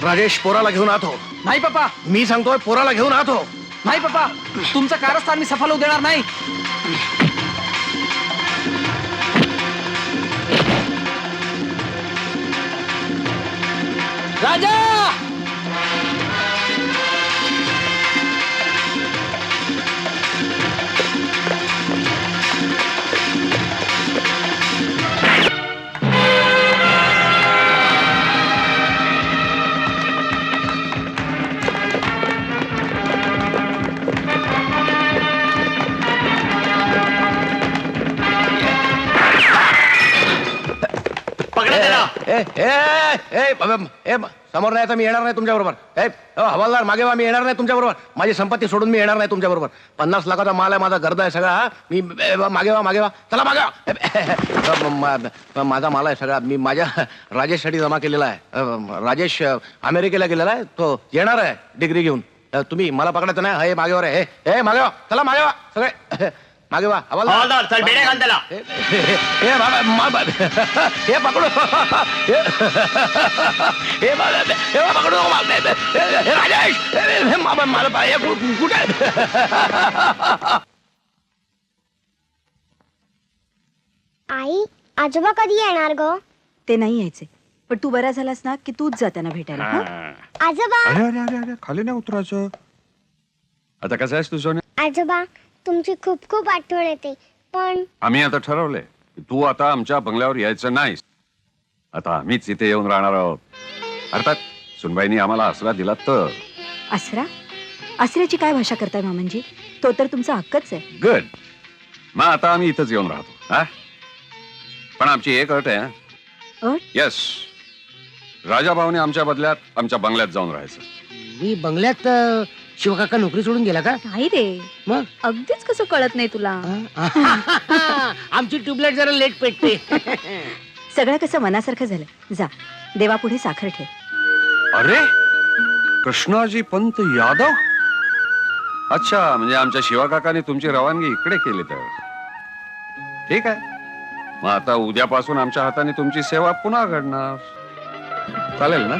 राजेश, पोराला घेऊन आत हो. नाही पप्पा, मी सांगतोय पोराला घेऊन आत हो. नाही पप्पा, तुमचं कारस्थान मी सफल होऊ देणार नाही. राजा, समोर नाही तर मी येणार नाही तुमच्या बरोबर. हवालदार मागे वा, मी येणार नाही तुमच्या बरोबर. माझी संपत्ती सोडून मी येणार नाही तुमच्या बरोबर. 50 लाखाचा माल आहे माझा, गर्द आहे सगळा. मी मागे वा, मागे वा, चला मागे वा. माझा माल आहे सगळा, मी माझ्या राजेशसाठी जमा केलेला आहे. राजेश अमेरिकेला गेलेला आहे, तो येणार आहे डिग्री घेऊन. तुम्ही मला पकडायचं नाही. हे मागेवर आहे. हे मागे वा, चला मागे वा सगळे. मागे वा. हवालदार चल बेड्या घाल त्याला. हे पकडू. हे पकडू. हे राजेश, मला कुठे. आई, आजोबा कधी येणार ग? ते नाही यायचे, पण तू बरा झालास ना की तूच जा त्यांना भेटायला. हं? आजोबा. अरे अरे अरे अरे, खाली नाही उतरायचं. आता कसं आहेस तू सोने? आजोबा, तुमची खूप खूप आठवण येते, पण आम्ही आता ठरवलंय की तू आता आमच्या बंगल्यावर यायचं नाहीस. आता आम्हीच इथे येऊन राहणार आहोत. अर्थात सुनबाईंनी आम्हाला आसरा दिला तर. आसरा आसऱ्याची काय भाषा करताय मामांजी? तो तर तुमचा हक्कच आहे. गुड. मग आता आम्ही इथंच येऊन राहतो. हा, पण आमची एक अट आहे. अट? येस, राजाभाऊने आमच्या बदल्यात आमच्या बंगल्यात जाऊन राहायचं. मी बंगल्यात शिवकाका नोकरी सोडून गेला का? नाही रे, मग अगदीच कसं कळत नाही तुला. आमची ट्यूबलाईट जरा लेट पेटते. सगळं कसं मनासारखं झालं. जा, देवापुढे साखर ठेव. अरे, कृष्णाजी पंत यादव. अच्छा, म्हणजे आमच्या शिवाकाकाने तुमची रवानगी इकडे केली तर ठीक आहे. मग आता उद्यापासून आमच्या हाताने तुमची सेवा पुन्हा घडणार. चालेल ना?